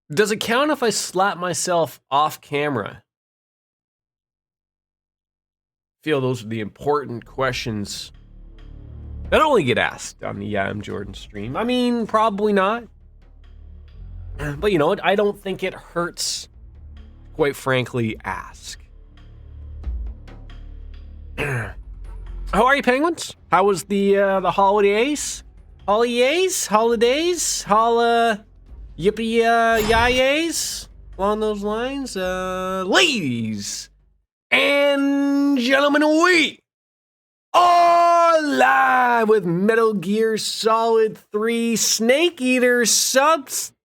Does it count if I slap myself off camera? I feel those are the important questions that only get asked on the I'm Jordan stream. I mean, probably not. But you know what? I don't think it hurts, quite frankly, ask. How are you, penguins? How was the holidays? Holidays? Yippee yayays? Along those lines? Ladies and gentlemen, we are live with Metal Gear Solid 3 Snake Eater Substance.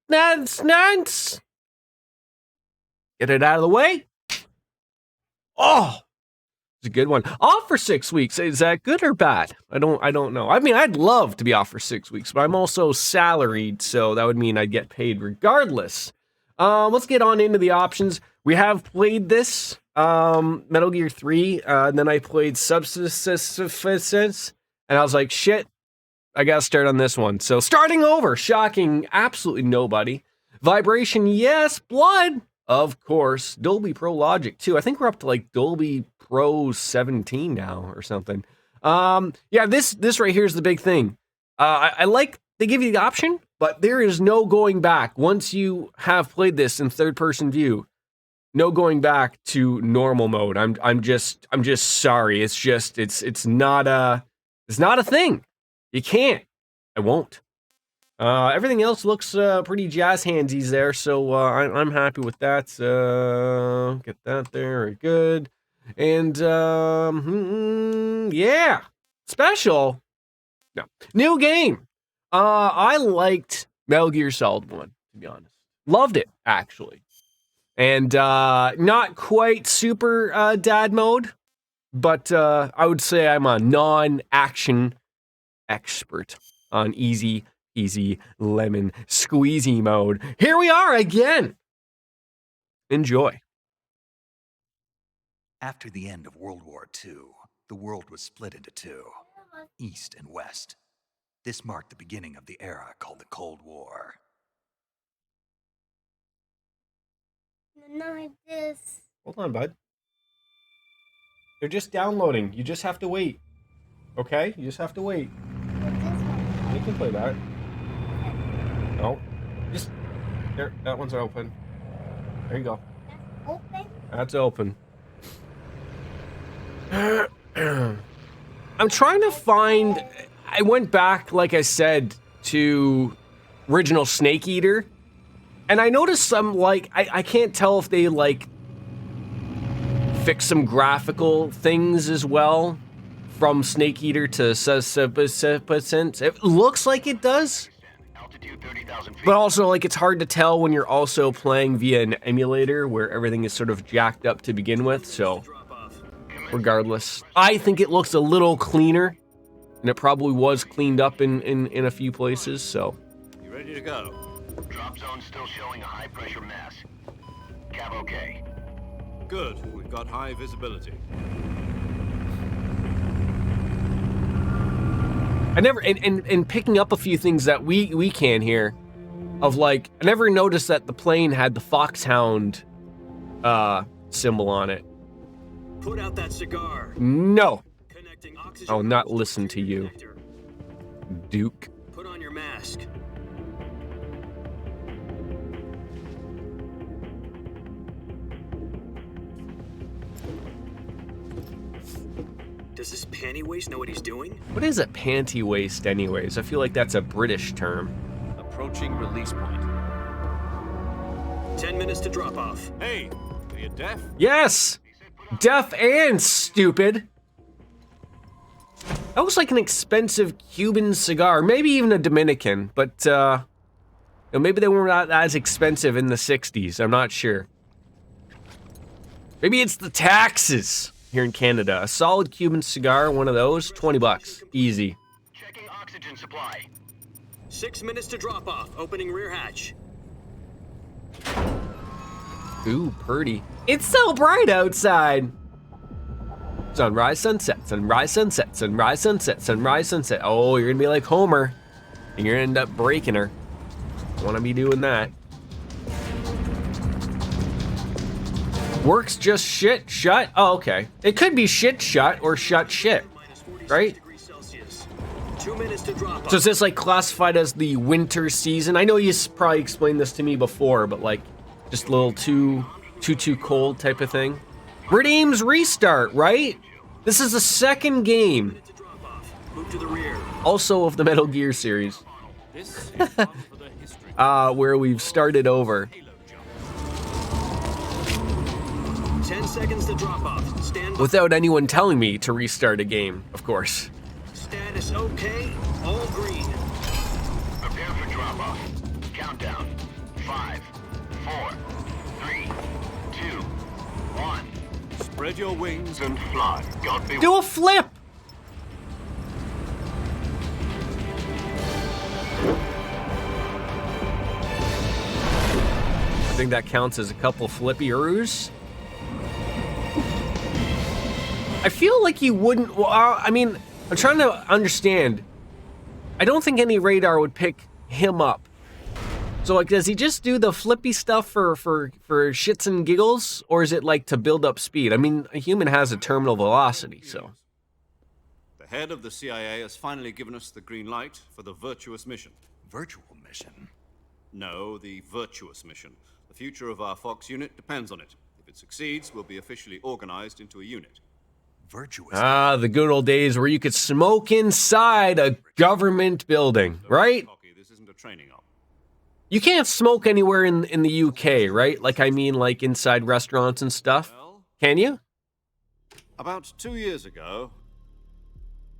Get it out of the way. Oh, it's a good one. Off for 6 weeks. Is that good or bad? I don't know. I mean, I'd love to be off for 6 weeks, but I'm also salaried, so that would mean I'd get paid regardless. Let's get on into the options. We have played this, Metal Gear 3, and then I played Substance, and I was like, shit, I gotta start on this one. So starting over, shocking absolutely nobody. Vibration, yes. Blood, of course. Dolby Pro Logic, too. I think we're up to like Dolby Pro 17 now or something. Yeah, this right here is the big thing. I like they give you the option, but there is no going back. Once you have played this in third-person view, no going back to normal mode. I'm just sorry. It's not a thing. You can't. I won't. Everything else looks pretty jazz handsies there, so I'm happy with that. Get that there, very good. And yeah, special. No, new game. I liked Metal Gear Solid 1, to be honest. Loved it, actually. And not quite super dad mode, but I would say I'm a non-action expert on easy lemon squeezy mode. Here we are again. Enjoy. After the end of World War II, the world was split into two, East and West. This marked the beginning of the era called the Cold War. Not like this. Hold on, bud. They're just downloading. You just have to wait. Okay? You just have to wait. You can play that. No. Just there. That one's open. There you go. Open? That's open. I'm trying to find. I went back, like I said, to original Snake Eater, and I noticed some like I can't tell if they like fix some graphical things as well from Snake Eater to Substance. It looks like it does, but also like it's hard to tell when you're also playing via an emulator where everything is sort of jacked up to begin with. So regardless, I think it looks a little cleaner, and it probably was cleaned up in a few places. So You ready to go? Drop zone still showing a high pressure mass. Cav okay. Good. We've got high visibility. I never and picking up a few things that we can here, of like I never noticed that the plane had the foxhound symbol on it. Put out that cigar. No, Connecting oxygen. I'll not listen to you, Duke. Put on your mask. Does this panty waist know what he's doing? What is a panty waist, anyways? I feel like that's a British term. Approaching release point. 10 minutes to drop off. Hey, are you deaf? Yes, deaf and stupid. That looks like an expensive Cuban cigar, maybe even a Dominican, but you know, maybe they were not as expensive in the 60s. I'm not sure. Maybe it's the taxes here in Canada. A solid Cuban cigar, one of those, $20, easy. Checking oxygen supply. 6 minutes to drop off. Opening rear hatch. Ooh, pretty. It's so bright outside. Sunrise, sunset, sunrise, sunset, sunrise, sunset, sunrise, sunset. Oh, you're gonna be like Homer. And you're gonna end up breaking her. I wanna be doing that. Works just shit shut? Oh, okay. It could be shit shut or shut shit, right? 2 minutes to drop So off. is this like classified as the winter season? I know you probably explained this to me before, but like just a little too cold type of thing. Redeem's restart, right? This is the second game, To drop off. Move to the rear. also of the Metal Gear series, This is one for the history. where we've started over. Halo jump. 10 seconds to drop off. Stand by. Without anyone telling me to restart a game, of course. Status okay. All green. Prepare for drop-off. Countdown. 5, 4, 3, 2, 1. Spread your wings and And fly. God be Do a flip! I think that counts as a couple flippiers. I feel like you wouldn't. Well, I mean, I'm trying to understand. I don't think any radar would pick him up. So, like, does he just do the flippy stuff for shits and giggles, or is it like to build up speed? I mean, a human has a terminal velocity, so. The head of the CIA has finally given us the green light for the virtuous mission. Virtual mission. No, the virtuous mission. The future of our Fox unit depends on it. If it succeeds, we'll be officially organized into a unit. Virtuous. Ah, the good old days where you could smoke inside a government building, right? Cocky, this isn't a training op. You can't smoke anywhere in the UK, right? Like, I mean, like inside restaurants and stuff. Well, Can you? about 2 years ago,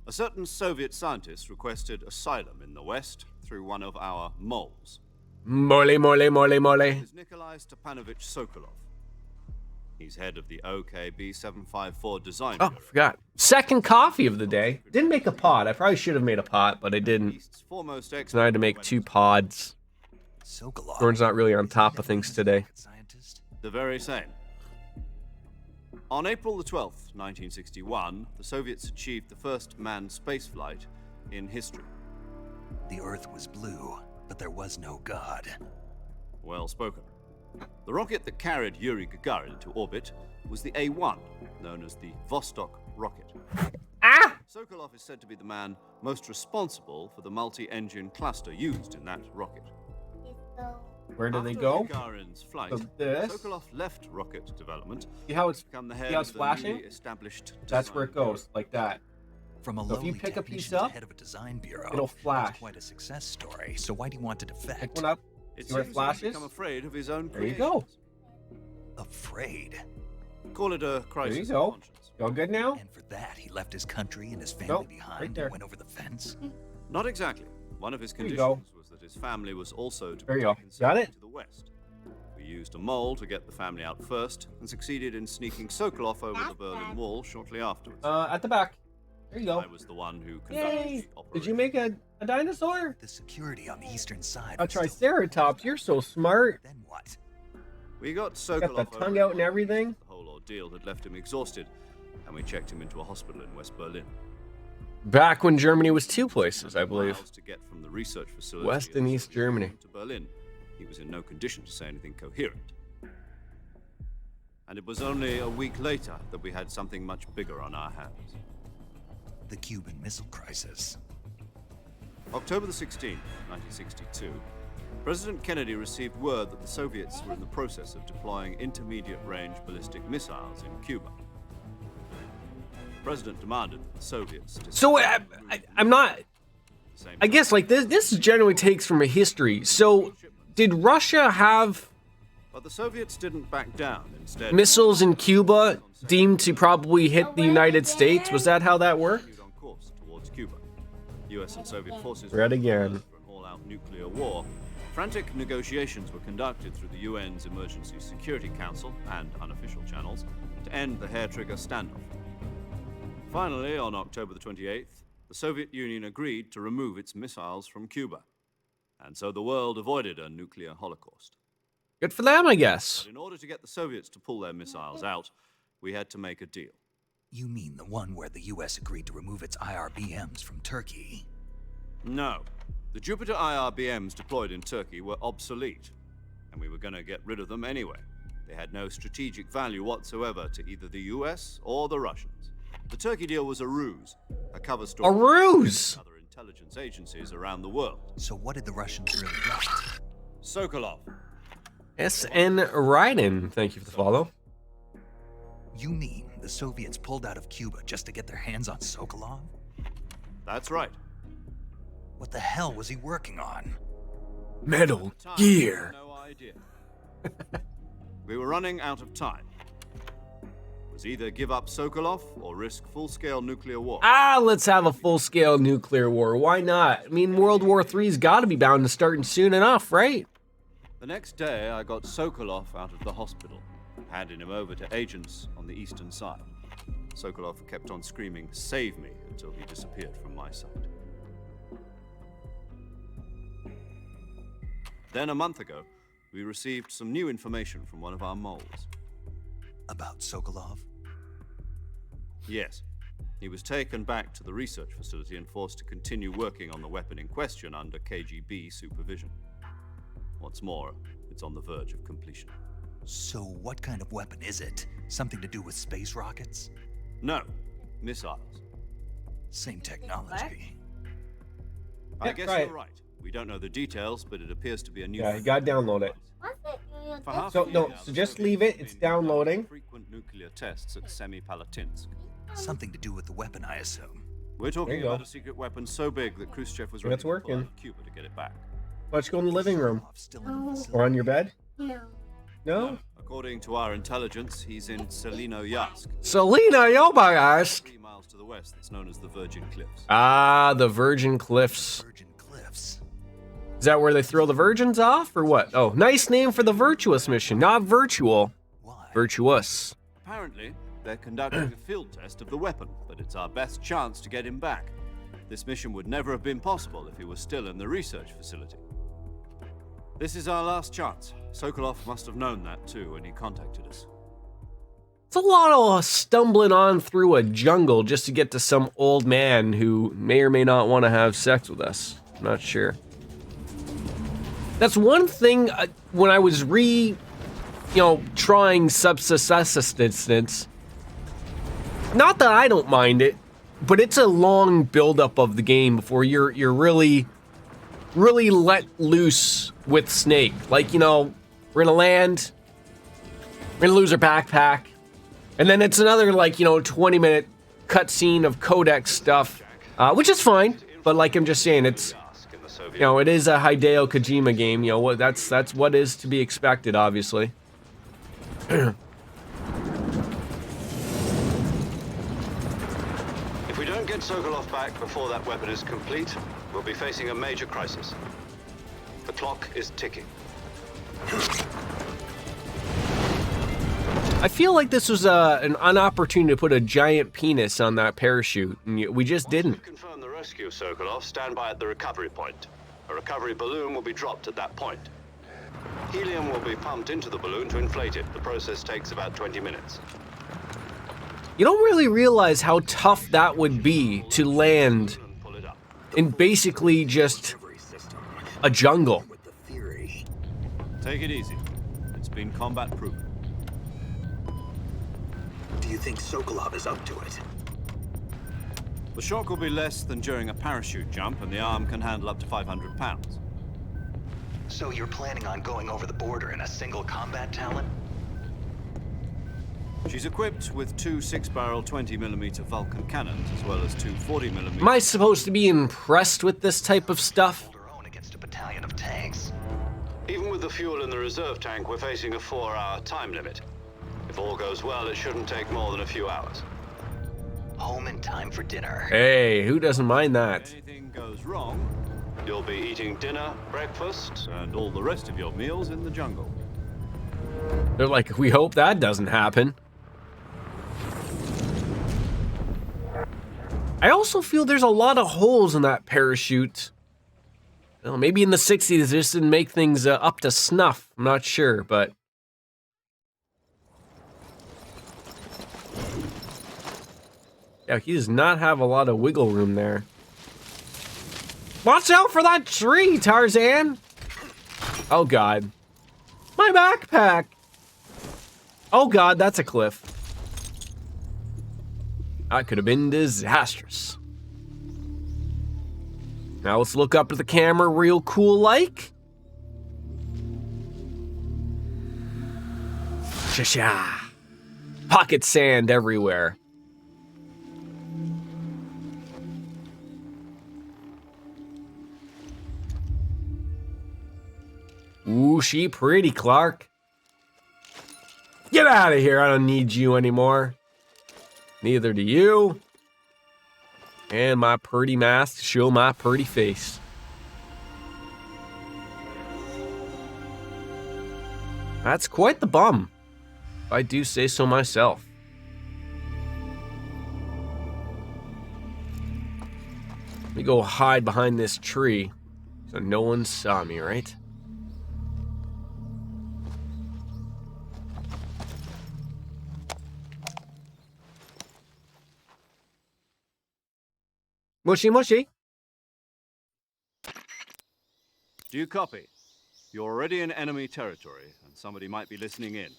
a certain Soviet scientist requested asylum in the West through one of our moles. Mole, mole, mole, mole. Is Nikolai Stepanovich Sokolov. He's head of the OKB-754 design Oh, bureau. forgot. Second coffee of the day. Didn't make a pod. I probably should have made a pot, but I didn't. East's foremost So expert I had to make on 2 weapons. pods. Sokolov. Jordan's not really on top of things today. Scientist. The very same. On April the 12th, 1961, the Soviets achieved the first manned spaceflight in history. The Earth was blue, but there was no God. Well spoken. The rocket that carried Yuri Gagarin into orbit was the A-1, known as the Vostok rocket. Ah! Sokolov is said to be the man most responsible for the multi-engine cluster used in that rocket. Where do they After go? Gagarin's flight, So this- Sokolov left rocket development See how it's to become the see head how of it's the flashing? newly established That's where it design goes, like that. From a So if you lowly pick a piece technician to up, head of a design bureau, it'll flash. It's quite a success story. So why do you want to defect? Pick one up. It See where it seems flashes? he's become afraid of his own There you creations. go. Afraid. Call it a crisis There you of go. conscience. You all good now? And for that, he left his country and his family Nope, behind right there. and went over the fence. Not exactly. One of his There you conditions go. was that his family was also to There be you go. taken Got safely it? to the west. We used a mole to get the family out first and succeeded in sneaking Sokolov over the That's Berlin bad. Wall shortly afterwards. At the back. There you go. I was the one who conducted Yay! the operation. Did you make a dinosaur? The security on the eastern side. A was still- triceratops. You're so smart. Then what? We got Sokolov Got the over tongue the out and line. everything. The whole ordeal had left him exhausted, and we checked him into a hospital in West Berlin. Back when Germany was 2 places, I believe. Miles to get from the research facility West of and the East Soviet Germany. Union to Berlin. He was in no condition to say anything coherent. And it was only a week later that we had something much bigger on our hands. The Cuban Missile Crisis. October the 16th, 1962, President Kennedy received word that the Soviets were in the process of deploying intermediate-range ballistic missiles in Cuba. The President demanded that the Soviets... So I'm not. At the same I guess like this generally takes from a history. So did Russia have But the Soviets didn't back down. Instead, missiles in Cuba deemed to probably hit the United States? Was that how that worked? continued on course towards Cuba. U.S. and Soviet forces Read were again. prepared for an all-out nuclear war. Frantic negotiations were conducted through the UN's Emergency Security Council and unofficial channels to end the hair-trigger standoff. Finally, on October the 28th, the Soviet Union agreed to remove its missiles from Cuba. And so the world avoided a nuclear holocaust. Good for them, I guess. But in order to get the Soviets to pull their missiles out, we had to make a deal. You mean the one where the US agreed to remove its IRBMs from Turkey? No. The Jupiter IRBMs deployed in Turkey were obsolete, and we were going to get rid of them anyway. They had no strategic value whatsoever to either the US or the Russians. The Turkey deal was a ruse, a cover story. A ruse! For other intelligence agencies around the world. So what did the Russians really want? Sokolov. SN Raiden, thank you for the follow. You mean the Soviets pulled out of Cuba just to get their hands on Sokolov? That's right. What the hell was he working on? Metal At the time, Gear. we had no idea. We were running out of time. It was either give up Sokolov or risk full-scale nuclear war. Let's have a full-scale nuclear war. Why not? I mean, World War III's got to be bound to start soon enough, right? The next day, I got Sokolov out of the hospital, handed him over to agents on the eastern side. Sokolov kept on screaming, "Save me," until he disappeared from my sight. Then a month ago, we received some new information from one of our moles. About Sokolov? Yes. He was taken back to the research facility and forced to continue working on the weapon in question under KGB supervision. What's more, it's on the verge of completion. So what kind of weapon is it? Something to do with space rockets? No, missiles. Same technology. I Yeah, guess right. you're right. We don't know the details, but it appears to be a new... Yeah, you gotta download it. What's it? For half So, a year no, now, so the just Soviets leave it, have it's been conducting downloading. Frequent nuclear tests at Semipalatinsk. Something to do with the weapon, I assume. We're talking There you go. about a secret weapon so big that Khrushchev was Yeah, ready it's to pull working. out of Cuba to get it back. Why don't you go in the living room? Sokolov's still in the facility. Or on your bed? No. No? According to our intelligence, he's in Selino-Yatsk, Selena Yobayask. 3 miles to the west, that's known as the Virgin Cliffs. Ah, the Virgin Cliffs. Virgin Cliffs. Is that where they throw the virgins off, or what? Oh, nice name for the virtuous mission. Not virtual, Why? virtuous. Apparently, they're conducting a field test of the weapon, but it's our best chance to get him back. This mission would never have been possible if he was still in the research facility. This is our last chance. Sokolov must have known that too when he contacted us. It's a lot of stumbling on through a jungle just to get to some old man who may or may not want to have sex with us. I'm not sure. That's one thing when I was trying subsistence. Not that I don't mind it, but it's a long buildup of the game before you're really let loose with Snake. Like, we're gonna land, we're gonna lose our backpack, and then it's another 20-minute cutscene of codex stuff, which is fine. But like I'm just saying, it's it is a Hideo Kojima game. That's what is to be expected, obviously. If we don't get Sokolov back before that weapon is complete, we'll be facing a major crisis. The clock is ticking. I feel like this was an opportunity to put a giant penis on that parachute, and we just didn't. Once we've confirmed the rescue of Sokolov, stand by at the recovery point. A recovery balloon will be dropped at that point. Helium will be pumped into the balloon to inflate it. The process takes about 20 minutes. You don't really realize how tough that would be to land And pull it up. in basically just a jungle. With the theory. Take it easy. It's been combat proven. Do you think Sokolov is up to it? The shock will be less than during a parachute jump, and the arm can handle up to 500 pounds. So you're planning on going over the border in a single combat talent? She's equipped with 2 6-barrel 20mm Vulcan cannons, as well as 2 40mm. Am I supposed to be impressed with this type of stuff? Hold her own against a battalion of tanks. Even with the fuel in the reserve tank, we're facing a 4-hour time limit. If all goes well, it shouldn't take more than a few hours. Home in time for dinner. Hey, who doesn't mind that? If anything goes wrong, you'll be eating dinner, breakfast, and all the rest of your meals in the jungle. They're like, we hope that doesn't happen. I also feel there's a lot of holes in that parachute. Well, maybe in the 60s they just didn't make things up to snuff. I'm not sure, but... yeah, he does not have a lot of wiggle room there. Watch out for that tree, Tarzan! Oh, God. My backpack! Oh god, that's a cliff. That could have been disastrous. Now let's look up at the camera real cool like. Sha-sha. Pocket sand everywhere. Ooh, she pretty, Clark. Get out of here, I don't need you anymore. Neither do you. And my pretty mask to show my pretty face. That's quite the bum, if I do say so myself. Let me go hide behind this tree so no one saw me, right? Mushy mushy. Do you copy? You're already in enemy territory, and somebody might be listening in.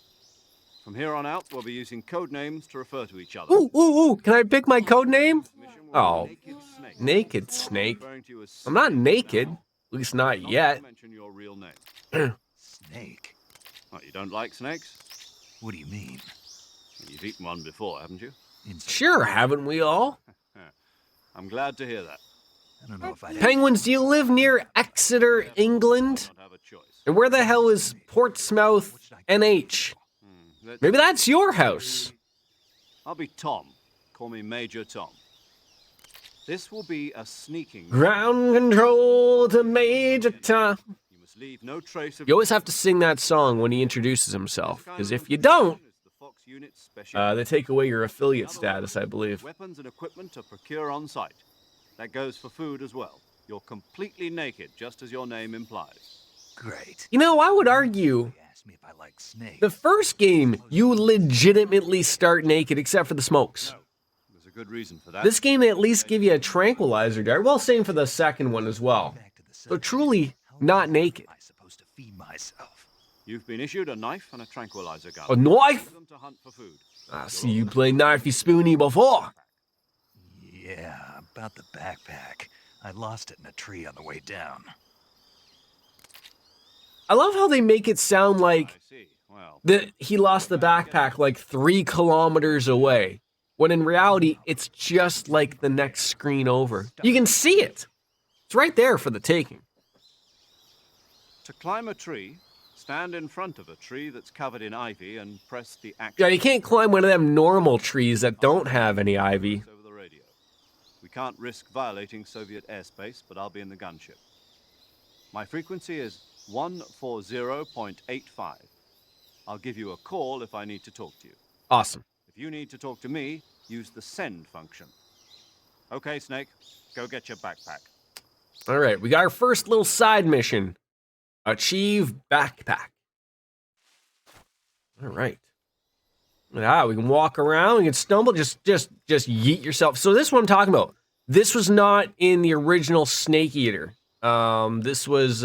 From here on out, we'll be using code names to refer to each other. Ooh, ooh, ooh. Can I pick my code name? Mission will be Oh, Naked Snake. Naked Snake. Referring to you as I'm not Snake naked. now. At least not Not yet. to mention your real name. Snake? What, you don't like snakes? What do you mean? You've eaten one before, haven't you? Sure, haven't we all? I'm glad to hear that. I don't know if I'd... Penguins, do you live near Exeter, England? Don't have a choice. And where the hell is Portsmouth, NH? Maybe that's your house. I'll be Tom. Call me Major Tom. This will be a sneaking. Ground control to Major Tom. You must leave no trace of. You always have to sing that song when he introduces himself, because if you don't, they take away your affiliate status, I believe. Weapons and equipment are procure on site. That goes for food as well. You're completely naked, just as your name implies. Great. You know, I would argue They asked me if I like snakes. the first game, you legitimately start naked, except for the smokes. No, there's a good reason for that. This game, they at least give you a tranquilizer dart. Well, same for the second one as well. Back to the So subject. truly, How not the naked. hell am I supposed to feed myself? You've been issued a knife and a tranquilizer gun. A knife? Use them to hunt for food. I see you play knifey spoony before. Yeah, about the backpack. I lost it in a tree on the way down. I love how they make it sound like I see. Well, that he lost the backpack like 3 kilometers away, when in reality, it's just like the next screen over. You can see it. It's right there for the taking. to climb a tree, stand in front of a tree that's covered in ivy and press the action. Yeah, you can't climb one of them normal trees that don't have any ivy. Over the radio. We can't risk violating Soviet airspace, but I'll be in the gunship. My frequency is 140.85. I'll give you a call if I need to talk to you. Awesome. If you need to talk to me, use the send function. Okay, Snake, go get your backpack. All right, we got our first little side mission. Achieve backpack. All right. Ah, we can walk around, we can stumble, just yeet yourself. So this is what I'm talking about. This was not in the original Snake Eater. This was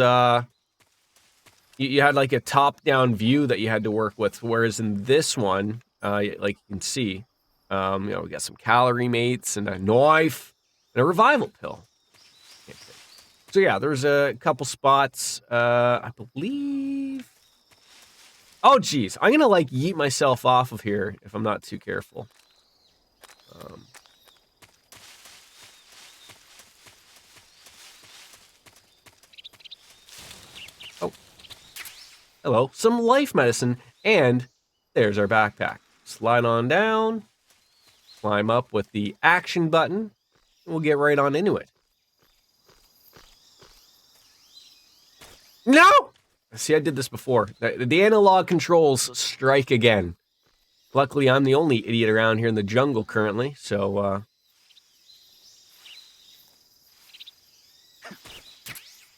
you had like a top-down view that you had to work with, whereas in this one, like you can see, we got some calorie mates and a knife and a revival pill. So yeah, there's a couple spots, I believe. Oh geez, I'm gonna like yeet myself off of here if I'm not too careful. Oh, hello, some life medicine, and there's our backpack. Slide on down, climb up with the action button, and we'll get right on into it. No! See, I did this before. The analog controls strike again. Luckily, I'm the only idiot around here in the jungle currently, so,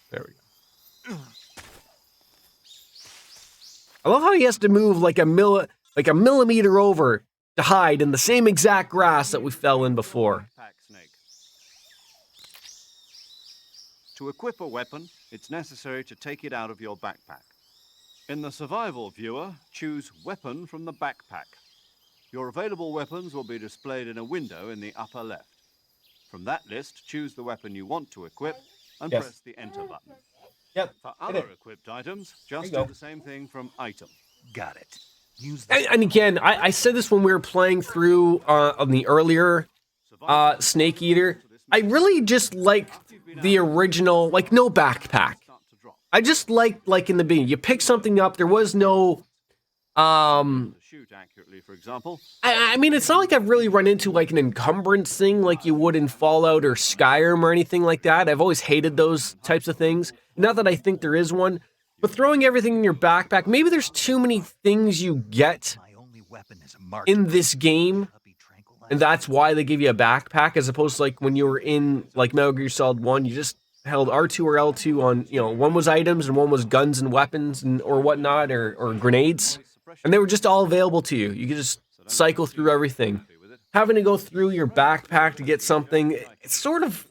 there we go. I love how he has to move like a millimeter over to hide in the same exact grass that we fell in before. Backpack, Snake. To equip a weapon, it's necessary to take it out of your backpack. In the survival viewer, choose weapon from the backpack. Your available weapons will be displayed in a window in the upper left. From that list, choose the weapon you want to equip and Yes. press the enter button. Yep. For Hit other it. equipped items, you just go. do the same thing from item. Got it. Use the And again, I said this when we were playing through on the earlier Snake Eater. I really just liked the original, like no backpack. I just liked like in the beginning, you pick something up. There was no, To shoot accurately, for example, I mean, it's not like I've really run into like an encumbrance thing like you would in Fallout or Skyrim or anything like that. I've always hated those types of things. Not that I think there is one, but throwing everything in your backpack, maybe there's too many things you get my only weapon is a mark in this game. puppy tranquilizer. And that's why they give you a backpack as opposed to like when you were in like Metal Gear Solid 1, you just held R2 or L2 on, you know, one was items and one was guns and weapons and or whatnot or grenades. And they were just all available to you. You could just cycle through everything. Having to go through your backpack to get something, it's sort of,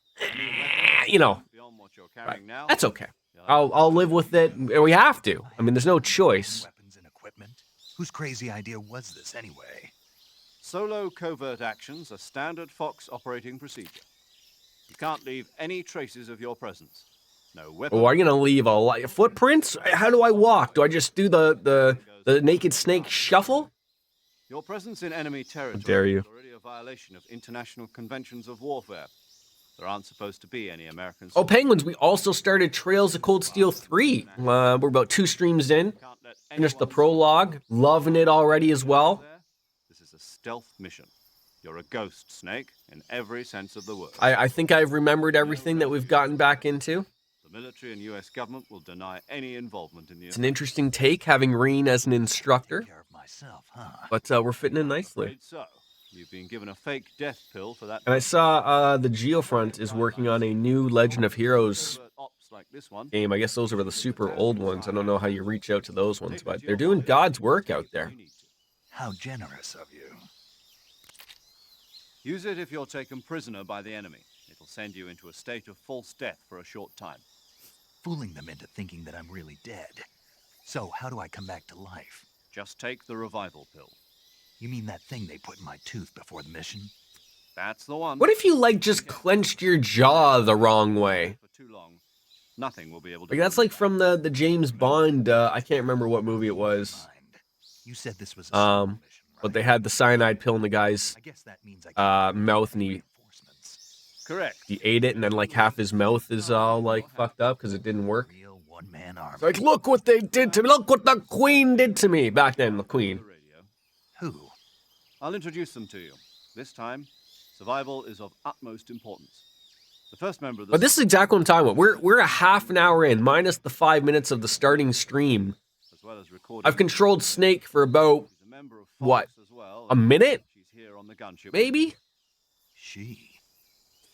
you know, beyond what you're carrying now. that's okay. I'll live with it. We have to. I mean, there's no choice. Weapons and equipment. Whose crazy idea was this anyway? Solo covert actions are standard Fox operating procedure. You can't leave any traces of your presence. No weapon. Oh, are you gonna leave a footprints? How do I walk? Do I just do the naked snake shuffle? Your presence in enemy territory dare you. is already a violation of international conventions of warfare. There aren't supposed to be any Americans. Oh, Penguins, we also started Trails of Cold Steel 3. We're about 2 streams in. Can't let Finished the anyone prologue. Loving it already as well. there. This is a stealth mission. You're a ghost, Snake, in every sense of the word. I think I've remembered everything that we've gotten back into. The military and U.S. government will deny any involvement in the It's an interesting take, having Reen as an instructor. Take care of myself, huh? But we're fitting in nicely. Afraid so. You've been given a fake death pill for that. And I saw the Geofront is working on a new Legend of Heroes Covert ops like this one. game. I guess those are the super old ones. I don't know how you reach out to those ones, but they're doing God's work out there. How generous of you. Use it if you're taken prisoner by the enemy. It'll send you into a state of false death for a short time. Fooling them into thinking that I'm really dead. So, how do I come back to life? Just take the revival pill. You mean that thing they put in my tooth before the mission? That's the one. What if you like just clenched your jaw the wrong way? For too long, nothing will be able to. Like that's like from the James Bond. I can't remember what movie it was. Mind. You said this was a Um, mission, right? But they had the cyanide pill in the guy's I guess that means I mouth, and he reinforcements. Correct. ate it, and then like half his mouth is all like fucked up because it didn't work. Real one-man army. It's like, look what they did to me. Look what the Queen did to me. Back then, the Queen. The radio. Who? I'll introduce them to you. This time, survival is of utmost importance. The first member of the But this is exactly what I'm talking about. We're a half an hour in, minus the 5 minutes of the starting stream. as well as recording. I've controlled Snake for about She's a member of Fox what, as well. a minute? She's here on the gunship. maybe. She.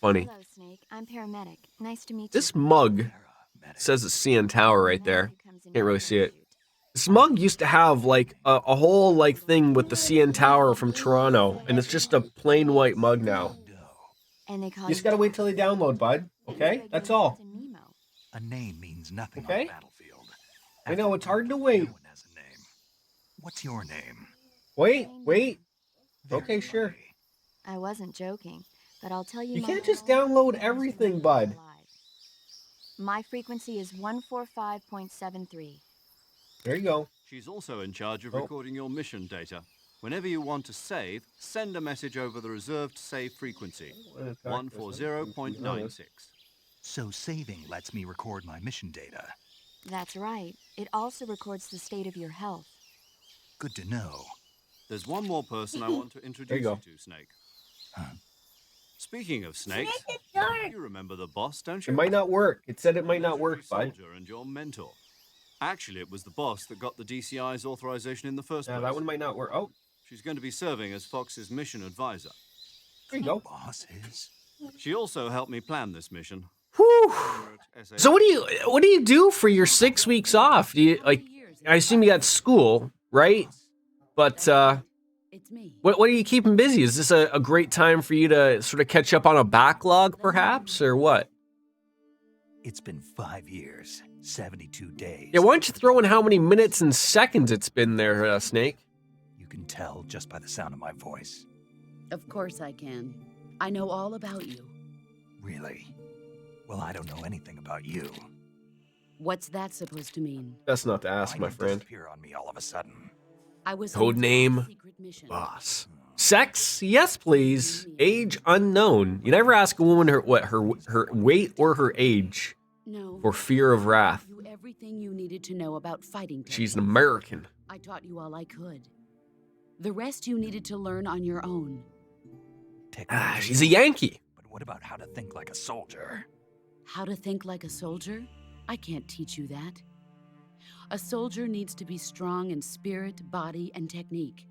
Funny. Hello, Snake. I'm paramedic. Nice to meet This you. mug Paramedic. says it's CN Tower right there. Who comes in Can't really your see it. suit. This mug used to have like a whole like thing with the CN Tower from Toronto, and it's just a plain white mug now. And they call You just gotta wait till they download, bud. Okay, that's all. A name means nothing Okay. on the battlefield. I know, it's hard to No wait. one has a name. What's your name? Wait. Very Okay, sure. lovely. I wasn't joking, but I'll tell you. You my can't just whole download life everything, is bud. alive. My frequency is 145.73. There you go. She's also in charge of Oh. recording your mission data. Whenever you want to save, send a message over the reserved save frequency, 140.96. So saving lets me record my mission data. That's right. It also records the state of your health. Good to know. There's one more person I want to introduce go. you to, Snake. Speaking of snakes, Snake is dark. you remember the boss, don't It you? might not work. It said it might not Military work, bud. soldier and your mentor. Actually, it was the boss that got the DCI's authorization in the first Yeah, place. that one might not work. Oh, She's going to be serving as Fox's mission advisor. there you go. Boss is. She also helped me plan this mission. Whew. SA So what do you do for your 6 weeks off? Do you like? I assume you got school, right? But It's me. what are you keeping busy? Is this a great time for you to sort of catch up on a backlog, perhaps, or what? It's been 5 years 72 days. Yeah, why don't you throw in how many minutes and seconds it's been there, Snake? You can tell just by the sound of my voice. Of course I can. I know all about you. Really? Well, I don't know anything about you. What's that supposed to mean? That's not to ask, Why my did you friend. disappear on me all of a sudden? I was Code on a name? secret mission. Boss. Sex? Yes, please. Age unknown. You never ask a woman her weight or her age No. for fear of wrath. You everything you needed to know about fighting. She's an techniques. American. I taught you all I could. The rest you needed to learn on your own. Ah, she's a Yankee. But what about how to think like a soldier? How to think like a soldier? I can't teach you that. A soldier needs to be strong in spirit, body, and technique.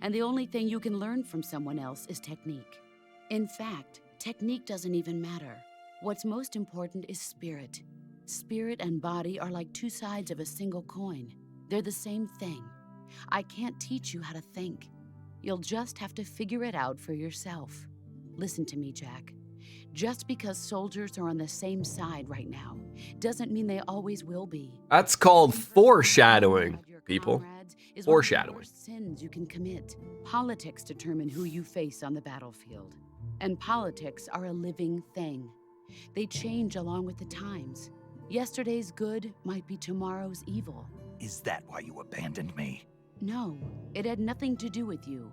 And the only thing you can learn from someone else is technique. In fact, technique doesn't even matter. What's most important is spirit. Spirit and body are like two sides of a single coin. They're the same thing. I can't teach you how to think. You'll just have to figure it out for yourself. Listen to me, Jack. Just because soldiers are on the same side right now doesn't mean they always will be. That's called foreshadowing, people. Comrades is one of the Foreshadowing. worst sins you can commit. Politics determine who you face on the battlefield. And politics are a living thing. They change along with the times. Yesterday's good might be tomorrow's evil. Is that why you abandoned me? No, it had nothing to do with you.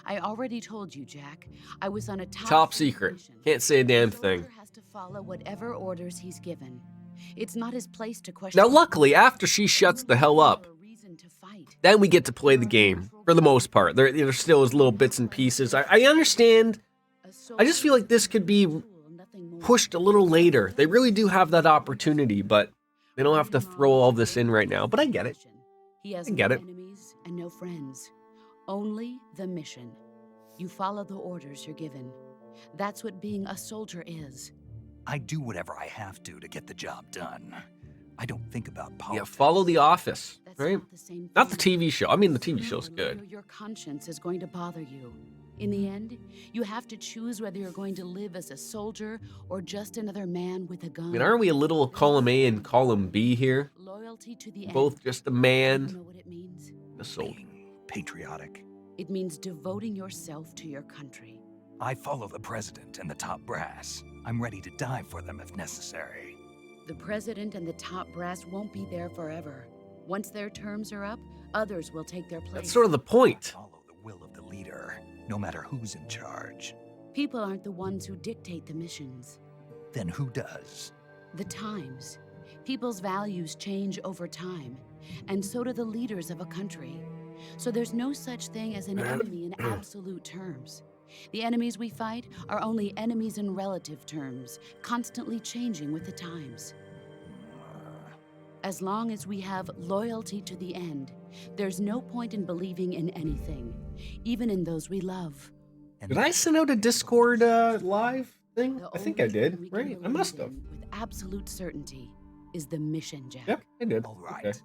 I already told you, Jack. I was on a Top secret. mission. Can't say a damn A thing. soldier has to follow whatever orders he's given. It's not his place to question. Now, luckily, after she shuts the hell up, For a reason to fight. then we get to play the game, for the most part. There still is little bits and pieces. I understand. I just feel like this could be pushed a little later. They really do have that opportunity, but they don't have to throw all this in right now. But I get it. He has I get no it. enemies and no friends. Only the mission. You follow the orders you're given. That's what being a soldier is. I do whatever I have to get the job done. I don't think about Yeah, politics. follow the office, That's right? not the same Not the thing. TV show. I mean, the TV show's Sooner or later, good. Your conscience is going to bother you. In the end, you have to choose whether you're going to live as a soldier or just another man with a gun. I mean, aren't we a little column A and column B here? Loyalty to the end. Both just a You man know what it means? and a soldier. Being patriotic. It means devoting yourself to your country. I follow the president and the top brass. I'm ready to die for them if necessary. The president and the top brass won't be there forever. Once their terms are up, others will take their place. That's sort of the point. Follow the will of the leader, no matter who's in charge. People aren't the ones who dictate the missions. Then who does? The times. People's values change over time, and so do the leaders of a country. So there's no such thing as an enemy in absolute terms. The enemies we fight are only enemies in relative terms, constantly changing with the times. As long as we have loyalty to the end, there's no point in believing in anything, even in those we love. And Did I send out a Discord live thing? The I think only I did, thing we can right? I believe must have. in with absolute certainty is the mission, Jack. Yep, I did. all right, Okay.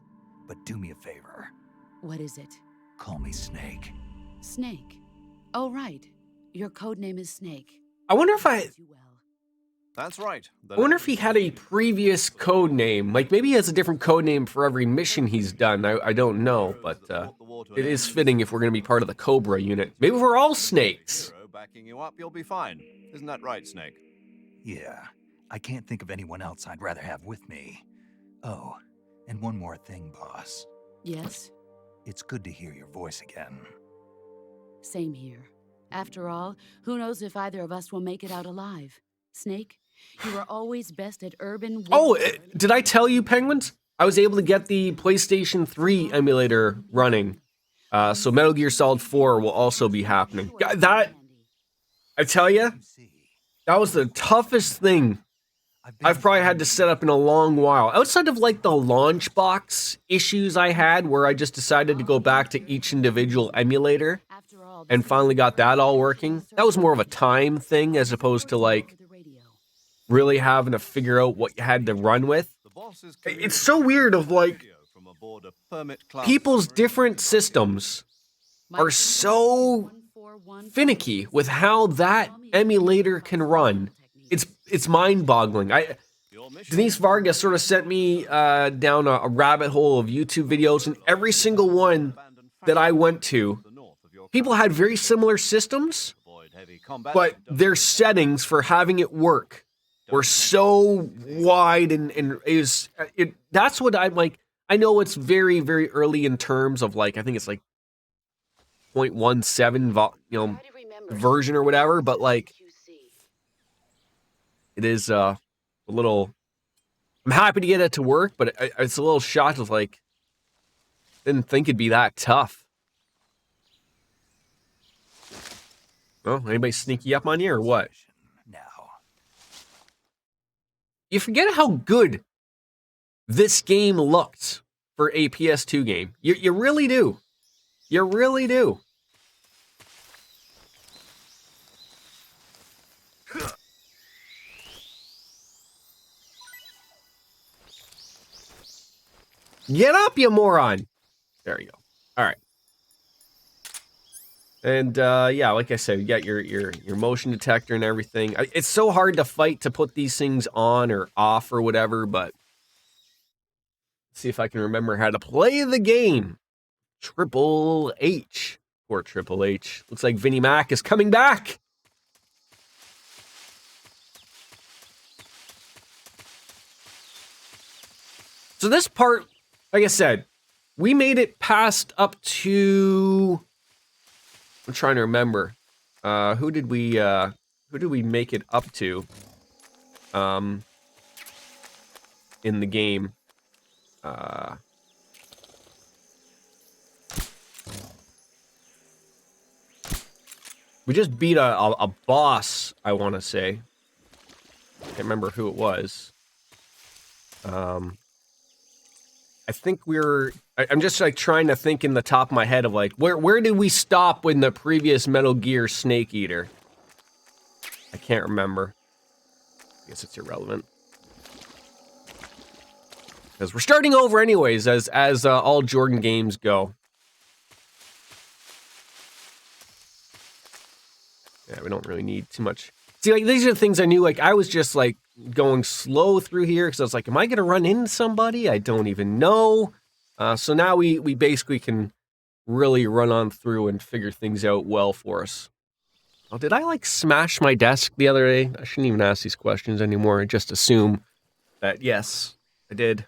but do me a favor. What is it? Call me Snake. Snake. Oh, right. Your code name is Snake. I wonder if I You well. That's right. I wonder if he had a previous code name. Like, maybe he has a different code name for every mission he's done. I don't know, but it is fitting if we're going to be part of the Cobra unit. Maybe we're all snakes. Hero backing you up, you'll be fine. Isn't that right, Snake? Yeah, I can't think of anyone else I'd rather have with me. Oh, and one more thing, boss. Yes, It's good to hear your voice again. same here. After all, who knows if either of us will make it out alive? Snake, you were always best at urban... Oh, woodland- did I tell you, Penguins? I was able to get the PlayStation 3 emulator running. So Metal Gear Solid 4 will also be happening. Yeah, that, I tell you, You see, that was the toughest thing I've probably had to set up in a long while. Outside of like the launch box issues I had where I just decided to go back to each individual emulator After all, the and system finally got that all working. is That was more of a time thing as opposed to like over the radio. really having to figure out what you had to run with. The boss is It's so weird of like video from aboard a permit class people's submarine. different systems My are code so 141 finicky with how that emulator can run. It's mind-boggling. Your mission Denise Vargas sort of sent me down a rabbit hole of YouTube videos, and every single one that I went to, people had very similar systems, avoid heavy combat. but their settings for having it work were so wide, and that's what I'm like. I know it's very, very early in terms of like, I think it's like 0.17 version or whatever, but like it is a little. I'm happy to get it to work, but it's a little shocked of like, didn't think it'd be that tough. Oh, anybody sneaky up on you or what? Now. You forget how good this game looked for a PS2 game. You really do. You really do. Get up, you moron. There you go. All right. And yeah, like I said, you got your motion detector and everything. It's so hard to fight to put these things on or off or whatever, but let's see if I can remember how to play the game. Triple H. Poor Triple H. Looks like Vinnie Mac is coming back. So this part, like I said, we made it past up to, I'm trying to remember. Who did we make it up to? In the game. We just beat a boss, I want to say. Can't remember who it was. I think I'm just like trying to think in the top of my head of like, where did we stop when the previous Metal Gear Snake Eater? I can't remember. I guess it's irrelevant. Because we're starting over anyways, as all Jordan games go. Yeah, we don't really need too much. See, like, these are the things I knew. Like, I was just, like, going slow through here because I was like, am I going to run into somebody? I don't even know. So now we basically can really run on through and figure things out well for us. Oh, did I, like, smash my desk the other day? I shouldn't even ask these questions anymore. I just assume that, yes, I did.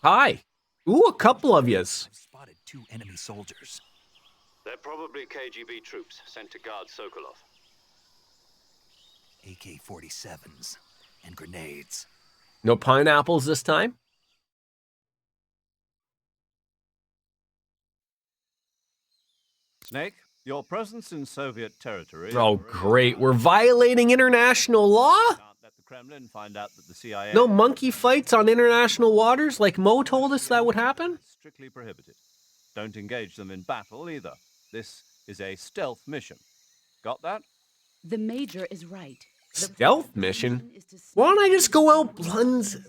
Hi. Ooh, a couple of yous. I've spotted 2 enemy soldiers. They're probably KGB troops sent to guard Sokolov. AK-47s and grenades. No pineapples this time? Snake, your presence in Soviet territory. Oh, great. We're violating international law? Can't let the Kremlin find out that the CIA. No monkey fights on international waters like Mo told us that would happen? Strictly prohibited. Don't engage them in battle either. This is a stealth mission. Got that? The Major is right. The Stealth mission? is to Why don't I sneak just go out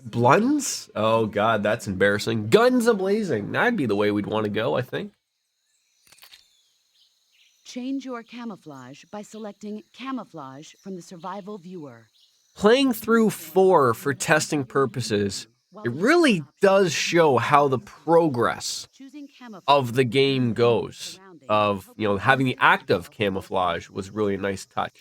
blunts? Oh god, that's embarrassing. Guns a-blazing. That'd be the way we'd want to go, I think. Change your camouflage by selecting Camouflage from the Survival Viewer. Playing through 4 for testing purposes, it really does show how the progress Choosing camouflage of the game goes. Of, you know, having the active camouflage was really a nice touch.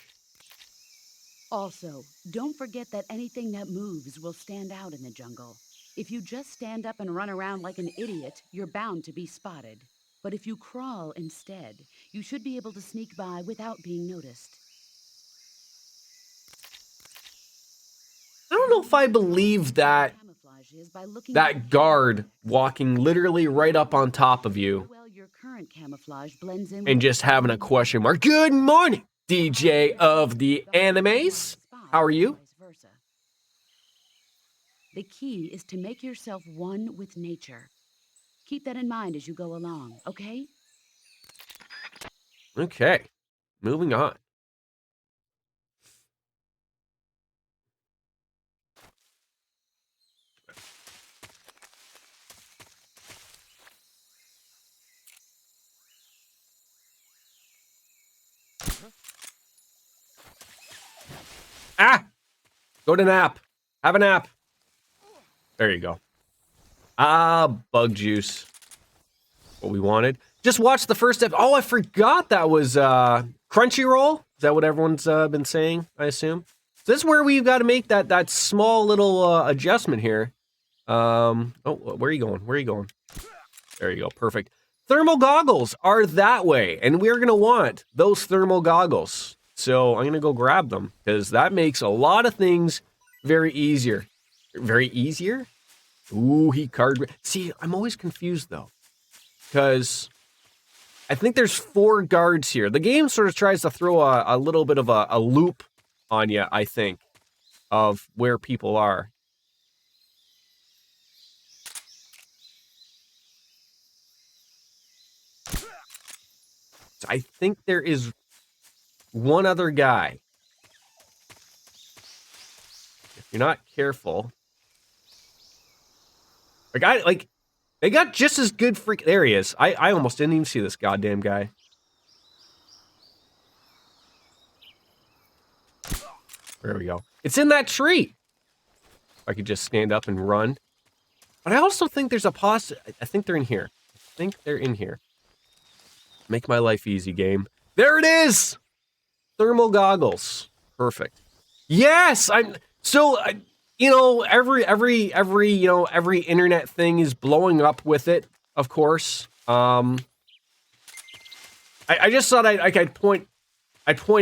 Also, don't forget that anything that moves will stand out in the jungle. If you just stand up and run around like an idiot, you're bound to be spotted. But if you crawl instead, you should be able to sneak by without being noticed. I don't know if I believe that Camouflage is by looking that guard walking literally right up on top of you well your current camouflage blends in and just having a question mark. Good morning, DJ of the animes. How are you? Vice versa. The key is to make yourself one with nature. Keep that in mind as you go along, okay? Okay, moving on. Ah! Go to nap. Have a nap. There you go. Ah, bug juice. What we wanted. Just watch the first step. Oh, I forgot that was Crunchyroll. Is that what everyone's been saying, I assume? So this is where we've got to make that small little adjustment here. Oh, where are you going? Where are you going? There you go. Perfect. Thermal goggles are that way, and we're going to want those thermal goggles. So I'm going to go grab them, because that makes a lot of things very easier. Very easier? Ooh, he card. See, I'm always confused, though, because I think there's 4 guards here. The game sort of tries to throw a little bit of a loop on you, I think, of where people are. So I think there is one other guy. If you're not careful. Like, they got just as good freak. There he is. I almost didn't even see this goddamn guy. There we go. It's in that tree. I could just stand up and run. But I also think there's a I think they're in here. I think they're in here. Make my life easy, game. There it is! Thermal goggles. Perfect. Yes! You know, every internet thing is blowing up with it, of course. I just thought I'd point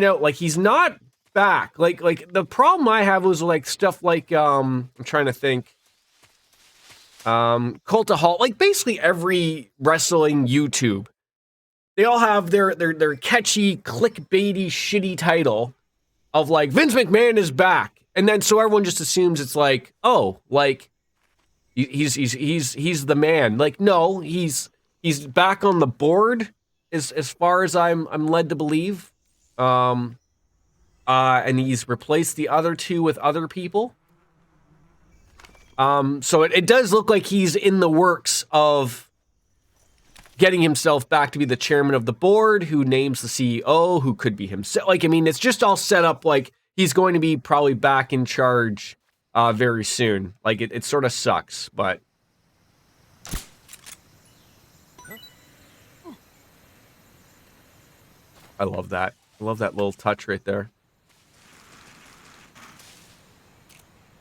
out, like, he's not back. Like the problem I have was like stuff like I'm trying to think. Cultaholic, like basically every wrestling YouTube, they all have their catchy, clickbaity, shitty title of like Vince McMahon is back, and then so everyone just assumes it's like, oh, like he's the man. Like, no, he's back on the board as far as I'm led to believe. And he's replaced the other 2 with other people. So it does look like he's in the works of getting himself back to be the chairman of the board, who names the CEO, who could be himself. Like, I mean, it's just all set up like he's going to be probably back in charge very soon. Like, it sort of sucks, but... I love that. I love that little touch right there.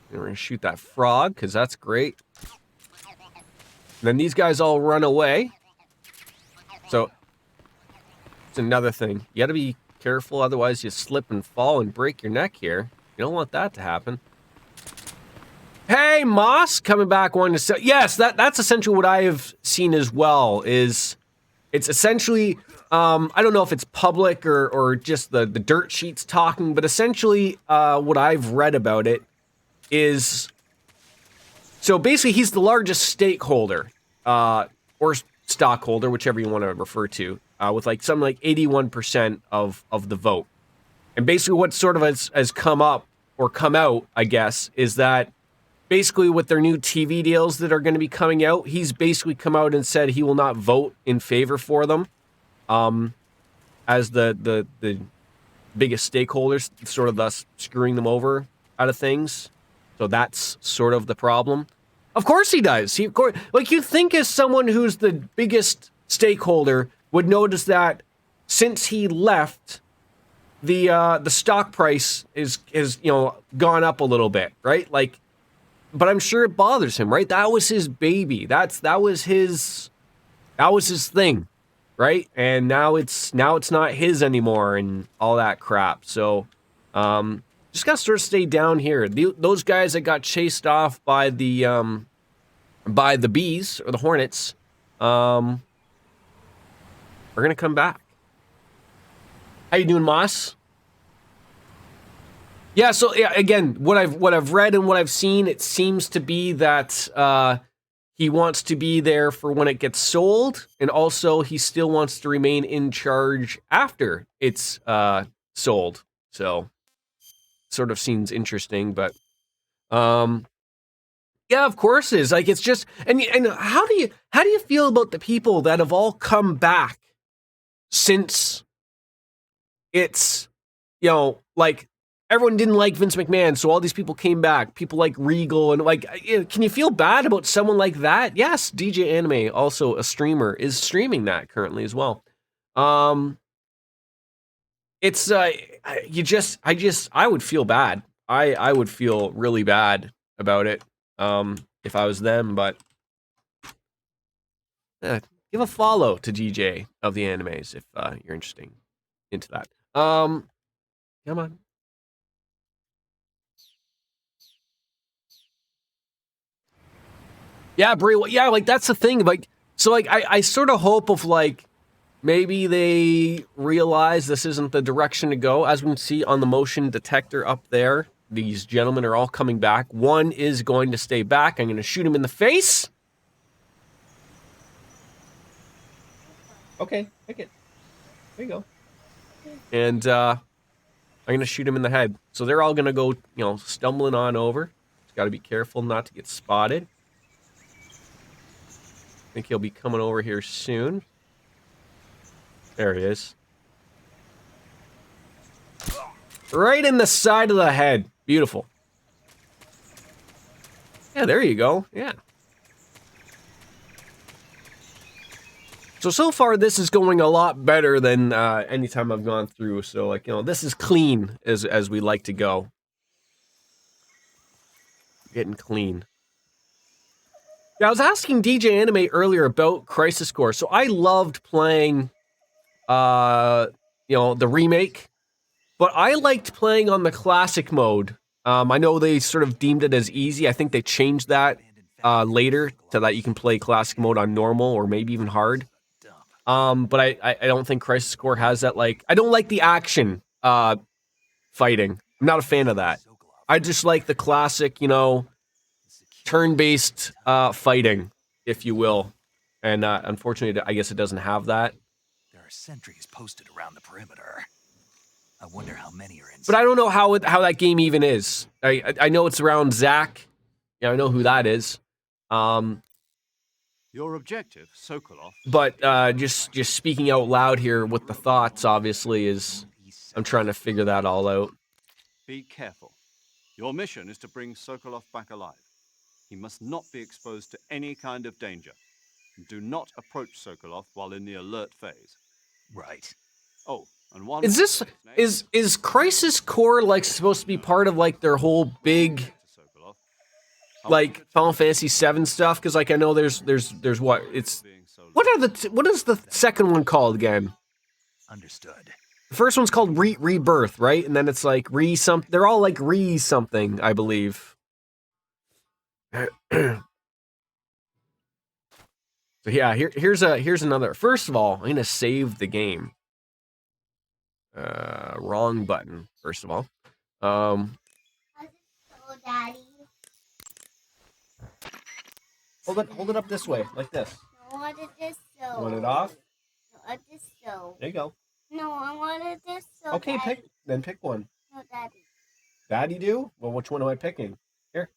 And we're going to shoot that frog, because that's great. And then these guys all run away. So, it's another thing. You got to be careful, otherwise you slip and fall and break your neck here. You don't want that to happen. Hey, Moss, coming back wanting to say... Yes, that's essentially what I have seen as well, is... It's essentially... I don't know if it's public or just the dirt sheets talking, but essentially what I've read about it is, so basically he's the largest stakeholder or stockholder, whichever you want to refer to, with like something like 81% of the vote. And basically what sort of has come up or come out, I guess, is that basically with their new TV deals that are going to be coming out, he's basically come out and said he will not vote in favor for them. As the biggest stakeholders, sort of thus screwing them over out of things. So that's sort of the problem. Of course he does. Of course, like, you think as someone who's the biggest stakeholder would notice that since he left, the stock price is gone up a little bit, right? Like, but I'm sure it bothers him, right? That was his baby. That was his thing. Right? And now it's not his anymore and all that crap. So just gotta sort of stay down here. Those guys that got chased off by the bees or the hornets are gonna come back. How you doing, Moss? Yeah, so yeah, again, what I've read and what I've seen, it seems to be that he wants to be there for when it gets sold, and also he still wants to remain in charge after it's sold. So, sort of seems interesting, but yeah, of course it is. Like, it's just, and how do you feel about the people that have all come back since it's, like, everyone didn't like Vince McMahon, so all these people came back. People like Regal and like, can you feel bad about someone like that? Yes, DJ Anime, also a streamer, is streaming that currently as well. It's I would feel bad. I would feel really bad about it if I was them, but give a follow to DJ of the Animes if you're interested into that. Come on. Yeah, Brie. Yeah, like that's the thing. Like, so like I sort of hope of like maybe they realize this isn't the direction to go. As we can see on the motion detector up there, these gentlemen are all coming back. One is going to stay back. I'm going to shoot him in the face. Okay, take it. There you go. And I'm going to shoot him in the head. So they're all going to go, stumbling on over. Just got to be careful not to get spotted. I think he'll be coming over here soon. There he is. Right in the side of the head. Beautiful. Yeah, there you go. Yeah. So far, this is going a lot better than any time I've gone through. So, like, this is clean as we like to go. Getting clean. Yeah, I was asking DJ Anime earlier about Crisis Core. So I loved playing, the remake. But I liked playing on the classic mode. I know they sort of deemed it as easy. I think they changed that later to that you can play classic mode on normal or maybe even hard. But I don't think Crisis Core has that. Like, I don't like the action fighting. I'm not a fan of that. I just like the classic, turn-based fighting, if you will. And unfortunately, I guess it doesn't have that. There are sentries posted around the perimeter. I wonder how many are inside. But I don't know how that game even is. I know it's around Zach. Yeah, I know who that is. Your objective, Sokolov. But just speaking out loud here with the thoughts, obviously, is I'm trying to figure that all out. Be careful. Your mission is to bring Sokolov back alive. He must not be exposed to any kind of danger. Do not approach Sokolov while in the alert phase. Right. Oh, and one. Is Crisis Core like supposed to be part of like their whole big like Final Fantasy VII stuff? Because like I know there's what it's what is the second one called again? Understood. The first one's called Rebirth, right? And then it's like they're all like something, I believe. So yeah, here's another. First of all, I'm gonna save the game. Wrong button. First of all, Daddy. hold it up this way, like this. I wanted this so. You want it off? No, I this so. There you go. No, I wanted this so. Okay, Daddy. pick one. No, Daddy. Daddy do? Well, which one am I picking? Here.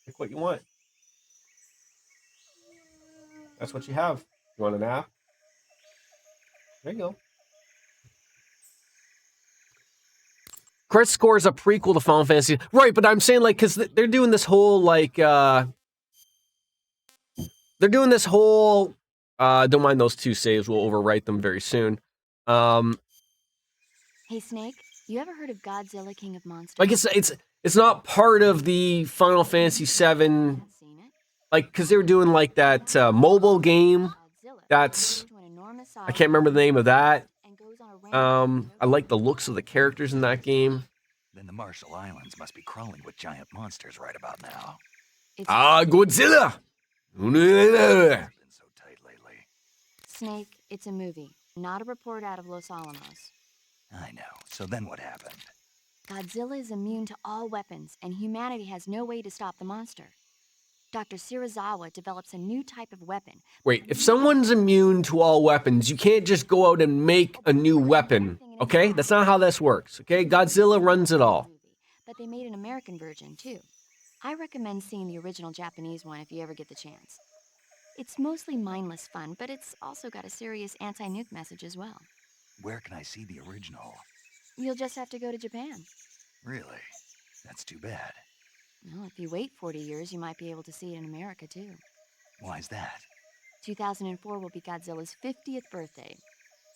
Pick what you want. That's what you have. You want a nap? There you go. Crisis Core is a prequel to Final Fantasy. Right, but I'm saying, like, because they're doing this whole, like, don't mind those two saves. We'll overwrite them very soon. Hey, Snake, you ever heard of Godzilla King of Monsters? Like, it's not part of the Final Fantasy VII, like, because they were doing, like, that mobile game. That's, I can't remember the name of that. I like the looks of the characters in that game. Then the Marshall Islands must be crawling with giant monsters right about now. Godzilla! Been so tight lately. Snake, it's a movie, not a report out of Los Alamos. I know. So then what happened? Godzilla is immune to all weapons, and humanity has no way to stop the monster. Dr. Shirazawa develops a new type of weapon. Wait, if someone's immune to all weapons, you can't just go out and make a new weapon, okay? That's not how this works, okay? Godzilla runs it all. But they made an American version, too. I recommend seeing the original Japanese one if you ever get the chance. It's mostly mindless fun, but it's also got a serious anti-nuke message as well. Where can I see the original? You'll just have to go to Japan. Really? That's too bad. Well, if you wait 40 years, you might be able to see it in America, too. Why's that? 2004 will be Godzilla's 50th birthday.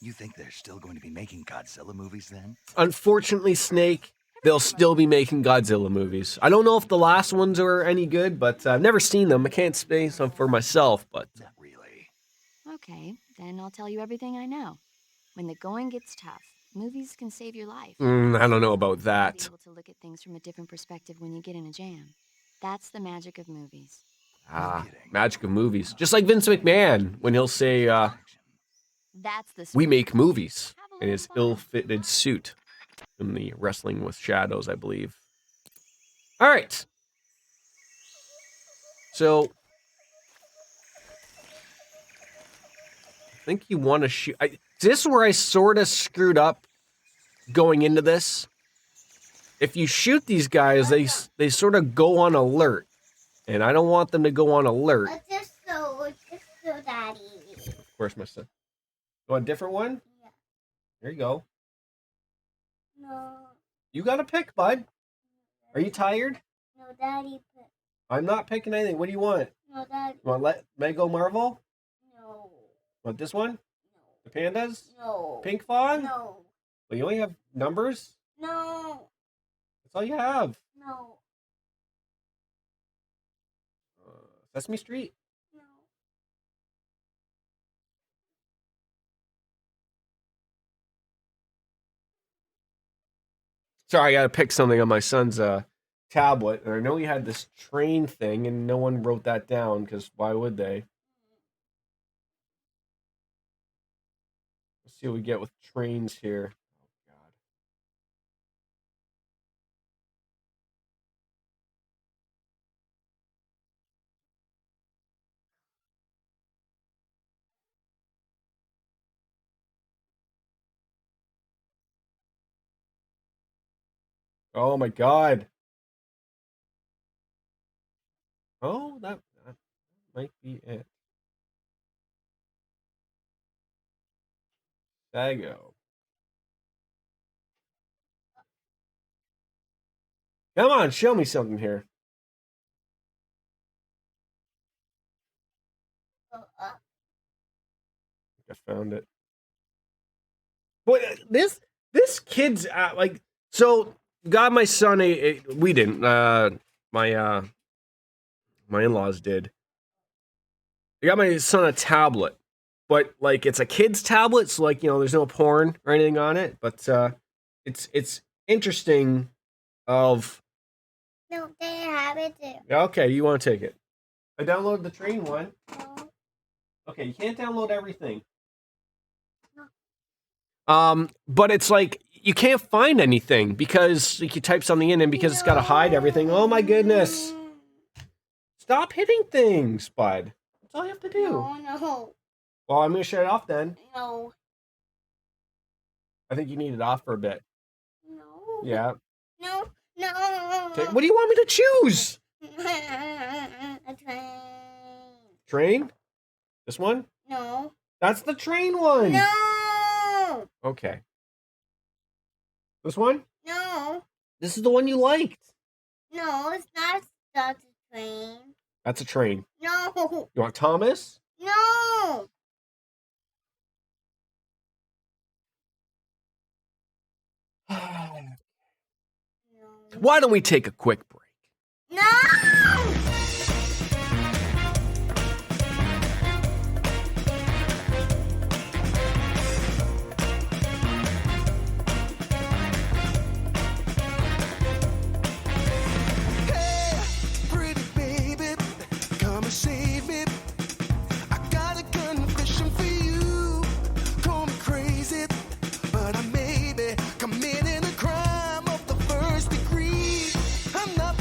You think they're still going to be making Godzilla movies then? Unfortunately, Snake, they'll still be making Godzilla movies. I don't know if the last ones are any good, but I've never seen them. I can't say some for myself, but... Not really. Okay, then I'll tell you everything I know. When the going gets tough, movies can save your life. I don't know about You'll that. be able to look at things from a different perspective when you get in a jam. That's the magic of movies. Magic of movies. Just like Vince McMahon, when he'll say, That's the we spirit. make movies, Have a in little his fun. ill-fitted suit in the Wrestling with Shadows, I believe. All right. So, I think you want to shoot... this is where I sort of screwed up going into this. If you shoot these guys, they sort of go on alert. And I don't want them to go on alert. Just so, Daddy. Of course, my son. You want a different one? Yeah. Here you go. No, You got to pick, bud. Are you tired? no, Daddy. I'm not picking anything. What do you want? No, Daddy. You want Lego Marvel? No, Want this one? The pandas? no. Pink Fawn? No, Well, you only have numbers? no, That's all you have. no, Sesame Street? no. Sorry, I got to pick something on my son's tablet. And I know he had this train thing, and no one wrote that down, because why would they? Let's see what we get with trains here. Oh, God. Oh, my God. Oh, that might be it. Sago. Come on, show me something here. I found it. Boy, this kid's like, so got my son we didn't. My in-laws did. I got my son a tablet, but like it's a kid's tablet, so like, you know, there's no porn or anything on it, but it's interesting. Of No, they have it there. okay, you want to take it? I downloaded the train one. No. Okay, you can't download everything. No. But it's like you can't find anything because like you type something in and because it's got to hide everything. Oh my goodness! Stop hitting things, bud. That's all you have to do. No. Well, I'm gonna shut it off then. No. I think you need it off for a bit. No. Yeah. No. No. Okay. What do you want me to choose? A train. Train? This one? No. That's the train one. No. Okay. This one? No. This is the one you liked. No, it's not. That's a train. That's a train. No. You want Thomas? No. Why don't we take a quick break? No. Pretty baby, come and save me. I got a confession for you. Call me crazy, but I may be committing a crime of the first degree. I'm not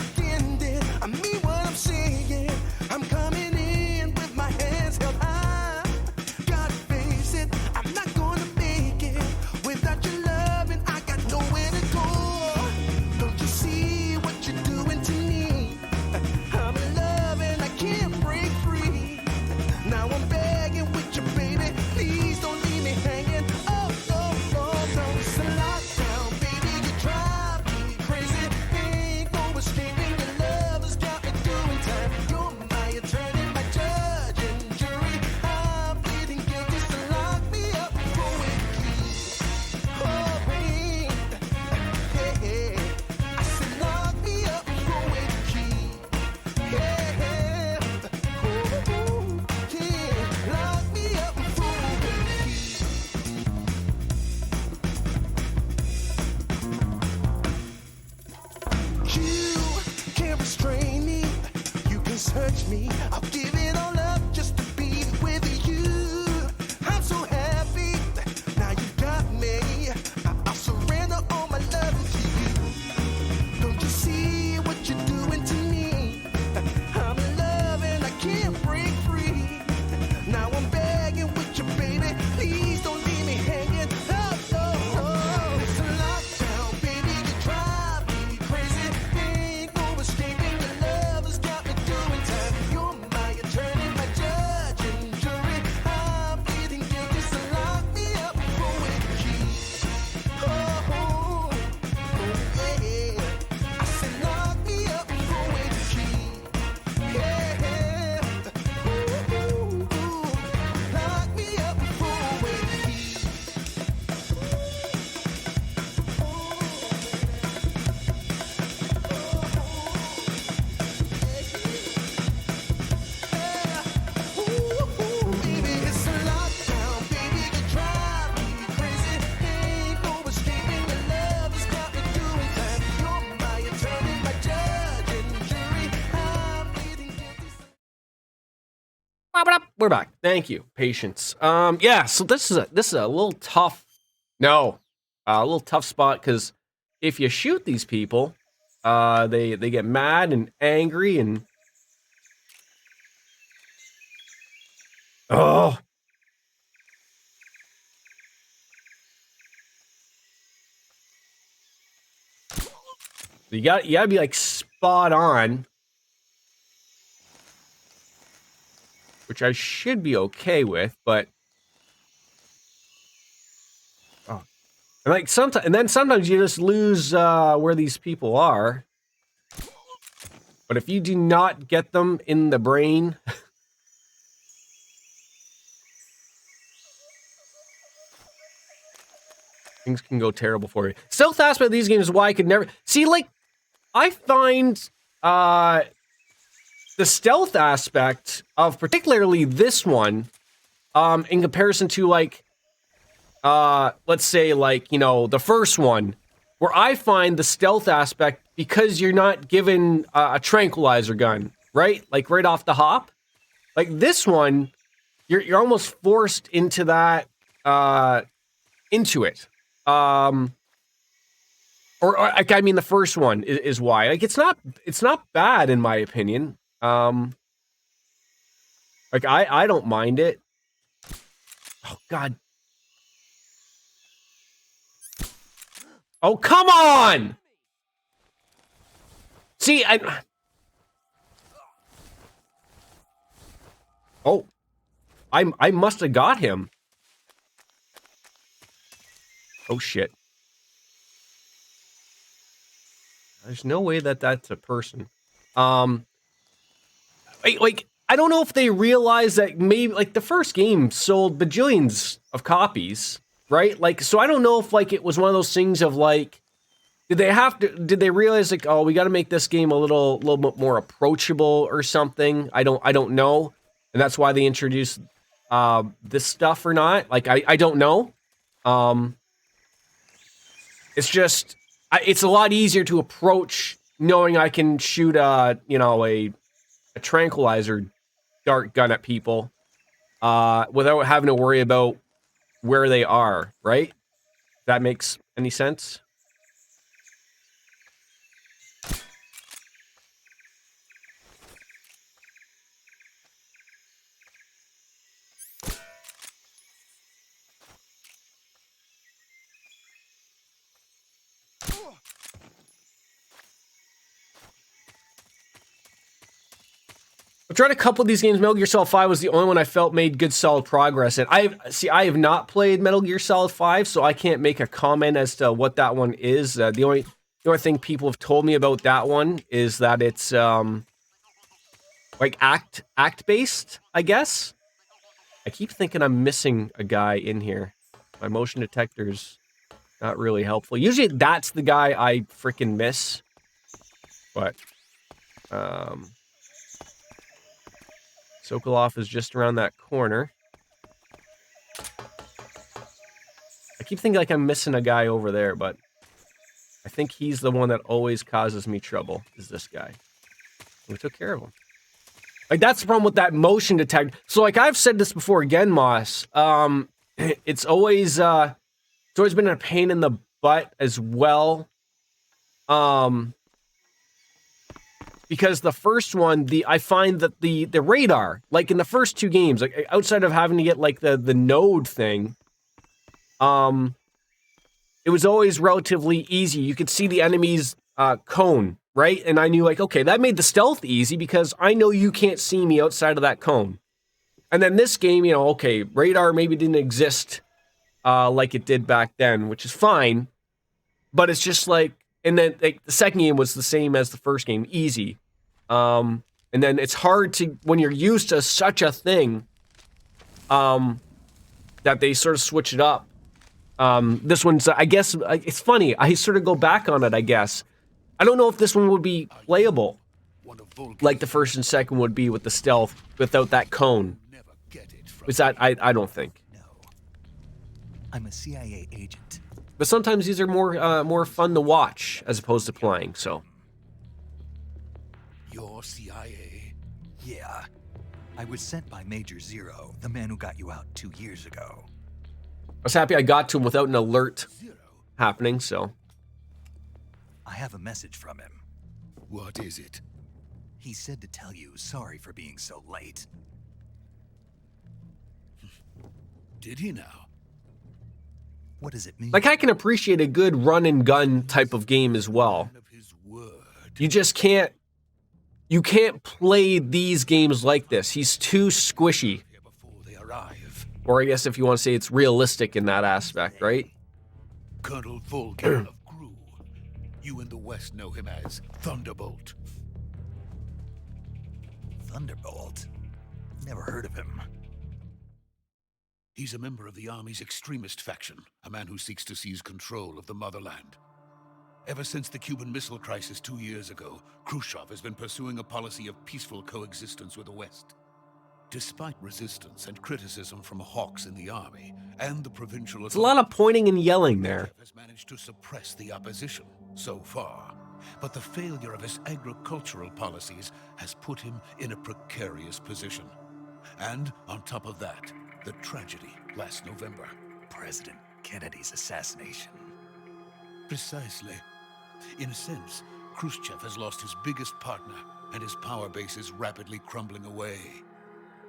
touch me. I'll give it all up just to be with you. I'm so happy. Now you got me. I'll surrender all my love to you. Don't you see what you're doing to me? I'm in love and I can't break free. Now I'm begging with you, baby. Please don't leave me hanging. Oh, no. It's a lockdown, baby. You drive me crazy. Ain't no escaping. Your love has got me doing time. You're my attorney, my judge and jury. I'm pleading guilty, so lock me up for with keys. Oh, yeah. I said lock me up for with keys. Yeah. Ooh, lock me up for with keys. Baby, it's a lockdown, baby. You drive me crazy. Ain't no escaping. Your love has got me doing time. You're my attorney, my judge and jury. I'm pleading guilty. We're back. Thank you. Patience. Yeah, so this is a little tough. No. A little tough spot because if you shoot these people, they get mad and angry and oh. You gotta be like spot on, which I should be okay with, but oh, and like sometimes you just lose where these people are. But if you do not get them in the brain, things can go terrible for you. Stealth aspect of these games is why I could never see. Like, I find the stealth aspect of particularly this one, in comparison to like, let's say like the first one, where I find the stealth aspect because you're not given a tranquilizer gun, right? Like right off the hop. Like this one, you're almost forced into that, into it. Or I mean, the first one is why. Like it's not bad in my opinion. Like I don't mind it. Oh God. Oh come on. See, I must have got him. Oh shit. There's no way that that's a person. Like I don't know if they realize that maybe like the first game sold bajillions of copies, right? Like so I don't know if like it was one of those things of like did they realize like oh we got to make this game a little bit more approachable or something? I don't know. And that's why they introduced this stuff or not. Like I don't know. It's just it's a lot easier to approach knowing I can shoot a tranquilizer dart gun at people without having to worry about where they are, right? If that makes any sense? I've tried a couple of these games. Metal Gear Solid 5 was the only one I felt made good, solid progress. And I have not played Metal Gear Solid 5, so I can't make a comment as to what that one is. The only thing people have told me about that one is that it's like act based, I guess. I keep thinking I'm missing a guy in here. My motion detector's not really helpful. Usually that's the guy I freaking miss. But Sokolov is just around that corner. I keep thinking like I'm missing a guy over there, but I think he's the one that always causes me trouble, is this guy. We took care of him. Like, that's the problem with that motion detector. So, like, I've said this before again, Moss. It's always been a pain in the butt as well. Because the first one, I find that the radar, like in the first two games, like outside of having to get like the node thing, it was always relatively easy. You could see the enemy's cone, right? And I knew, like, okay, that made the stealth easy because I know you can't see me outside of that cone. And then this game, you know, okay, radar maybe didn't exist like it did back then, which is fine. But it's just like, and then like, the second game was the same as the first game, easy. And then it's hard to, when you're used to such a thing, that they sort of switch it up. This one's, I guess, it's funny. I sort of go back on it, I guess. I don't know if this one would be playable like the first and second would be with the stealth without that cone. Is that, I don't think. No. I'm a CIA agent. But sometimes these are more fun to watch as opposed to playing, so. You're CIA? Yeah. I was sent by Major Zero, the man who got you out 2 years ago. I was happy I got to him without an alert happening, so. I have a message from him. What is it? He said to tell you sorry for being so late. Did he now? What does it mean? Like, I can appreciate a good run and gun type of game as well. Man of his word. You just can't, you can't play these games like this. He's too squishy. Here before they arrive. Or I guess if you want to say it's realistic in that aspect, right? Colonel Volgin of Gru. You in the West know him as Thunderbolt. Thunderbolt? Never heard of him. He's a member of the Army's extremist faction, a man who seeks to seize control of the motherland. Ever since the Cuban Missile Crisis 2 years ago, Khrushchev has been pursuing a policy of peaceful coexistence with the West. Despite resistance and criticism from hawks in the Army and the provincial It's a lot of pointing and yelling there. Khrushchev has managed to suppress the opposition so far. But the failure of his agricultural policies has put him in a precarious position. And on top of that, the tragedy last November. President Kennedy's assassination. Precisely. In a sense, Khrushchev has lost his biggest partner, and his power base is rapidly crumbling away.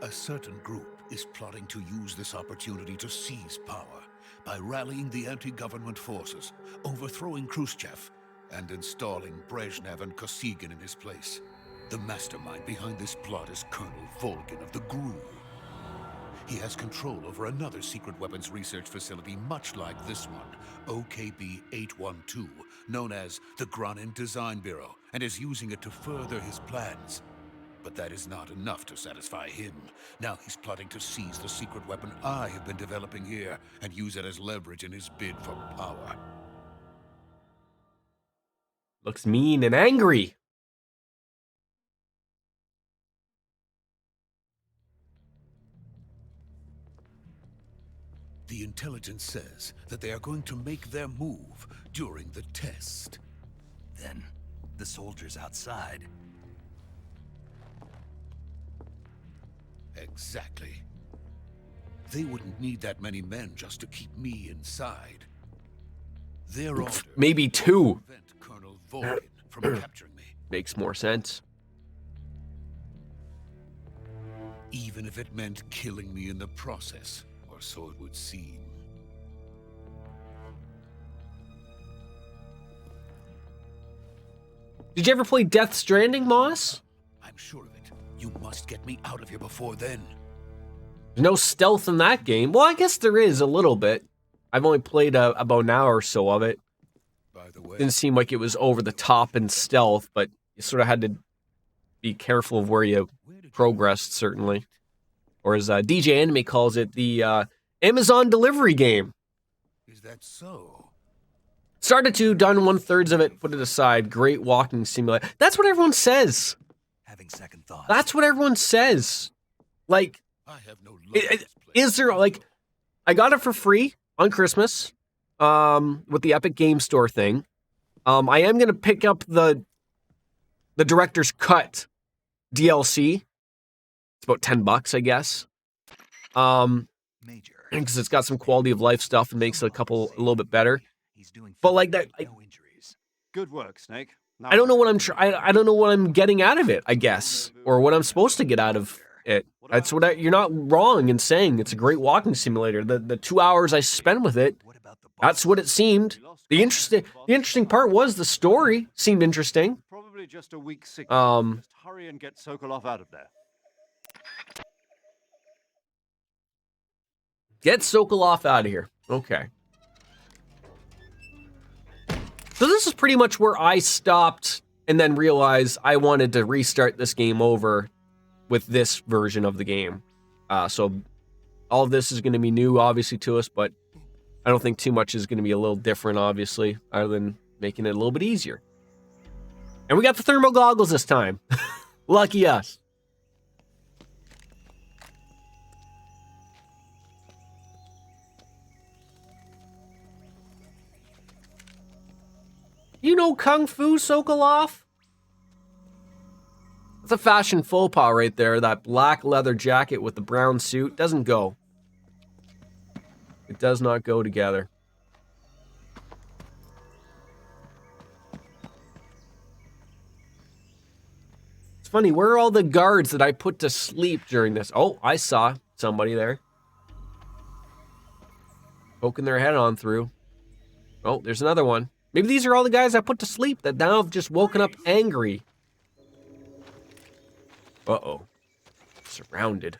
A certain group is plotting to use this opportunity to seize power by rallying the anti-government forces, overthrowing Khrushchev, and installing Brezhnev and Kosygin in his place. The mastermind behind this plot is Colonel Volgin of the GRU. He has control over another secret weapons research facility much like this one, OKB-812, known as the Granin Design Bureau, and is using it to further his plans. But that is not enough to satisfy him. Now he's plotting to seize the secret weapon I have been developing here and use it as leverage in his bid for power. Looks mean and angry. The intelligence says that they are going to make their move during the test. Then, the soldiers outside. Exactly. They wouldn't need that many men just to keep me inside. Their order Maybe two. prevent Colonel Volgin from capturing me, Makes more sense. even if it meant killing me in the process, or so it would seem. Did you ever play Death Stranding, Moss? I'm sure of it. You must get me out of here before then. There's no stealth in that game. Well, I guess there is a little bit. I've only played about an hour or so of it. By the way, Didn't seem like it was over the top in stealth, but you sort of had to be careful of where you progressed, certainly. Or as DJ Anime calls it, the Amazon delivery game. is that so? Started to, done 1/3 of it, put it aside. Great walking simulator. That's what everyone says. Having second thoughts. That's what everyone says. Like, I have no love for It- this place. is there, like, I got it for free on Christmas with the Epic Game Store thing. I am going to pick up the director's cut DLC It's about $10, I guess. Major. Because it's got some quality of life stuff and makes it a little bit better. He's doing But fine. like that, No injuries. Good work, Snake. Now I don't know what I don't know what I'm getting out of it, I guess, or what I'm supposed to get out of it. That's what you're not wrong in saying it's a great walking simulator. The 2 hours I spent with it, What about the boss? that's what it seemed. The interesting part was the story seemed interesting. Probably just a weak sick. Um, Just hurry and get Sokolov out of there. Get Sokolov out of here. Okay. So this is pretty much where I stopped and then realized I wanted to restart this game over with this version of the game. So all of this is going to be new, obviously, to us, but I don't think too much is going to be a little different, obviously, other than making it a little bit easier. And we got the thermal goggles this time. Lucky us. You know Kung Fu, Sokolov? That's a fashion faux pas right there. That black leather jacket with the brown suit doesn't go. It does not go together. It's funny, where are all the guards that I put to sleep during this? Oh, I saw somebody there. Poking their head on through. Oh, there's another one. Maybe these are all the guys I put to sleep that now have just woken up angry. Uh-oh. Surrounded.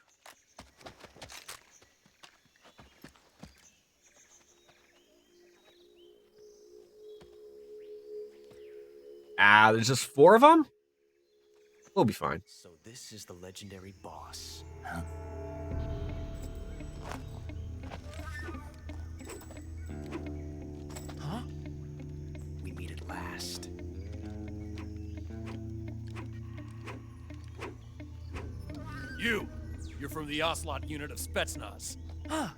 Ah, there's just 4 of them? We'll be fine. So this is the legendary boss. Huh? We meet at last. You're from the Ocelot unit of Spetsnaz. Huh.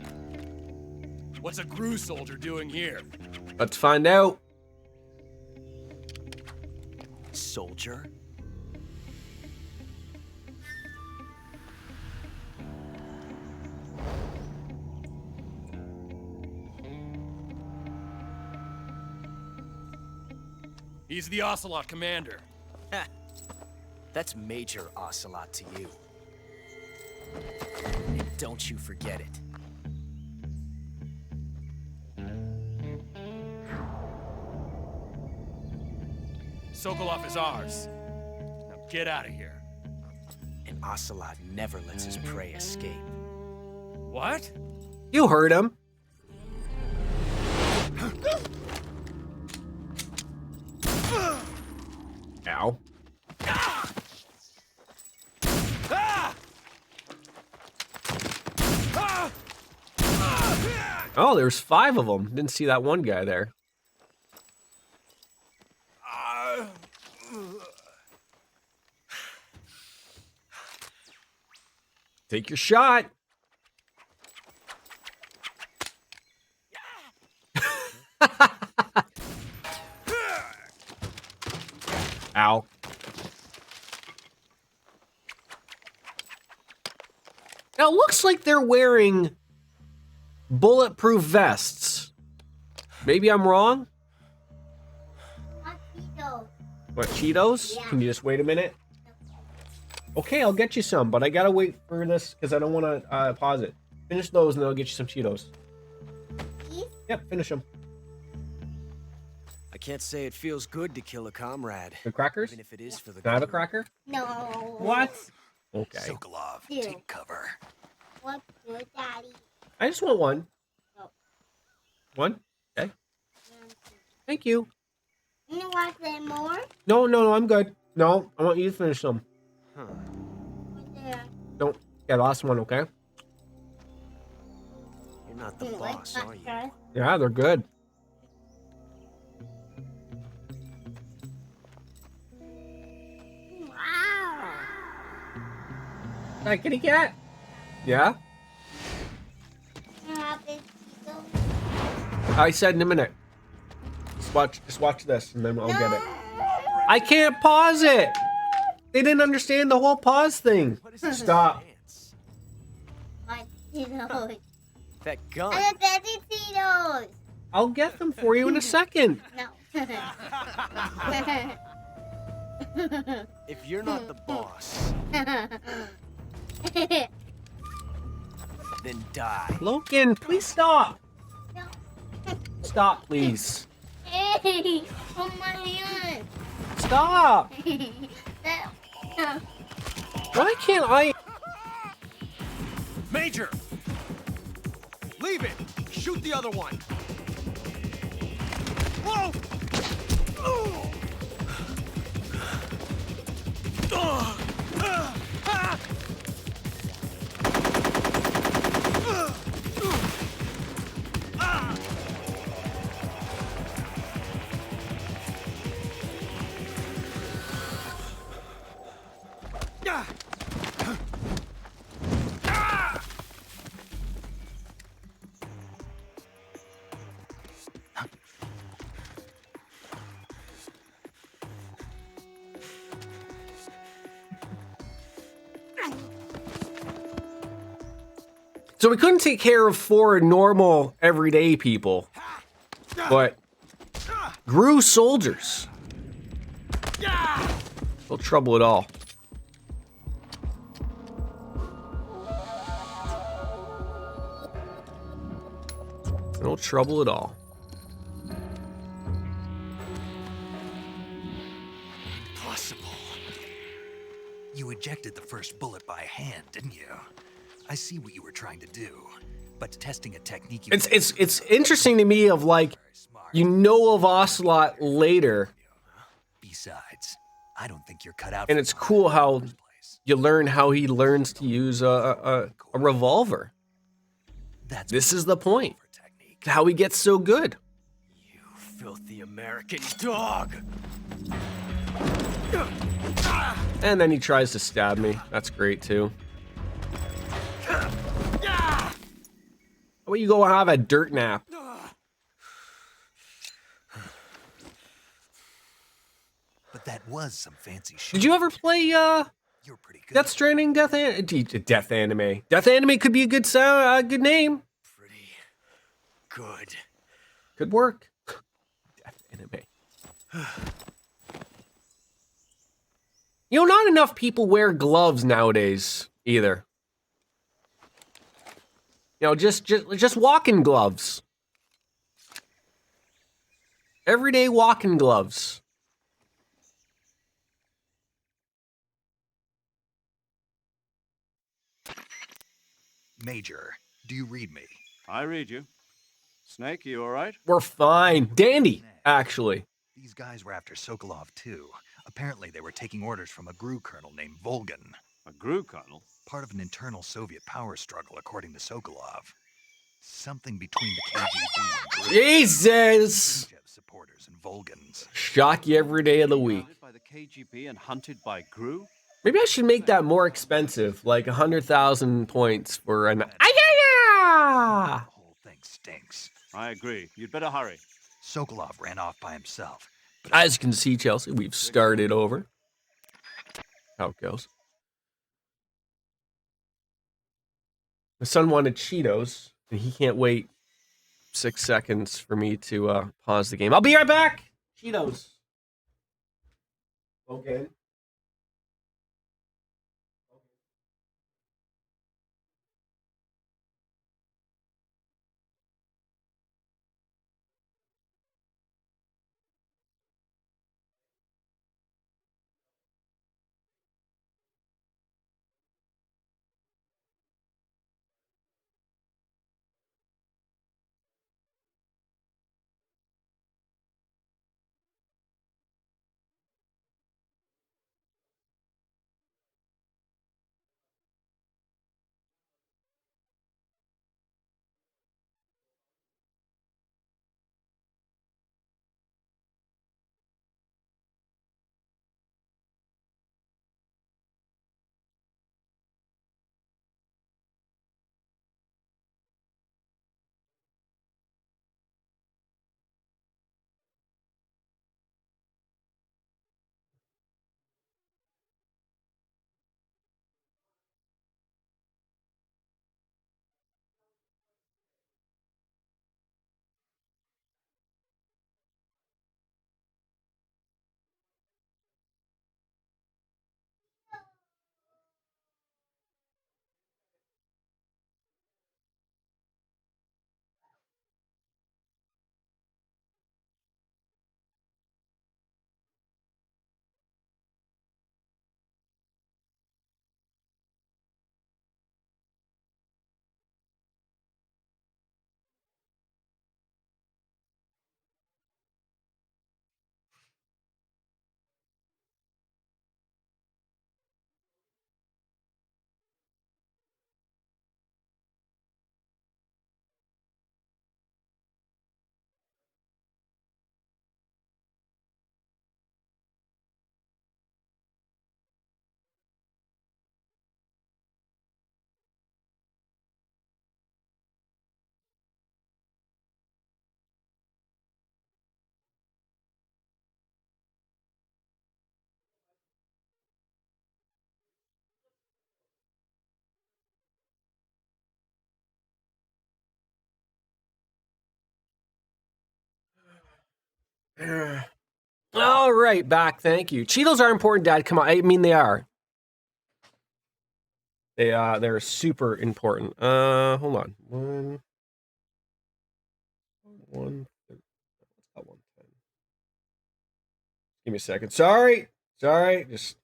What's a GRU soldier doing here? Let's find out. Soldier? He's the Ocelot commander. That's Major Ocelot to you. And don't you forget it. Sokolov is ours. Now get out of here. And Ocelot never lets his prey escape. What? You heard him. Ow. Oh, there's 5 of them. Didn't see that one guy there. Take your shot. Ow. Now, it looks like they're wearing bulletproof vests. Maybe I'm wrong? What, Cheetos? Yeah. Can you just wait a minute? Okay, I'll get you some, but I gotta wait for this because I don't want to pause it. Finish those and then I'll get you some Cheetos. These? Yep, finish them. I can't say it feels good to kill a comrade. The crackers? Even if it is for the Can I have a good. cracker? No. What? Okay. Sokolov, Ew. take cover. What's good, Daddy? I just want one. Oh. One? Okay. Thank you. You want some more? No, I'm good. No, I want you to finish them. Huh. What's there? Don't. Yeah, last one, okay? You're not the You like boss, are you? crackers? Yeah, they're good. Wow. Hi, kitty cat. Yeah? You have this Cheetos? I said in a minute. Just watch this, and then I'll get it. No. I can't pause it. They didn't understand the whole pause thing. What is this Stop. in his Cheetos. That gun. I have Daddy Cheetos. I'll get them for you in a second. No. If you're not the boss, then die. Logan, please stop. No. Stop, please. Hey, oh my hand. Stop. No. Why can't I? Major! Leave it! Shoot the other one! Whoa! So we couldn't take care of 4 normal, everyday people, but grew soldiers. No trouble at all. No trouble at all. Impossible. You ejected the first bullet by hand, didn't you? I see what you were trying to do, but testing a technique. It's interesting to me of like, you know of Ocelot later. Besides, I don't think you're cut out. And it's cool how you learn how he learns to use a revolver. This is the point. How he gets so good. You filthy American dog! And then he tries to stab me. That's great too. How about you go have a dirt nap? But that was some fancy shit. Did you ever play You're pretty good. Death Stranding, Death Anime? Death Anime could be a good good name. Pretty good. Could work. Death Anime. You know, not enough people wear gloves nowadays either. You know, just walking gloves. Everyday walking gloves. Major, do you read me? I read you. Snake, you all right? We're fine. Dandy, actually. These guys were after Sokolov too. Apparently they were taking orders from a GRU colonel named Volgan. A GRU colonel? Part of an internal Soviet power struggle, according to Sokolov. Something between the KGB and GRU. Jesus! Supporters and Volgans. Shock you every day of the week. By the KGB and hunted by GRU? Maybe I should make that more expensive, like 100,000 points for an. The whole thing stinks. I agree. You'd better hurry. Sokolov ran off by himself. As you can see, Chelsea, we've started over. How it goes. My son wanted Cheetos, and he can't wait 6 seconds for me to pause the game. I'll be right back. Cheetos. Okay. All right, back. Thank you. Cheetos are important, Dad. Come on. I mean, they are. They're super important. Hold on. One. Give me a second. Sorry. Just.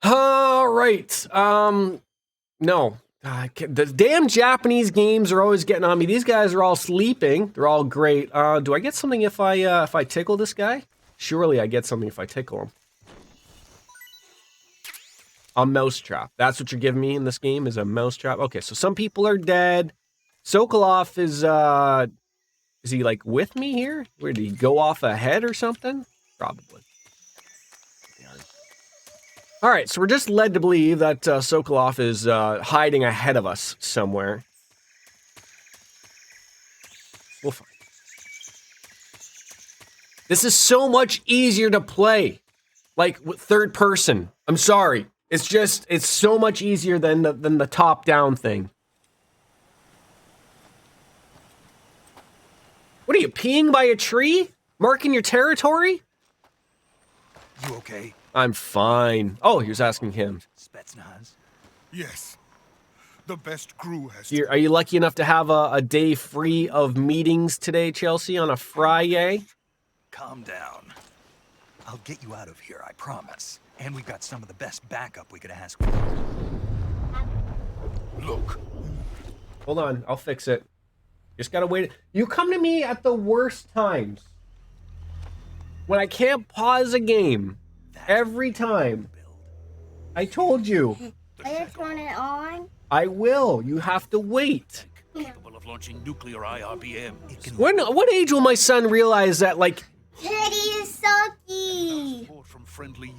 All right. No. The damn Japanese games are always getting on me. These guys are all sleeping. They're all great. Do I get something if I tickle this guy? Surely I get something if I tickle him. A mousetrap. That's what you're giving me in this game, is a mousetrap. Okay, so some people are dead. Sokolov is he like with me here? Where did he go off ahead or something? Probably. All right, so we're just led to believe that Sokolov is hiding ahead of us somewhere. We'll find. This is so much easier to play, like with third person. I'm sorry, it's so much easier than the top down thing. What are you, peeing by a tree, marking your territory? You okay? I'm fine. Oh, he was asking him. Spetsnaz? Yes. The best crew has... Are you lucky enough to have a day free of meetings today, Chelsea, on a Friday? Calm down. I'll get you out of here, I promise. And we've got some of the best backup we could ask for. Look. Hold on, I'll fix it. Just gotta wait. You come to me at the worst times. When I can't pause a game. Every time. I told you. I just turn it on. I will. You have to wait. Capable of launching nuclear IRBM. What age will my son realize that, like... Teddy is sucky.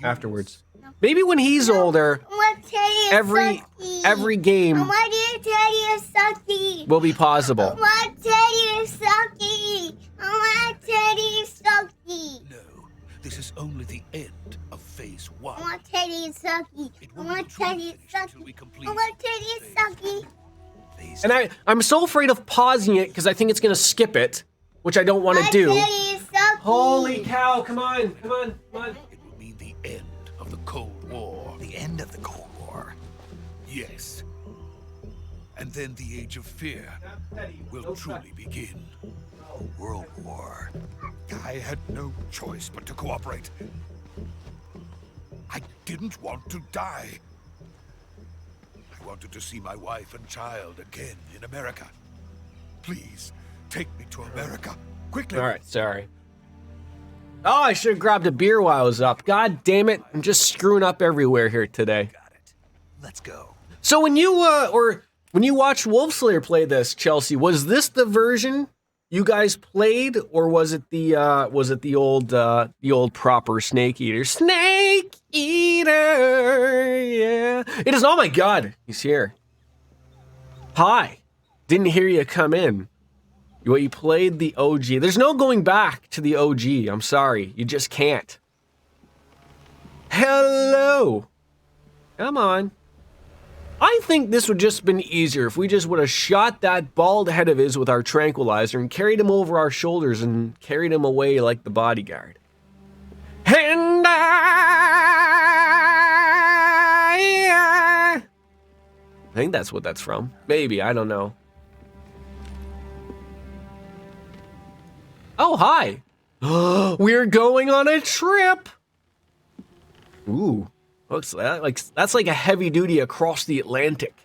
Afterwards. Maybe when he's older, every game Teddy is sucky. will be pausable. Teddy is sucky. Teddy is sucky. This is only the end of phase 1. Teddy is sucky. Teddy is sucky. Teddy is sucky. And I'm so afraid of pausing it because I think it's going to skip it, which I don't want to do. Teddy is sucky. Holy cow, come on. It will mean the end of the Cold War. The end of the Cold War? Yes. And then the Age of Fear will truly begin. A world war. I had no choice but to cooperate. I didn't want to die. I wanted to see my wife and child again in America. Please, take me to America. Quickly. All right, sorry. Oh, I should have grabbed a beer while I was up. God damn it. I'm just screwing up everywhere here today. Got it. Let's go. So when you watched Wolfslayer play this, Chelsea, was this the version you guys played, or was it the old proper Snake Eater? Snake Eater, yeah. It is. Oh my God, he's here. Hi, didn't hear you come in. You played the OG. There's no going back to the OG. I'm sorry, you just can't. Hello, come on. I think this would just been easier if we just would have shot that bald head of his with our tranquilizer and carried him over our shoulders and carried him away like the bodyguard. And I think that's what that's from. Maybe, I don't know. Oh, hi. We're going on a trip. Ooh. Looks like that's like a heavy duty across the Atlantic.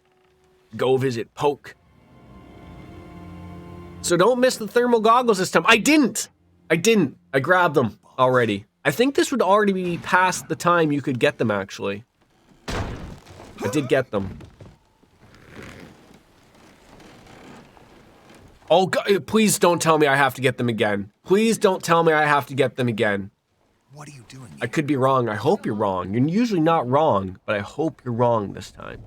Go visit Poke. So don't miss the thermal goggles this time. I didn't. I grabbed them already. I think this would already be past the time you could get them, actually. I did get them. Oh, God, please don't tell me I have to get them again. Please don't tell me I have to get them again. What are you doing here? I could be wrong. I hope you're wrong. You're usually not wrong, but I hope you're wrong this time.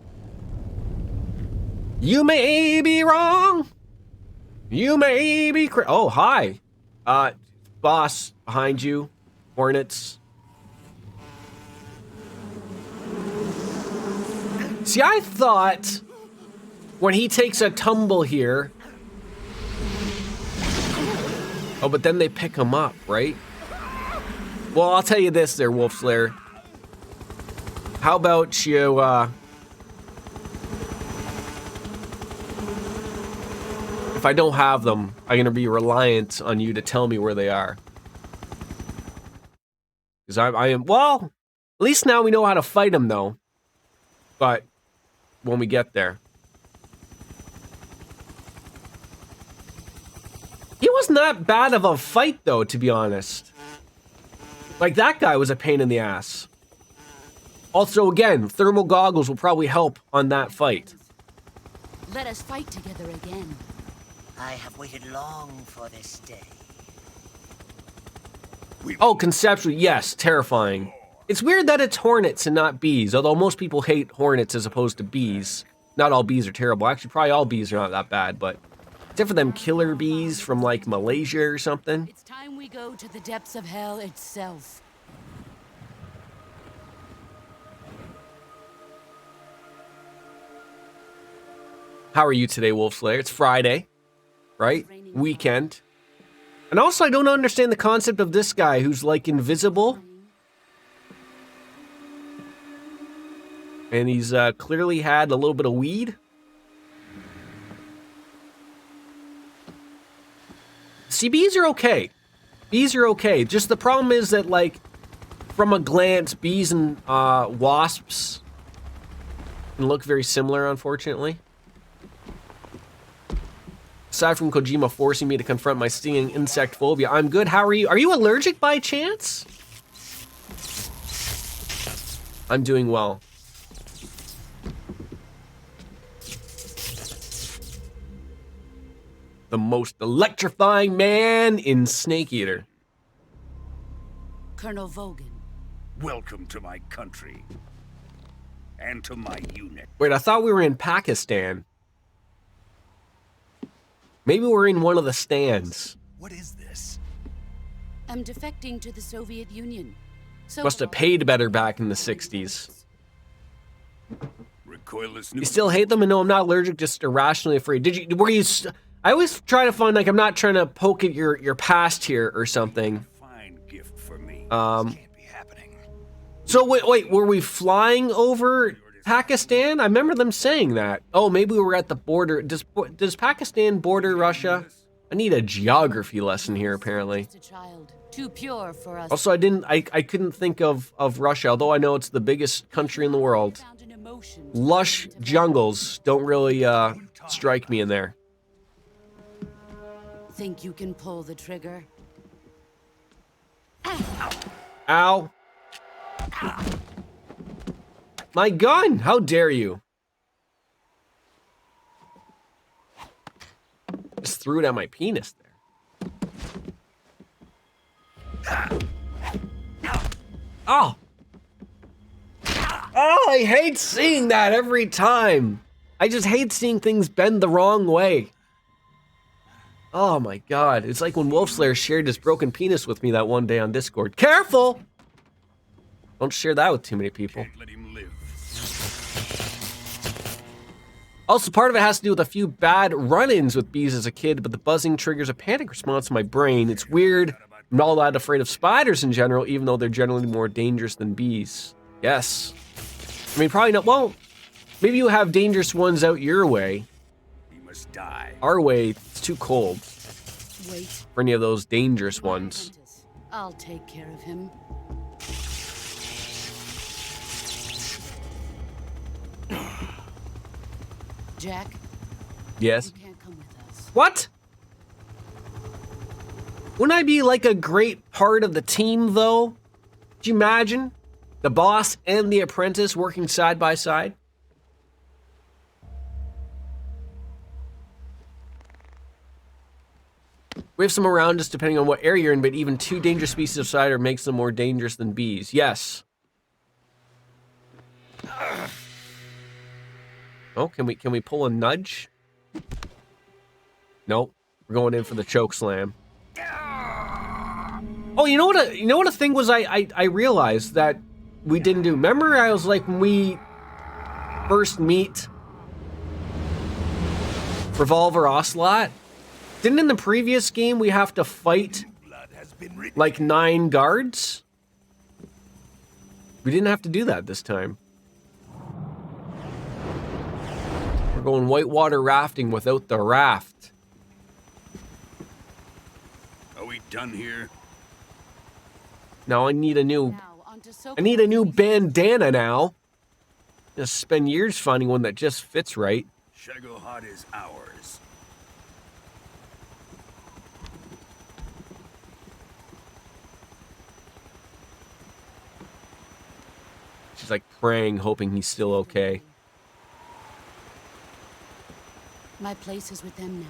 You may be wrong. You may be oh, hi. Boss, behind you. Hornets. See, I thought when he takes a tumble here... Oh, but then they pick him up, right? Well, I'll tell you this there, Wolf Slayer. How about you, if I don't have them, I'm gonna be reliant on you to tell me where they are. Because I am, well, at least now we know how to fight them, though. But when we get there. He wasn't that bad of a fight, though, to be honest. Like, that guy was a pain in the ass. Also, again, thermal goggles will probably help on that fight. Let us fight together again. I have waited long for this day. Oh, conceptually, yes, terrifying. It's weird that it's hornets and not bees, although most people hate hornets as opposed to bees. Not all bees are terrible. Actually, probably all bees are not that bad, but except for them killer bees from, like, Malaysia or something. It's time we go to the depths of hell itself. How are you today, Wolf Slayer? It's Friday, right? Weekend. And also, I don't understand the concept of this guy who's, like, invisible. And he's clearly had a little bit of weed. See, bees are okay. Bees are okay. Just the problem is that, like, from a glance, bees and wasps can look very similar, unfortunately. Aside from Kojima forcing me to confront my stinging insect phobia, I'm good. How are you? Are you allergic by chance? I'm doing well. The most electrifying man in Snake Eater. Colonel Vogan. Welcome to my country. And to my unit. Wait, I thought we were in Pakistan. Maybe we're in one of the stands. What is this? I'm defecting to the Soviet Union. So Must have paid better back in the 60s. Recoilless You still hate them? And no, I'm not allergic, just irrationally afraid. Were you... I always try to find, like, I'm not trying to poke at your past here or something. Fine gift for me. Can't be happening. So wait, were we flying over Pakistan? I remember them saying that. Oh, maybe we were at the border. Does Pakistan border Russia? I need a geography lesson here, apparently. Just a child, too pure for us. Also, I couldn't think of Russia, although I know it's the biggest country in the world. Found an emotion. Lush jungles don't really strike me in there. Think you can pull the trigger? Ow. My gun! How dare you? Just threw it at my penis there. Oh! Oh, I hate seeing that every time. I just hate seeing things bend the wrong way. Oh my god. It's like when Wolfslayer shared his broken penis with me that one day on Discord. Careful! Don't share that with too many people. Let him live. Also, part of it has to do with a few bad run-ins with bees as a kid, but the buzzing triggers a panic response in my brain. It's weird. I'm not all that afraid of spiders in general, even though they're generally more dangerous than bees. Yes. I mean, probably not. Well, maybe you have dangerous ones out your way. He must die. Our way, it's too cold Wait. for any of those dangerous ones. I'll take care of him. Jack, Yes? you can't come with us. What? Wouldn't I be like a great part of the team, though? Could you imagine? The boss and the apprentice working side by side? We have some around us depending on what area you're in, but even two dangerous species of spider makes them more dangerous than bees. Yes. Oh, can we pull a nudge? Nope. We're going in for the choke slam. Oh, you know what a thing was I realized that we didn't do. Remember I was like when first meet Revolver Ocelot. Didn't in the previous game we have to fight like 9 guards? We didn't have to do that this time. We're going whitewater rafting without the raft. Are we done here? Now I need a new bandana now. Just spend years finding one that just fits right. Shagohod is ours. She's like praying, hoping he's still okay. My place is with them now.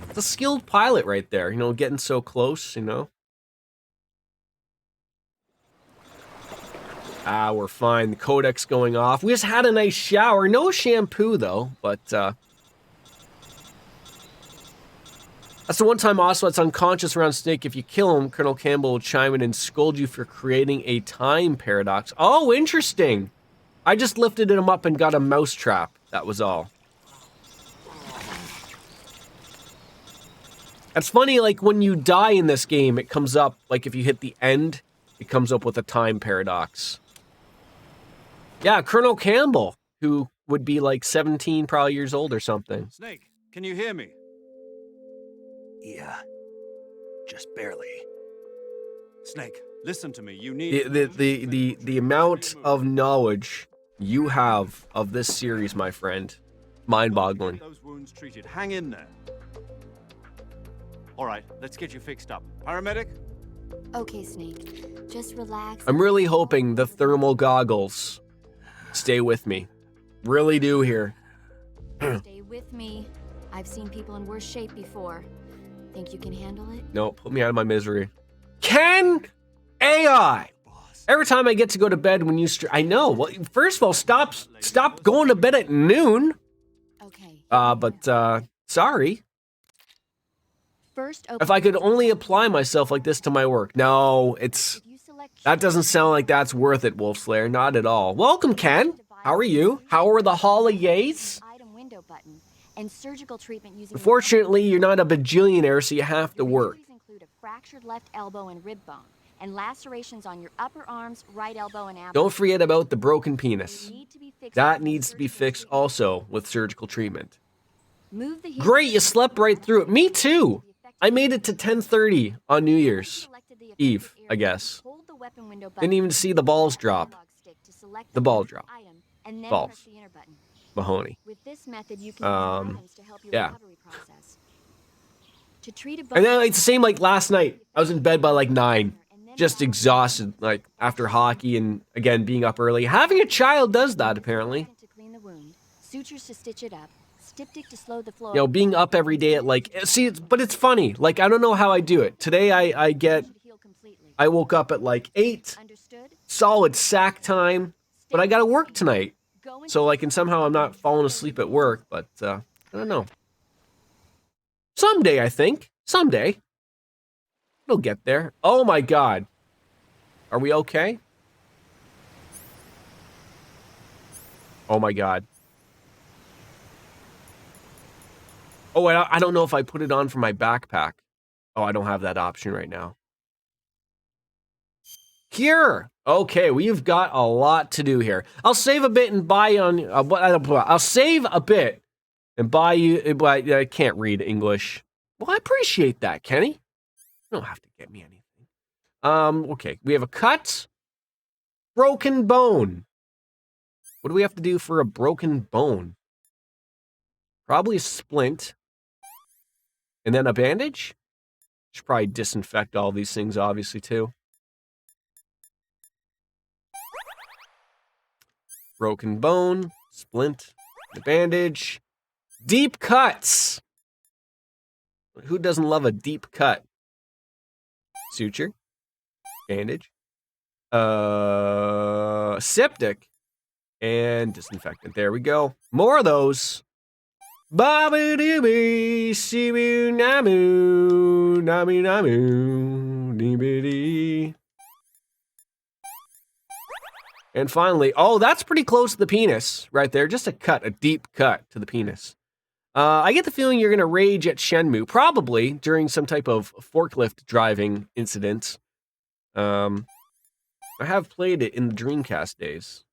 It's a skilled pilot right there, you know, getting so close, you know. Ah, we're fine. The codec's going off. We just had a nice shower. No shampoo, though, but, that's the one time Ocelot's unconscious around Snake. If you kill him, Colonel Campbell will chime in and scold you for creating a time paradox. Oh, interesting. I just lifted him up and got a mousetrap. That was all. It's funny, like, when you die in this game, it comes up, like, if you hit the end, it comes up with a time paradox. Yeah, Colonel Campbell, who would be, like, 17 probably years old or something. Snake, can you hear me? Yeah, just barely. Snake, listen to me. You need The amount of knowledge you have of this series, my friend, mind-boggling. Those wounds treated. Hang in there. All right, let's get you fixed up. Paramedic? Okay, Snake. Just relax. I'm really hoping the thermal goggles stay with me. Really do here. Stay with me. I've seen people in worse shape before. Think you can handle it? No, put me out of my misery. Can AI? Every time I get to go to bed when you I know. Well, first of all, stop going to bed at noon. Okay. But sorry. First, If I could only apply myself like this to my work. No, that doesn't sound like that's worth it, Wolf Slayer. Not at all. Welcome, Ken. How are you? How are the holidays? Item window button and surgical treatment using. Unfortunately, you're not a bajillionaire, so you have to work. Include a fractured left elbow and rib bone, and lacerations on your upper arms, right elbow, and abdomen. Don't forget about the broken penis. That needs to be fixed also with surgical treatment. Great, you slept right through it. Me too. I made it to 10:30 on New Year's Eve, I guess. Didn't even see the balls drop. The ball drop. Balls. Mahoney. With this method, you can yeah. And then it's the same like last night. I was in bed by like 9. Just exhausted, like after hockey and again being up early. Having a child does that apparently. Sutures to stitch it up. Styptic to slow the flow. You know, being up every day at like, but it's funny. Like, I don't know how I do it. Today I woke up at like 8, solid sack time, but I got to work tonight. So like, and somehow I'm not falling asleep at work, but I don't know. Someday, I think. Someday. It'll get there. Oh my God. Are we okay? Oh my God. Oh, I don't know if I put it on for my backpack. Oh, I don't have that option right now. Here. Okay, we've got a lot to do here. I'll save a bit and buy on. I'll save a bit and buy you. But I can't read English. Well, I appreciate that, Kenny. You don't have to get me anything. Okay, we have a cut. Broken bone. What do we have to do for a broken bone? Probably a splint. And then a bandage? Should probably disinfect all these things, obviously, too. Broken bone, splint, the bandage. Deep cuts! Who doesn't love a deep cut? Suture. Bandage. Septic. And disinfectant. There we go. More of those. Babu dooby, shibu namu, namu namu, Dee-bee-dee. And finally, oh, that's pretty close to the penis right there. Just a deep cut to the penis. I get the feeling you're going to rage at Shenmue, probably during some type of forklift driving incident. I have played it in the Dreamcast days.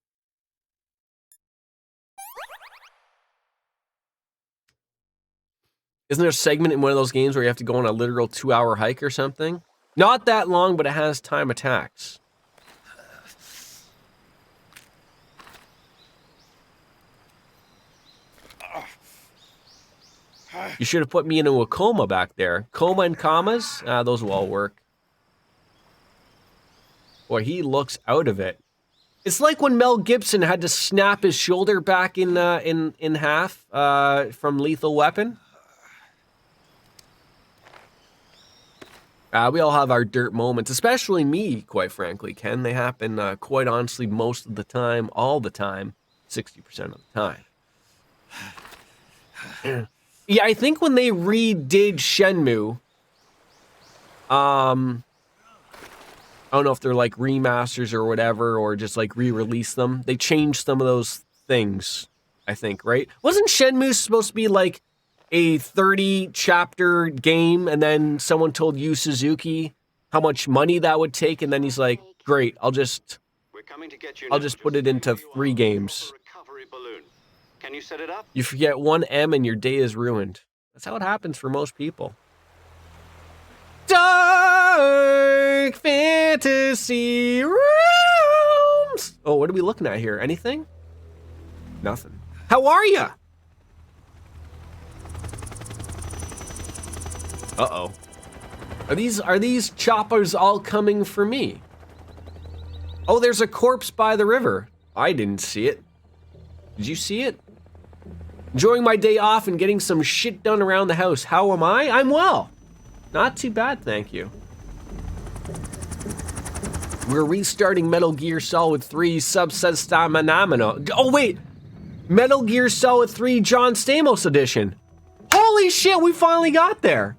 Isn't there a segment in one of those games where you have to go on a literal 2-hour hike or something? Not that long, but it has time attacks. You should have put me into a coma back there. Coma and commas? Those will all work. Boy, he looks out of it. It's like when Mel Gibson had to snap his shoulder back in half from Lethal Weapon. We all have our dirt moments, especially me, quite frankly, Ken. They happen, quite honestly, most of the time, all the time, 60% of the time. Yeah, I think when they redid Shenmue, I don't know if they're like remasters or whatever, or just like re-release them. They changed some of those things, I think, right? Wasn't Shenmue supposed to be like a 30-chapter game, and then someone told Yu Suzuki how much money that would take, and then he's like, great, I'll just put it into 3 games. Can you set it up? You forget one M and your day is ruined. That's how it happens for most people. Dark fantasy realms. Oh, what are we looking at here? Anything? Nothing. How are ya? Uh-oh. Are these choppers all coming for me? Oh, there's a corpse by the river. I didn't see it. Did you see it? Enjoying my day off and getting some shit done around the house. How am I? I'm well. Not too bad, thank you. We're restarting Metal Gear Solid 3 Subsystamina. Oh, wait. Metal Gear Solid 3 John Stamos edition. Holy shit, we finally got there.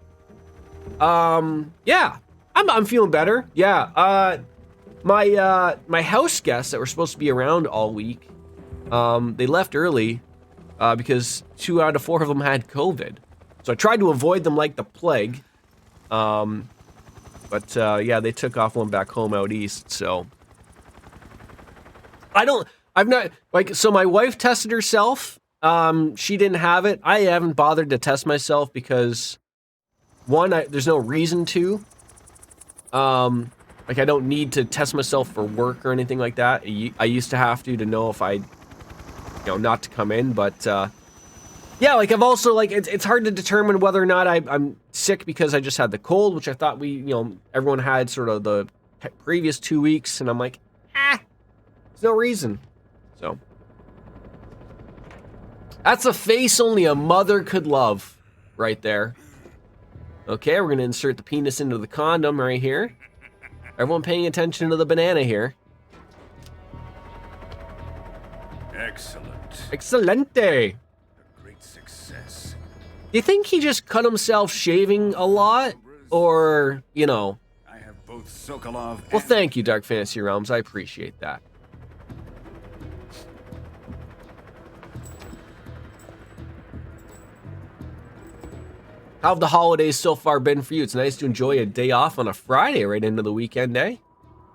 Yeah. I'm feeling better. Yeah. My house guests that were supposed to be around all week, they left early. Because 2 out of 4 of them had COVID. So I tried to avoid them like the plague. But yeah, they took off one back home out east, so. So my wife tested herself. She didn't have it. I haven't bothered to test myself because, one, there's no reason to. I don't need to test myself for work or anything like that. I used to have to know if I not to come in, but yeah, I've also it's hard to determine whether or not I'm sick because I just had the cold, which I thought everyone had sort of the previous 2 weeks, and I'm like, there's no reason. So that's a face only a mother could love, right there. Okay, we're gonna insert the penis into the condom right here. Everyone paying attention to the banana here. Excellent. Excelente. A great success. Do you think he just cut himself shaving a lot? Or, I have both Sokolov Well, thank you, Dark Fantasy Realms. I appreciate that. How have the holidays so far been for you? It's nice to enjoy a day off on a Friday right into the weekend, eh?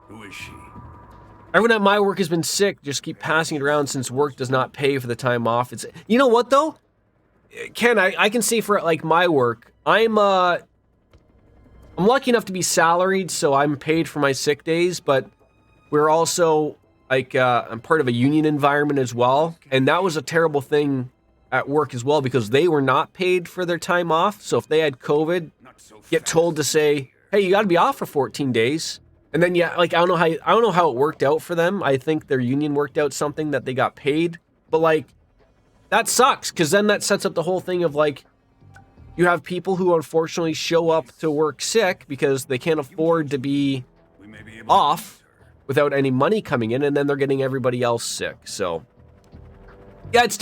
Who is she? Everyone at my work has been sick. Just keep passing it around since work does not pay for the time off. It's, you know what though? Ken, I can say for my work, I'm lucky enough to be salaried, so I'm paid for my sick days, but we're also I'm part of a union environment as well. And that was a terrible thing at work as well because they were not paid for their time off. So if they had COVID, get told to say, hey, you got to be off for 14 days. And then, yeah, I don't know how it worked out for them. I think their union worked out something that they got paid. But, that sucks because then that sets up the whole thing of, you have people who unfortunately show up to work sick because they can't afford to be off without any money coming in, and then they're getting everybody else sick. So, yeah, it's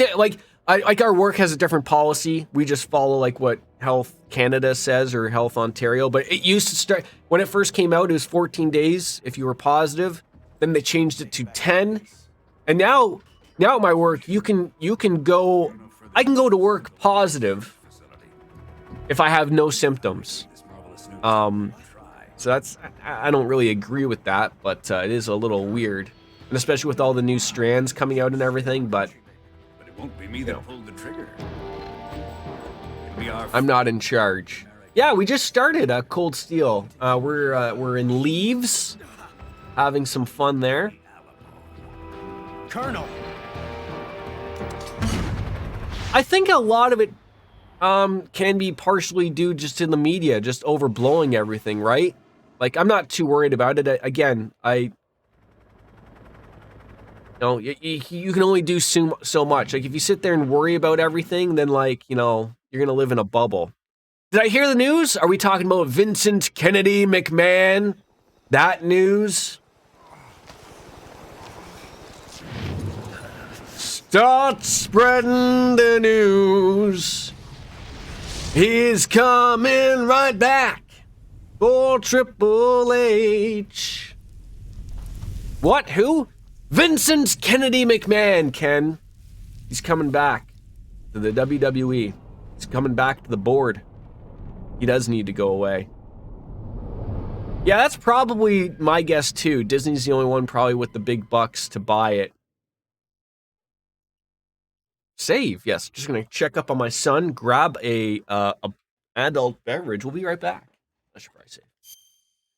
like our work has a different policy. We just follow like what Health Canada says or Health Ontario. But it used to start when it first came out. It was 14 days if you were positive. Then they changed it to 10, and now at my work you can go. I can go to work positive if I have no symptoms. So that's I don't really agree with that, but it is a little weird, and especially with all the new strands coming out and everything. But it won't be me that pulled the trigger. I'm not in charge. Yeah, we just started Cold Steel. We're in Leaves, having some fun there. Colonel. I think a lot of it can be partially due just to the media just overblowing everything, right? Like, I'm not too worried about it. Again, you can only do so much. Like, if you sit there and worry about everything, then, like, you're going to live in a bubble. Did I hear the news? Are we talking about Vincent Kennedy McMahon? That news? Start spreading the news. He's coming right back for Triple H. What? Who? Vincent Kennedy McMahon, Ken. He's coming back to the WWE. He's coming back to the board. He does need to go away. Yeah, that's probably my guess too. Disney's the only one probably with the big bucks to buy it. Save, yes. Just gonna check up on my son, grab a adult beverage. We'll be right back. I should probably save.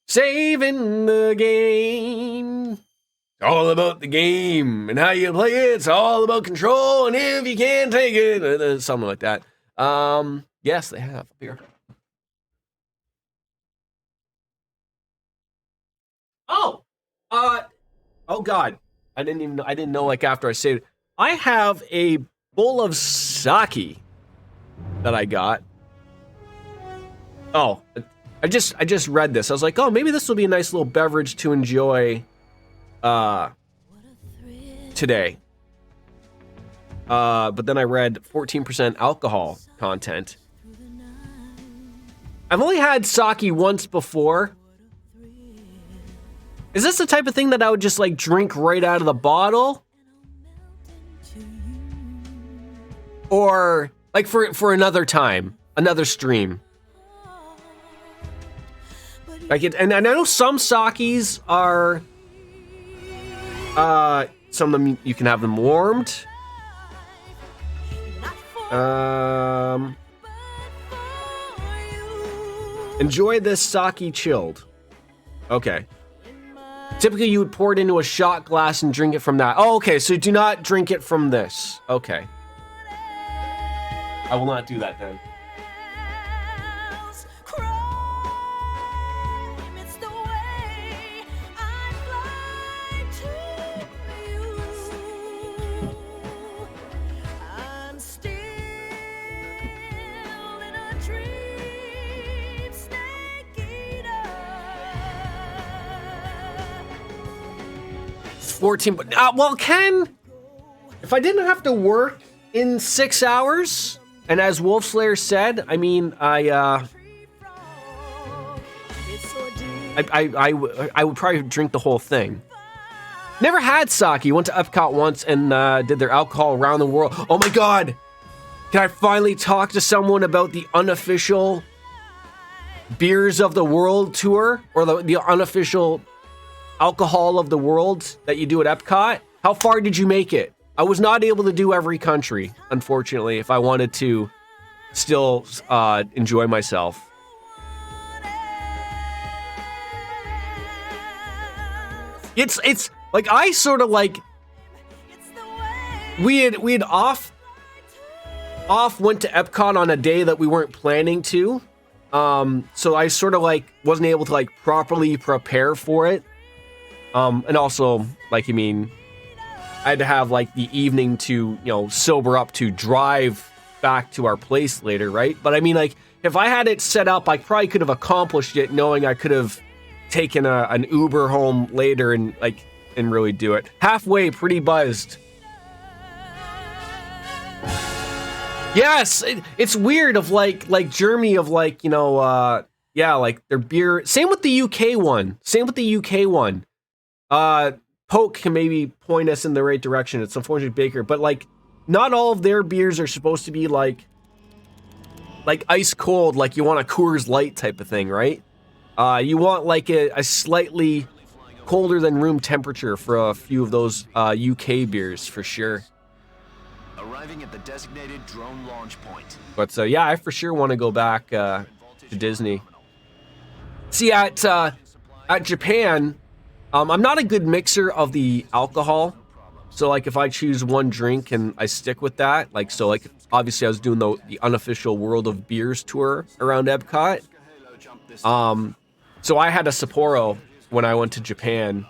Saving the game. It's all about the game and how you play it. It's all about control and if you can't take it, something like that. Yes, they have beer. Oh God, I didn't know. Like after I saved it, I have a bowl of sake that I got. Oh, I just read this. I was like, oh, maybe this will be a nice little beverage to enjoy today. But then I read 14% alcohol content. I've only had sake once before. Is this the type of thing that I would just like drink right out of the bottle? Or like for another time, another stream? Like it, and I know some sakis are, some of them you can have them warmed. Enjoy this sake chilled. Okay. Typically, you would pour it into a shot glass and drink it from that. Oh, okay. So do not drink it from this. Okay. I will not do that then. It's 14, but well, Ken, if I didn't have to work in 6 hours, and as Wolfslayer said, I mean, I would probably drink the whole thing. Never had sake. Went to Epcot once and did their alcohol around the world. Oh my God! Can I finally talk to someone about the unofficial Beers of the World tour, or the unofficial alcohol of the world that you do at Epcot? How far did you make it? I was not able to do every country, unfortunately, if I wanted to still enjoy myself. It's like I sort of like we had off went to Epcot on a day that we weren't planning to. So I sort of like wasn't able to like properly prepare for it. And also, like, I mean, I had to have like the evening to, sober up to drive back to our place later, right? But I mean, like, if I had it set up, I probably could have accomplished it knowing I could have taken an Uber home later and really do it. Halfway, pretty buzzed. Yes, it's weird of like Germany of like, you know, yeah, like their beer. Same with the UK one. Poke can maybe point us in the right direction. It's unfortunately Baker, but like not all of their beers are supposed to be like ice cold, like you want a Coors Light type of thing, right? You want like a slightly colder than room temperature for a few of those UK beers for sure. Arriving at the designated drone launch point. But yeah, I for sure want to go back to Disney. See, at Japan, I'm not a good mixer of the alcohol. So like if I choose one drink and I stick with that, like so like obviously I was doing the unofficial World of Beers tour around Epcot. So I had a Sapporo when I went to Japan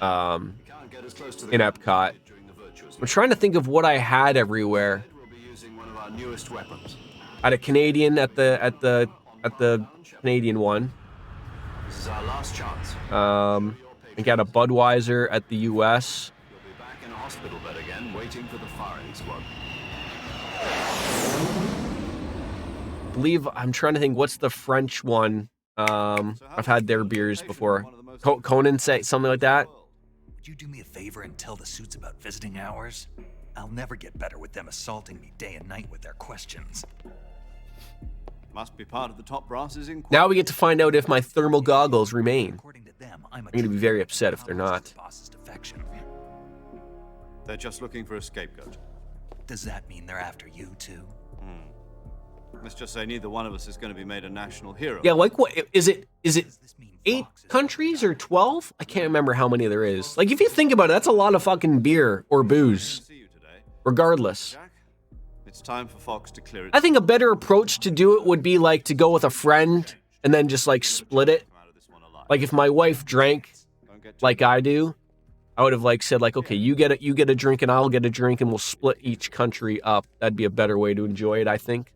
in Epcot. I'm trying to think of what I had everywhere. I had a Canadian at the Canadian one. This is our last chance. I got a Budweiser at the US. You'll be back in a hospital bed again, waiting for the firing squad. I believe I'm trying to think what's the French one. I've had their beers before. Conan say something like that. Would you do me a favor and tell the suits about visiting hours? I'll never get better with them assaulting me day and night with their questions. Must be part of the top brass's inquiry. Now we get to find out if my thermal goggles remain. I'm going to be very upset if they're not. They're just looking for a scapegoat. Does that mean they're after you too? Let's just say neither one of us is going to be made a national hero. Yeah, like what is it 8 countries or 12? I can't remember how many there is. Like if you think about it, that's a lot of fucking beer or booze. Regardless. It's time for Fox to clear it. I think a better approach to do it would be like to go with a friend and then just like split it. Like if my wife drank like I do, I would have like said like, okay, you get a drink and I'll get a drink and we'll split each country up. That'd be a better way to enjoy it, I think.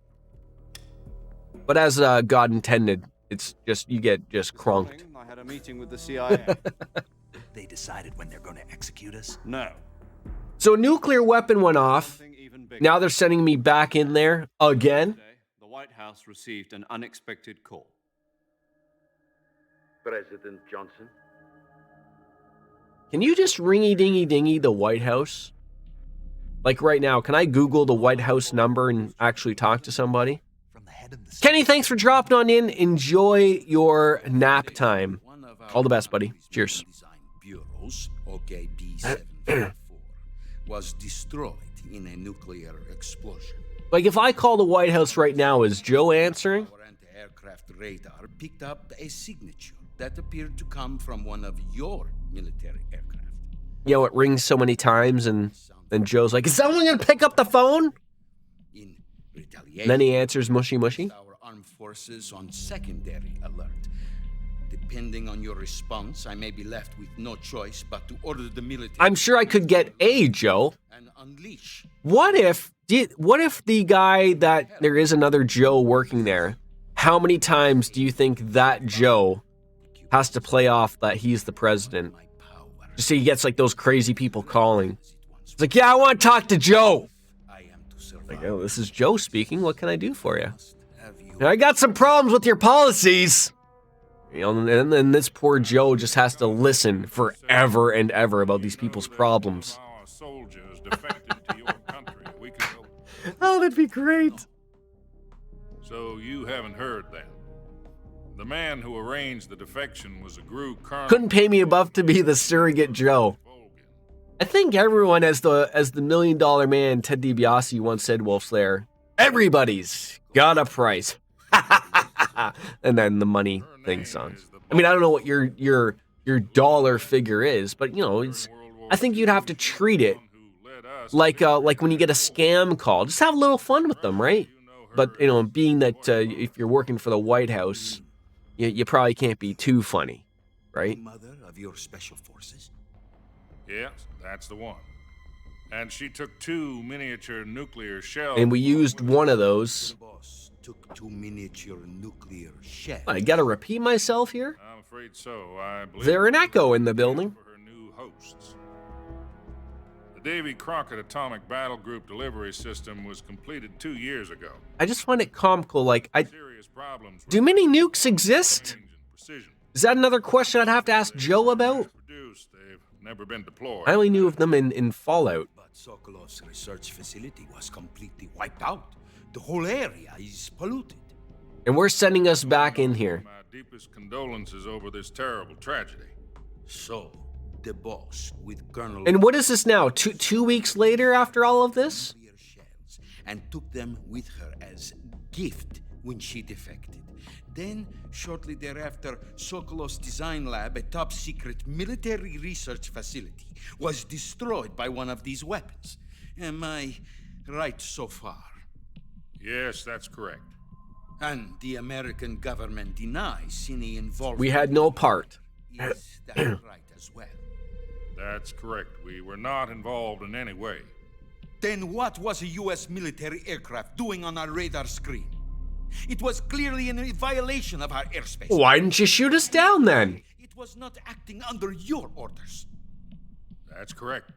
But as God intended, it's just you get just crunked. I had a meeting with the CIA. They decided when they're going to execute us? No. So a nuclear weapon went off. Now they're sending me back in there again. The White House received an unexpected call. President Johnson. Can you just ringy-dingy-dingy the White House? Like right now, can I Google the White House number and actually talk to somebody? Kenny, thanks for dropping on in. Enjoy your nap time. All the best, buddy. Cheers. Was destroyed in a nuclear explosion. Like if I call the White House right now, is Joe answering? Our anti-aircraft radar picked up a signature that appeared to come from one of your military aircraft. You know, it rings so many times and then Joe's like, is someone going to pick up the phone? In retaliation, and then he answers mushy mushy. Our armed forces on secondary alert. Depending on your response, I may be left with no choice but to order the military. I'm sure I could get a Joe. And unleash. What if the guy that there is another Joe working there? How many times do you think that Joe has to play off that he's the president? Just so he gets like those crazy people calling. It's like, yeah, I want to talk to Joe. Like, oh, this is Joe speaking. What can I do for you? I got some problems with your policies. You know, and then this poor Joe just has to listen forever and ever about these people's problems. Soldiers defected to your country a week ago. Oh, that'd be great. So you haven't heard that. The man who arranged the defection was a GRU colonel. Couldn't pay me enough to be the surrogate Joe. I think everyone, as the $1 million man Ted DiBiase once said, Wolfslayer, everybody's got a price. And then the money thing songs. I mean, I don't know what your dollar figure is, but you know, I think you'd have to treat it like when you get a scam call. Just have a little fun with them, right? But you know, being that if you're working for the White House, you probably can't be too funny, right? Mother of your special forces? Yes, that's the one. And she took 2 miniature nuclear shells. And we used one of those. Took 2 miniature nuclear shells. I gotta repeat myself here? I'm afraid so. I believe there an echo in the building? For her new hosts. The Davy Crockett Atomic Battle Group delivery system was completed 2 years ago. I just find it comical. Like, Serious problems do many nukes exist? Is that another question I'd have to ask Joe about? produced. They've never been deployed. I only knew of them in Fallout. But Sokolov's research facility was completely wiped out. The whole area is polluted. And we're sending us back in here. My deepest condolences over this terrible tragedy. So, the boss with Colonel... And what is this now? Two weeks later after all of this? And took them with her as gift when she defected. Then, shortly thereafter, Sokolov's design lab, a top-secret military research facility, was destroyed by one of these weapons. Am I right so far? Yes, that's correct. And the American government denies any involvement. We had no part. Is that right as well? That's correct. We were not involved in any way. Then what was a U.S. military aircraft doing on our radar screen? It was clearly in violation of our airspace. Why didn't you shoot us down then? It was not acting under your orders. That's correct.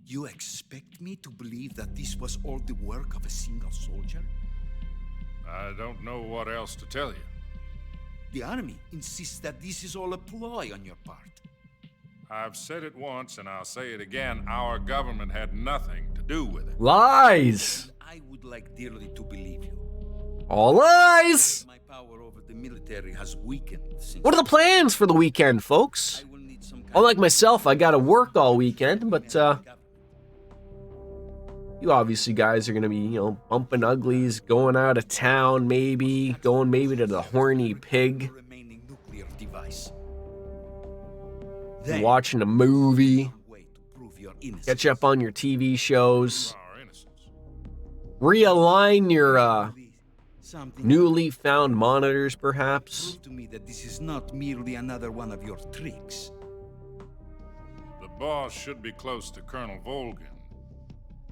You expect me to believe that this was all the work of a single soldier? I don't know what else to tell you. The Army insists that this is all a ploy on your part. I've said it once and I'll say it again. Our government had nothing to do with it. Lies! I would like dearly to believe you. All lies! My power over the military has weakened since... What are the plans for the weekend, folks? Unlike myself, I gotta work all weekend, but you obviously guys are gonna be, bumping uglies, going out of town maybe, going maybe to the Horny Pig, watching a movie, catch up on your TV shows, realign your newly found monitors perhaps. Prove to me that this is not merely another one of your tricks. The boss should be close to Colonel Volgin.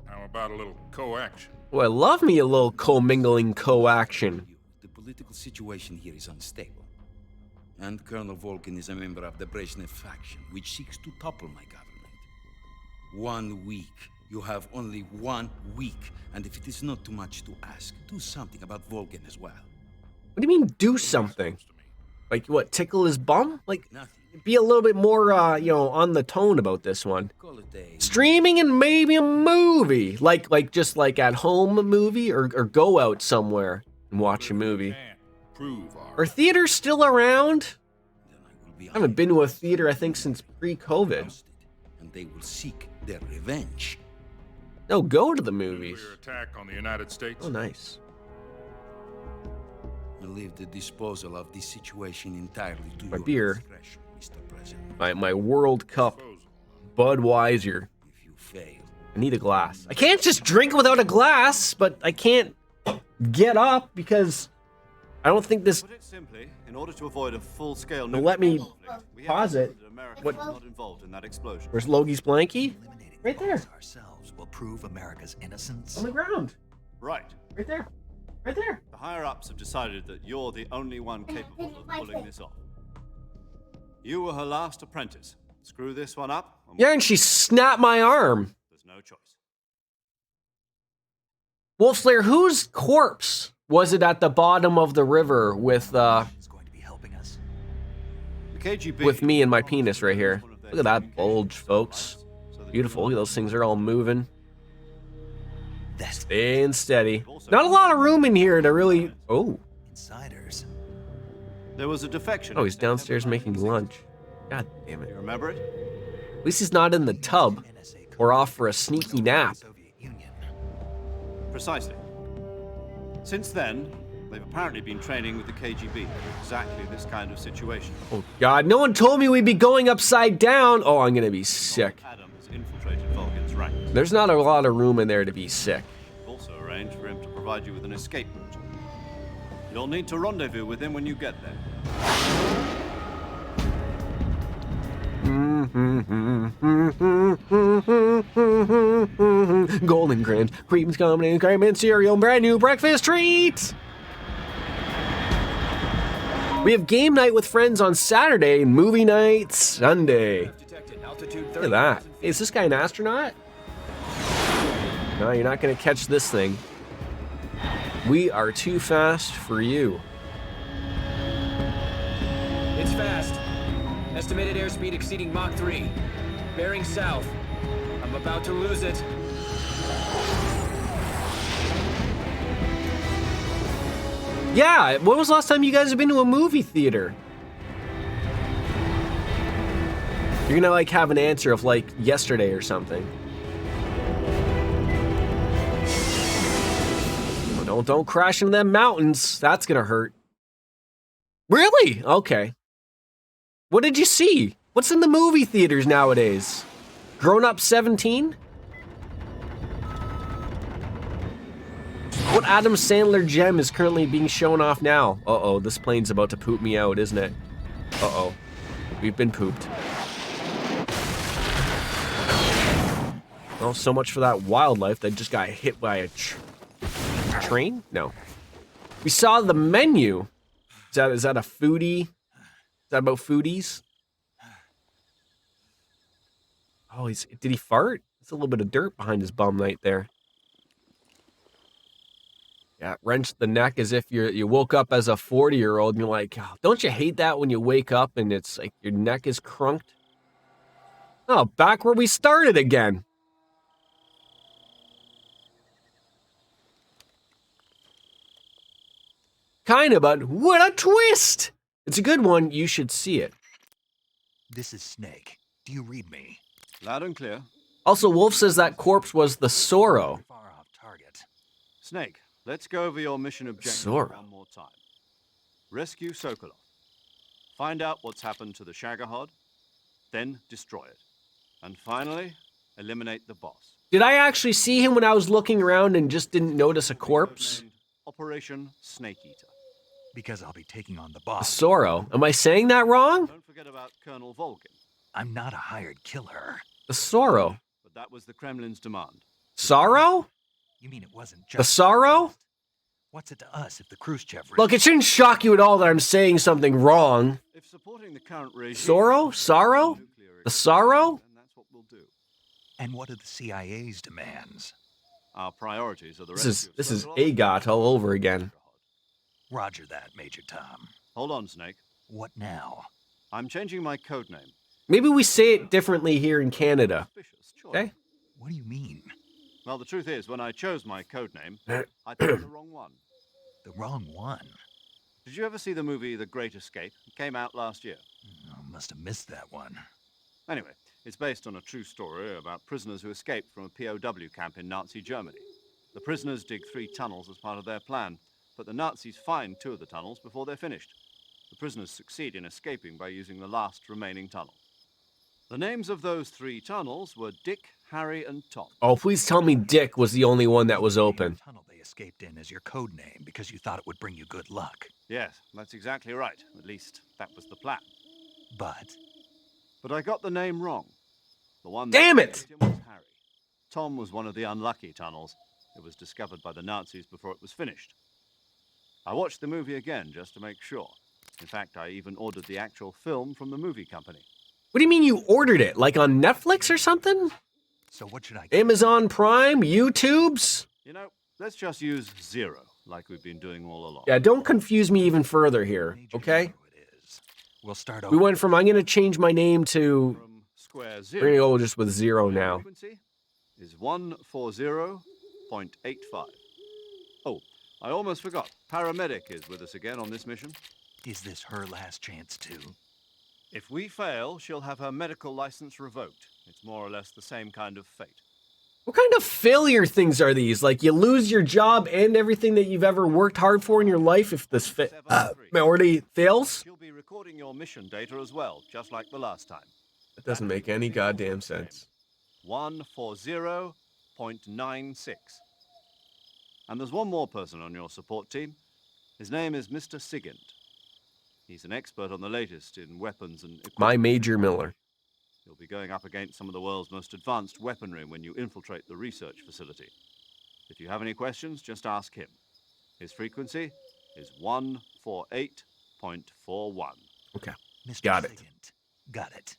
How about a little co-action? Oh, I love me a little co-mingling co-action. The political situation here is unstable. And Colonel Volgin is a member of the Brezhnev faction, which seeks to topple my government. 1 week. You have only 1 week. And if it is not too much to ask, do something about Volgin as well. What do you mean, do something? Like, what, tickle his bum? Like, be a little bit more, on the tone about this one. Streaming and maybe a movie. Like just like at home movie or go out somewhere and watch a movie. Are theaters still around? I haven't been to a theater, I think, since pre-COVID. And they will seek their revenge. No, go to the movies. Nuclear attack on the United States. Oh, nice. I leave the disposal of this situation entirely to My your beer. discretion, Mr. President. My World Cup Budweiser. If you fail, I need a glass. I can't just drink without a glass, but I can't get up because I don't think this... Put it simply, in order to avoid a full-scale Now let me pause it. America What? was not involved in that explosion. Where's Logie's blankie? Right there. Ourselves will prove America's innocence. On the ground. Right. Right there. Right there. The higher-ups have decided that you're the only one capable of pulling this off. You were her last apprentice. Screw this one up. Yeah, and she snapped my arm. There's no choice. Wolfslayer, whose corpse was it at the bottom of the river with The KGB with me and my penis right here? Look at that bulge, folks. Beautiful. Look at those things are all moving. Staying steady. Not a lot of room in here to really... Oh. Insiders. There was a defection. Oh, he's downstairs making lunch. God damn it. You remember it? At least he's not in the tub or off for a sneaky nap. Precisely. Since then, they've apparently been training with the KGB for exactly this kind of situation. Oh God, no one told me we'd be going upside down. Oh, I'm gonna be sick. Adam has infiltrated Volgin's ranks. There's not a lot of room in there to be sick. We've also arranged for him to provide you with an escape route. You'll need to rendezvous with him when you get there. Golden Grand, cream's coming in, cream and cereal, brand new breakfast treats. We have game night with friends on Saturday and movie night Sunday. Look at that. Hey, is this guy an astronaut? No, you're not going to catch this thing. We are too fast for you. It's fast. Estimated airspeed exceeding Mach 3. Bearing south. I'm about to lose it. Yeah, when was the last time you guys have been to a movie theater? You're gonna like have an answer of like yesterday or something. Well, don't crash into them mountains. That's gonna hurt. Really? Okay. What did you see? What's in the movie theaters nowadays? Grown Up 17? What Adam Sandler gem is currently being shown off now? Uh-oh, this plane's about to poop me out, isn't it? Uh-oh. We've been pooped. Well, so much for that wildlife that just got hit by a train? No. We saw the menu. Is that a foodie? Is that about foodies? Oh, did he fart? There's a little bit of dirt behind his bum right there. Yeah, wrenched the neck as if you woke up as a 40-year-old and you're like, oh, don't you hate that when you wake up and it's like your neck is crunked? Oh, back where we started again. Kind of, but what a twist! It's a good one. You should see it. This is Snake. Do you read me? Loud and clear. Also, Wolf says that corpse was the Sorrow. Far off target. Snake, let's go over your mission objective one more time. Rescue Sokolov. Find out what's happened to the Shagohod, then destroy it. And finally, eliminate the boss. Did I actually see him when I was looking around and just didn't notice a corpse? Operation Snake Eater. Because I'll be taking on the The boss. Sorrow. Am I saying that wrong? Don't forget about Colonel Volgin. I'm not a hired killer. The Sorrow. But that was the Kremlin's demand. Sorrow? You mean it wasn't The just... Sorrow? What's it to us if the Khrushchev... Look, it shouldn't shock you at all that I'm saying something wrong. If supporting the current regime... Sorrow? Sorrow? The Sorrow? And that's what we'll do. And what are the CIA's demands? Our priorities are the This is AGOT all over again. Roger that, Major Tom. Hold on, Snake. What now? I'm changing my code name. Maybe we say it differently here in Canada. Okay? What do you mean? Well, the truth is, when I chose my code name, I chose the wrong one. The wrong one? Did you ever see the movie The Great Escape? It came out last year. I must have missed that one. Anyway, it's based on a true story about prisoners who escaped from a POW camp in Nazi Germany. The prisoners dig 3 tunnels as part of their plan, but the Nazis find 2 of the tunnels before they're finished. The prisoners succeed in escaping by using the last remaining tunnel. The names of those 3 tunnels were Dick, Harry, and Tom. Oh, please tell me Dick was the only one that was open. The tunnel they escaped in as your code name because you thought it would bring you good luck. Yes, that's exactly right. At least, that was the plan. But I got the name wrong. The one Damn that it! was Harry. Tom was one of the unlucky tunnels. It was discovered by the Nazis before it was finished. I watched the movie again just to make sure. In fact, I even ordered the actual film from the movie company. What do you mean you ordered it? Like on Netflix or something? So what should I... Amazon Prime? YouTubes? You know, let's just use 0, like we've been doing all along. Yeah, don't confuse me even further here, okay? We'll start over. We went from, I'm going to change my name to, From square we're 0. going to go just with 0 now. Frequency is 140.85. Oh, I almost forgot. Paramedic is with us again on this mission. Is this her last chance too? If we fail, she'll have her medical license revoked. It's more or less the same kind of fate. What kind of failure things are these? Like you lose your job and everything that you've ever worked hard for in your life if this already fails? She'll be recording your mission data as well, just like the last time. That doesn't make any goddamn sense. 140.96. And there's one more person on your support team. His name is Mr. Sigint. He's an expert on the latest in weapons and equipment. My Major Miller. You'll be going up against some of the world's most advanced weaponry when you infiltrate the research facility. If you have any questions, just ask him. His frequency is 148.41. Okay, Mr. got it. Sigint. Got it.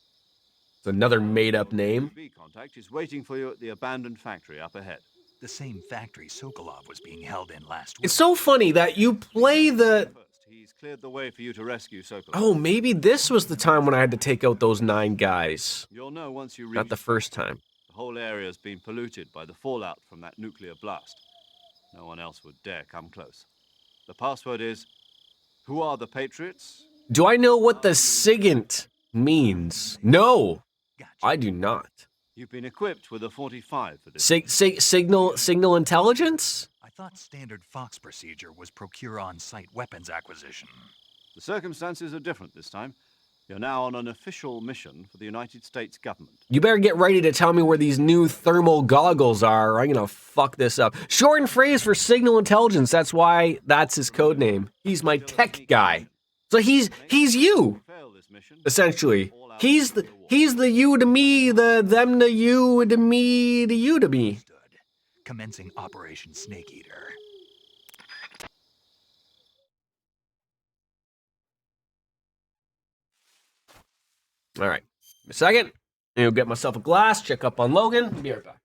It's another made-up name. B contact is waiting for you at the abandoned factory up ahead. The same factory Sokolov was being held in last week. It's so funny that you play the... He's cleared the way for you to rescue Sokolov. Oh, maybe this was the time when I had to take out those 9 guys. You'll know once you reach. Not the first time. The whole area's been polluted by the fallout from that nuclear blast. No one else would dare come close. The password is, who are the Patriots? Do I know what the SIGINT means? No, I do not. You've been equipped with a 45 for this. Signal intelligence? I thought standard Fox procedure was procure on-site weapons acquisition. The circumstances are different this time. You're now on an official mission for the United States government. You better get ready to tell me where these new thermal goggles are, or I'm gonna fuck this up. Shortened phrase for signal intelligence. That's why that's his code name. He's my tech guy. So he's you, essentially. He's the you to me, the them to you to me to you to me. Commencing Operation Snake Eater. All right, a second. I'll get myself a glass, check up on Logan. Be right back.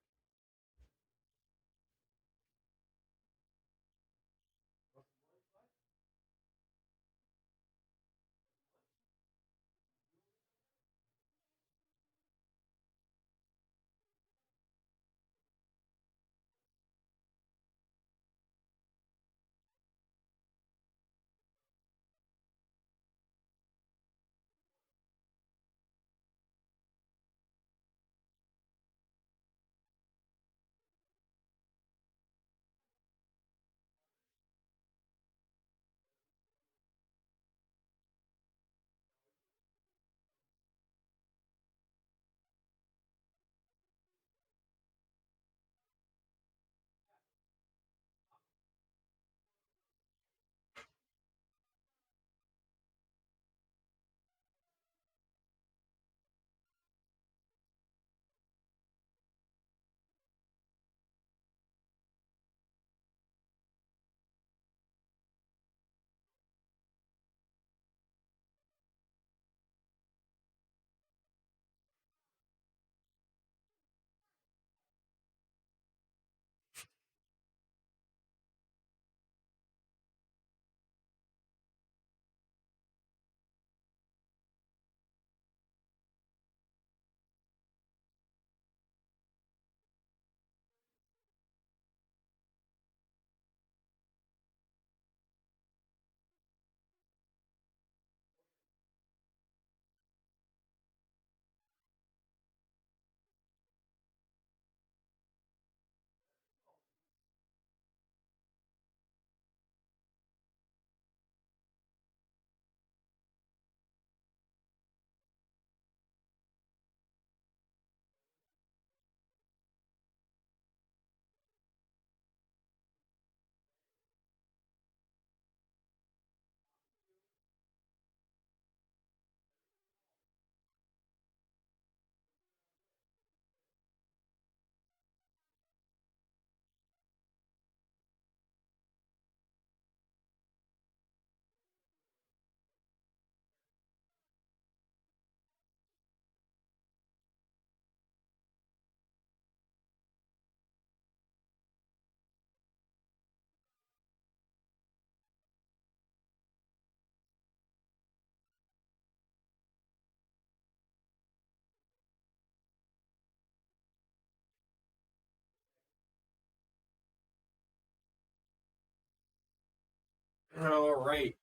All right.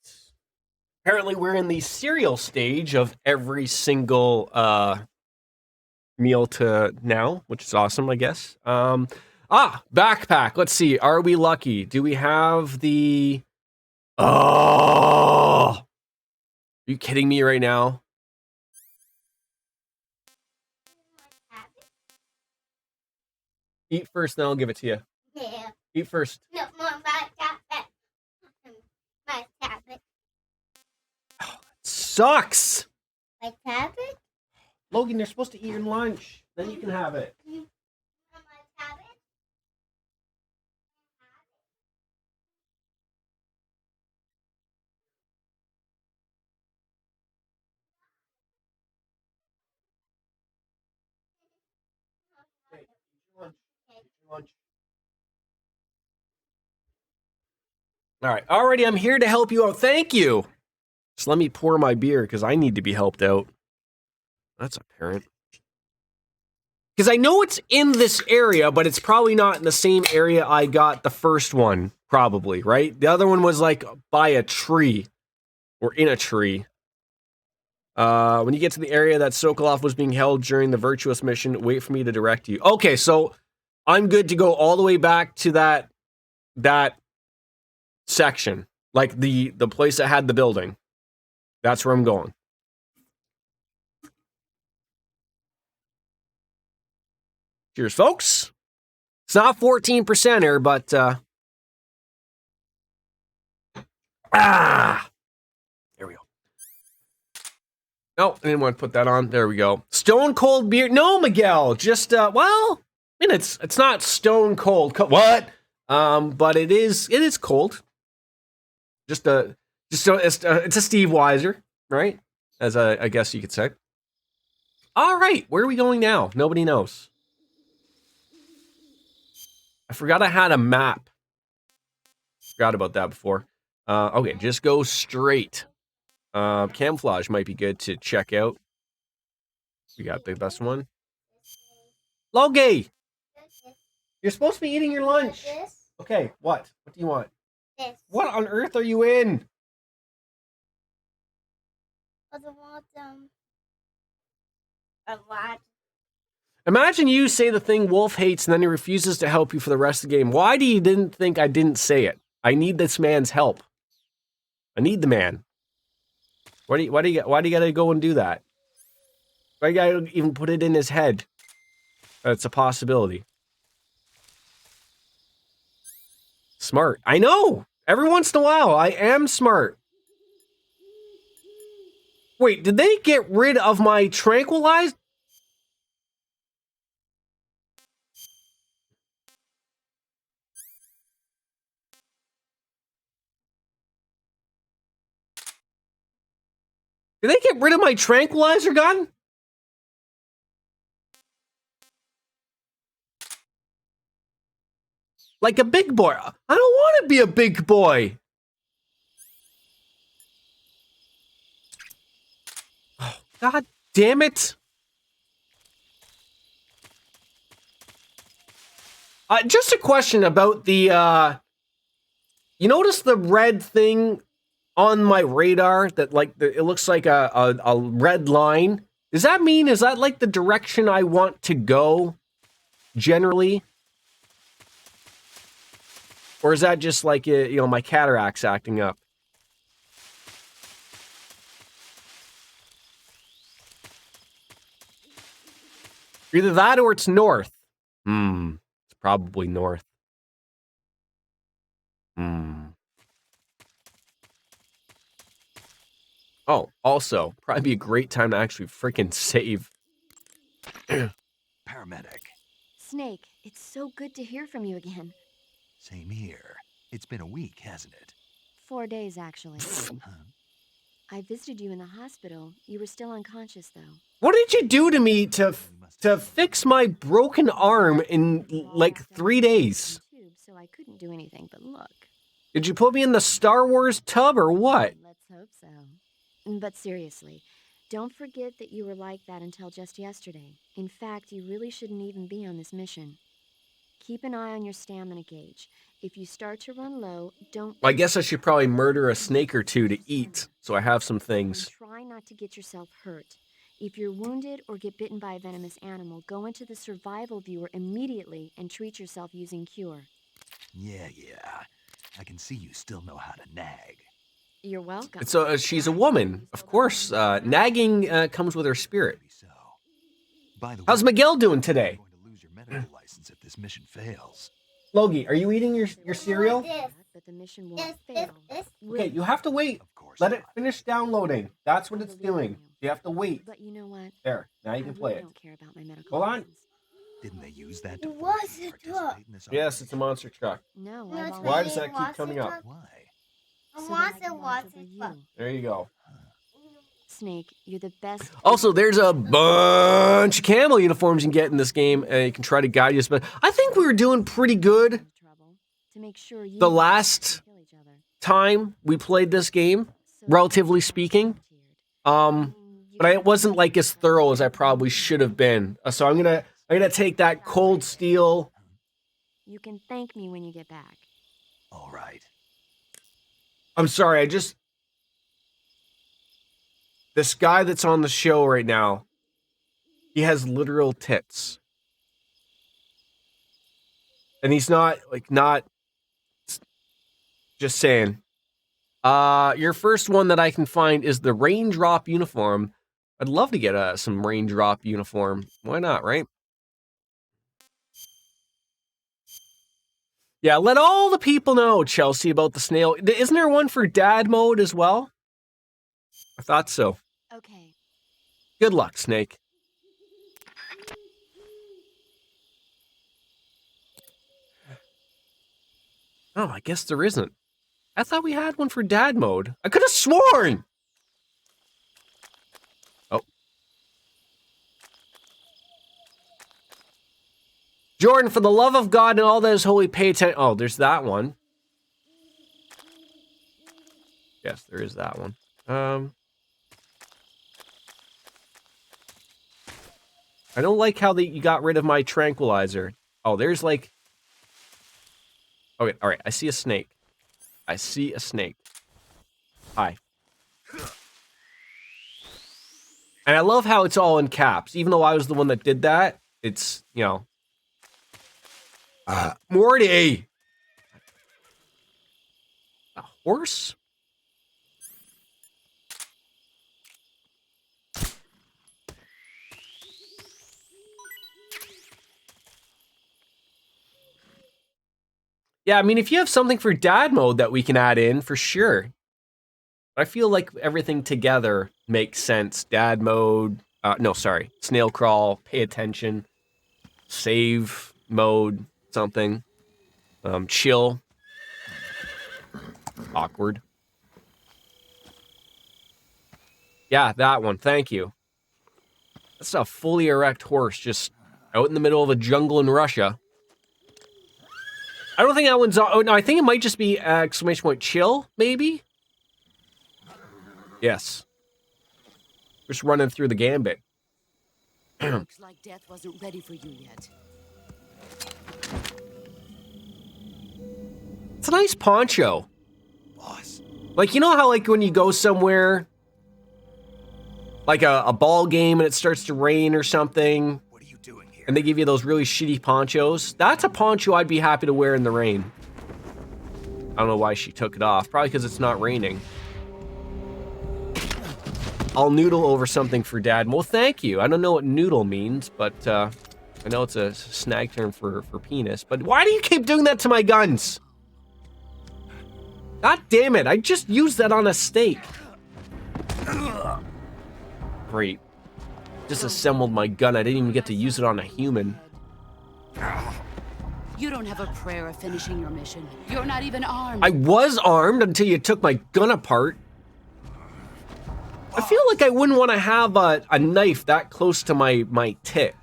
Apparently, we're in the cereal stage of every single meal to now, which is awesome, I guess. Backpack. Let's see. Are we lucky? Do we have the... Oh! Are you kidding me right now? Eat first, then I'll give it to you. Yeah. Eat first. No more my tablet. My tablet. Sucks! My tablet? Logan, you're supposed to eat your lunch. Then you can have it. My tablet? Hey, eat your lunch. Eat your lunch. All right. Already, I'm here to help you out. Thank you. Just let me pour my beer because I need to be helped out. That's apparent. Because I know it's in this area, but it's probably not in the same area I got the first one, probably, right? The other one was like by a tree or in a tree. When you get to the area that Sokolov was being held during the Virtuous mission, wait for me to direct you. Okay, so I'm good to go all the way back to that section, like the place that had the building. That's where I'm going. Cheers, folks. It's not 14%er, but there we go. No, I didn't want to put that on. There we go. Stone cold beer. No, Miguel. Just well, I mean it's not stone cold. What? But it is cold. It's a Steve Weiser, right? As I guess you could say. All right, where are we going now? Nobody knows. I forgot I had a map. Forgot about that before. Okay, just go straight. Camouflage might be good to check out. We got the best one. Logie! You're supposed to be eating your lunch. Okay, what? What do you want? This. What on earth are you in? I want a lot. Imagine you say the thing Wolf hates and then he refuses to help you for the rest of the game. Why do you didn't think I didn't say it? I need this man's help. I need the man. Why do you gotta go and do that? Why do you gotta even put it in his head? That's a possibility. Smart. I know. Every once in a while, I am smart. Wait, did they get rid of my tranquilizer? Did they get rid of my tranquilizer gun? Like a big boy. I don't want to be a big boy. Oh, God damn it. Just a question about the, you notice the red thing on my radar that like it looks like a red line? Does that mean, is that like the direction I want to go generally? Or is that just like, you know, my cataracts acting up? Either that or it's north. It's probably north. Oh, also, probably be a great time to actually freaking save. Paramedic. Snake, it's so good to hear from you again. Same here. It's been a week, hasn't it? 4 days, actually. I visited you in the hospital. You were still unconscious, though. What did you do to me to fix my broken arm in like 3 days? So I couldn't do anything but look. Did you put me in the Star Wars tub or what? Let's hope so. But seriously, don't forget that you were like that until just yesterday. In fact, you really shouldn't even be on this mission. Keep an eye on your stamina gauge. If you start to run low, don't... I guess I should probably murder a snake or two to eat, so I have some things. And try not to get yourself hurt. If you're wounded or get bitten by a venomous animal, go into the survival viewer immediately and treat yourself using Cure. Yeah. I can see you still know how to nag. You're welcome. So she's a woman, of course. Nagging comes with her spirit. By the way, how's Miguel doing today? You're going to lose your medical license if this mission fails. Logie, are you eating your cereal? But the mission won't fail. Okay, you have to wait. Let it finish downloading. That's what it's doing. You have to wait. But you know what? There, now you can play it. I don't care about my medical Hold on. license. Didn't they use that to What's force you to it participate in this Yes, it's a monster truck. No, No, I it's Why does really that keep coming up? Why? I So want that I to can watch over it. you. There you go. Snake, you're the best. Also, there's a bunch of camo uniforms you can get in this game, and you can try to guide you. But I think we were doing pretty good. To make sure you The last kill each other. time we played this game, relatively speaking. But it wasn't like as thorough as I probably should have been. So I'm gonna take that cold steel. You can thank me when you get back. All right. I'm sorry, this guy that's on the show right now, he has literal tits. And he's not just saying. Your first one that I can find is the raindrop uniform. I'd love to get some raindrop uniform. Why not, right? Yeah, let all the people know, Chelsea, about the snail. Isn't there one for dad mode as well? I thought so. Okay. Good luck, Snake. Oh, I guess there isn't. I thought we had one for dad mode. I could have sworn! Oh. Jordan, for the love of God and all that is holy, pay attention. Oh, there's that one. Yes, there is that one. I don't like how you got rid of my tranquilizer. Oh, there's like... Okay, all right, I see a snake. I see a snake. Hi. And I love how it's all in caps. Even though I was the one that did that, it's, you know... Morty! A horse? Yeah, I mean, if you have something for dad mode that we can add in, for sure. I feel like everything together makes sense. Dad mode, no, sorry. Snail crawl, pay attention, save mode, something. Chill. Awkward. Yeah, that one, thank you. That's a fully erect horse just out in the middle of a jungle in Russia. I don't think that one's... Oh, no, I think it might just be exclamation point chill, maybe? Yes. Just running through the gambit. Looks like death wasn't ready for you yet. It's a nice poncho. Boss. Like, you know how, like, when you go somewhere, like a ball game and it starts to rain or something, What are you doing here? and they give you those really shitty ponchos? That's a poncho I'd be happy to wear in the rain. I don't know why she took it off. Probably because it's not raining. I'll noodle over something for dad. Well, thank you. I don't know what noodle means, but I know it's a snag term for penis. But why do you keep doing that to my guns? God damn it. I just used that on a steak. Great. Disassembled my gun. I didn't even get to use it on a human. You don't have a prayer of finishing your mission. You're not even armed. I was armed until you took my gun apart. I feel like I wouldn't want to have a knife that close to my tit.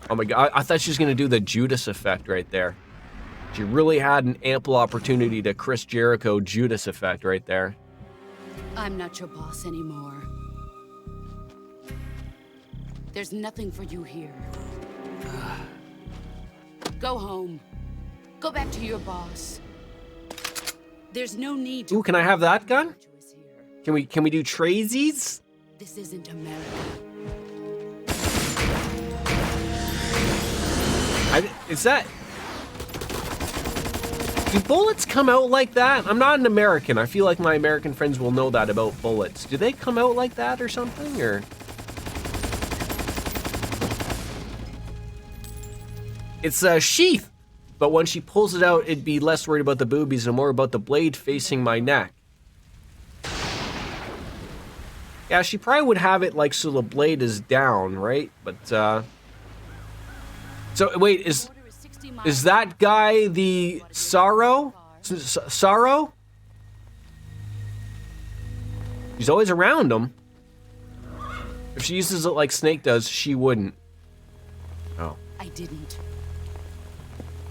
Oh my god, I thought she was going to do the Judas effect right there. She really had an ample opportunity to Chris Jericho Judas effect right there. I'm not your boss anymore. There's nothing for you here. Go home. Go back to your boss. There's no need to... Ooh, can I have that gun? Can we do tradesies? This isn't America. Is that... Do bullets come out like that? I'm not an American. I feel like my American friends will know that about bullets. Do they come out like that or something, or...? It's a sheath, but when she pulls it out, it'd be less worried about the boobies and more about the blade facing my neck. Yeah, she probably would have it like so the blade is down, right? But, So, wait, is that guy the Sorrow? Sorrow? She's always around him. If she uses it like Snake does, she wouldn't. Oh. I didn't.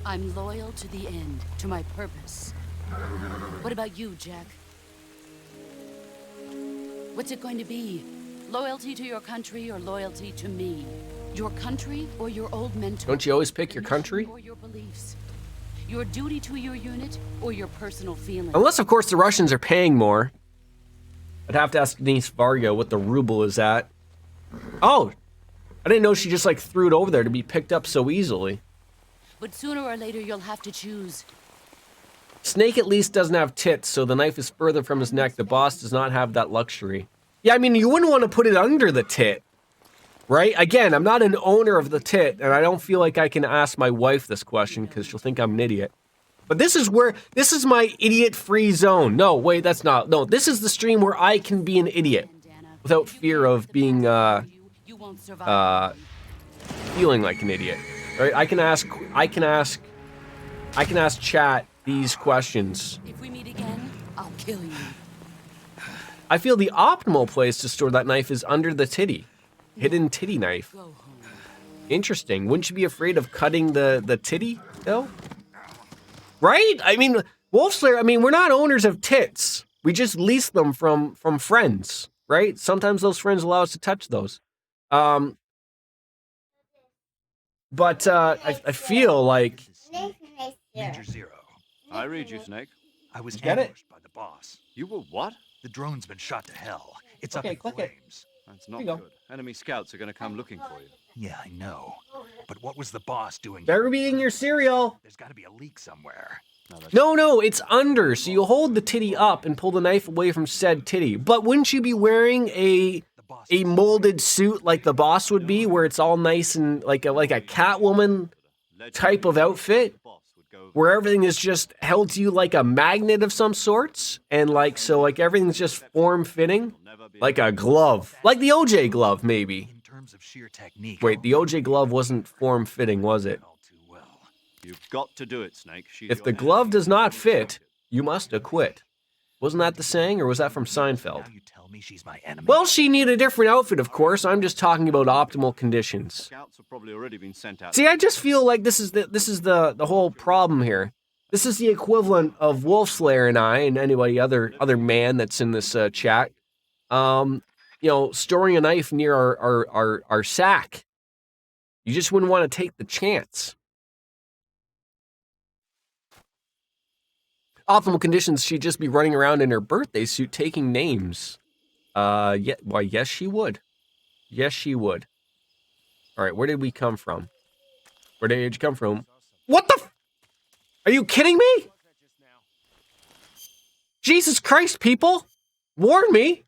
I'm loyal to the end, to my purpose. What about you, Jack? What's it going to be? Loyalty to your country or loyalty to me? Your country or your old mentor? Don't you always pick your country? Or your beliefs? Your duty to your unit or your personal feelings? Unless, of course, the Russians are paying more. I'd have to ask Denise Varga what the ruble is at. Oh, I didn't know she just like threw it over there to be picked up so easily. But sooner or later, you'll have to choose. Snake at least doesn't have tits, so the knife is further from his neck. The boss does not have that luxury. Yeah, I mean, you wouldn't want to put it under the tit, right? Again, I'm not an owner of the tit, and I don't feel like I can ask my wife this question because she'll think I'm an idiot. But this is my idiot-free zone. No, wait, that's not. No, this is the stream where I can be an idiot without fear of being, feeling like an idiot. Right? I can ask chat these questions. If we meet again, I'll kill you. I feel the optimal place to store that knife is under the titty. Hidden titty knife. Interesting. Wouldn't you be afraid of cutting the titty, though? Right? I mean, Wolfslayer, I mean, we're not owners of tits. We just lease them from friends, right? Sometimes those friends allow us to touch those. But I feel like... Major Zero. I read you, Snake. I was Get it? ambushed by the boss. You were what? The drone's been shot to hell. It's Okay, up in click it. flames. That's not Here you good. go. Enemy scouts are going to come looking for you. Yeah, I know. But what was the boss doing? Better be in your cereal. There's got to be a leak somewhere. No, it's under. So you hold the titty up and pull the knife away from said titty. But wouldn't you be wearing a molded suit like the boss would be, where it's all nice and like a Catwoman type of outfit, where everything is just held to you like a magnet of some sorts, and like everything's just form-fitting, like a glove, like the OJ glove, maybe. In terms of sheer technique. Wait, the OJ glove wasn't form-fitting, was it? You've got to do it, Snake. If the glove does not fit, you must acquit. Wasn't that the saying, or was that from Seinfeld? Now you tell me she's my enemy. Well, she needed a different outfit, of course. I'm just talking about optimal conditions. Scouts have probably already been sent out. See, I just feel like this is the whole problem here. This is the equivalent of Wolfslayer and I and anybody other man that's in this chat. You know, storing a knife near our sack. You just wouldn't want to take the chance. Optimal conditions, she'd just be running around in her birthday suit taking names. Yeah, why, yes, she would. Yes, she would. All right, where did we come from? Where did you come from? What the? Are you kidding me? Jesus Christ, people! Warn me!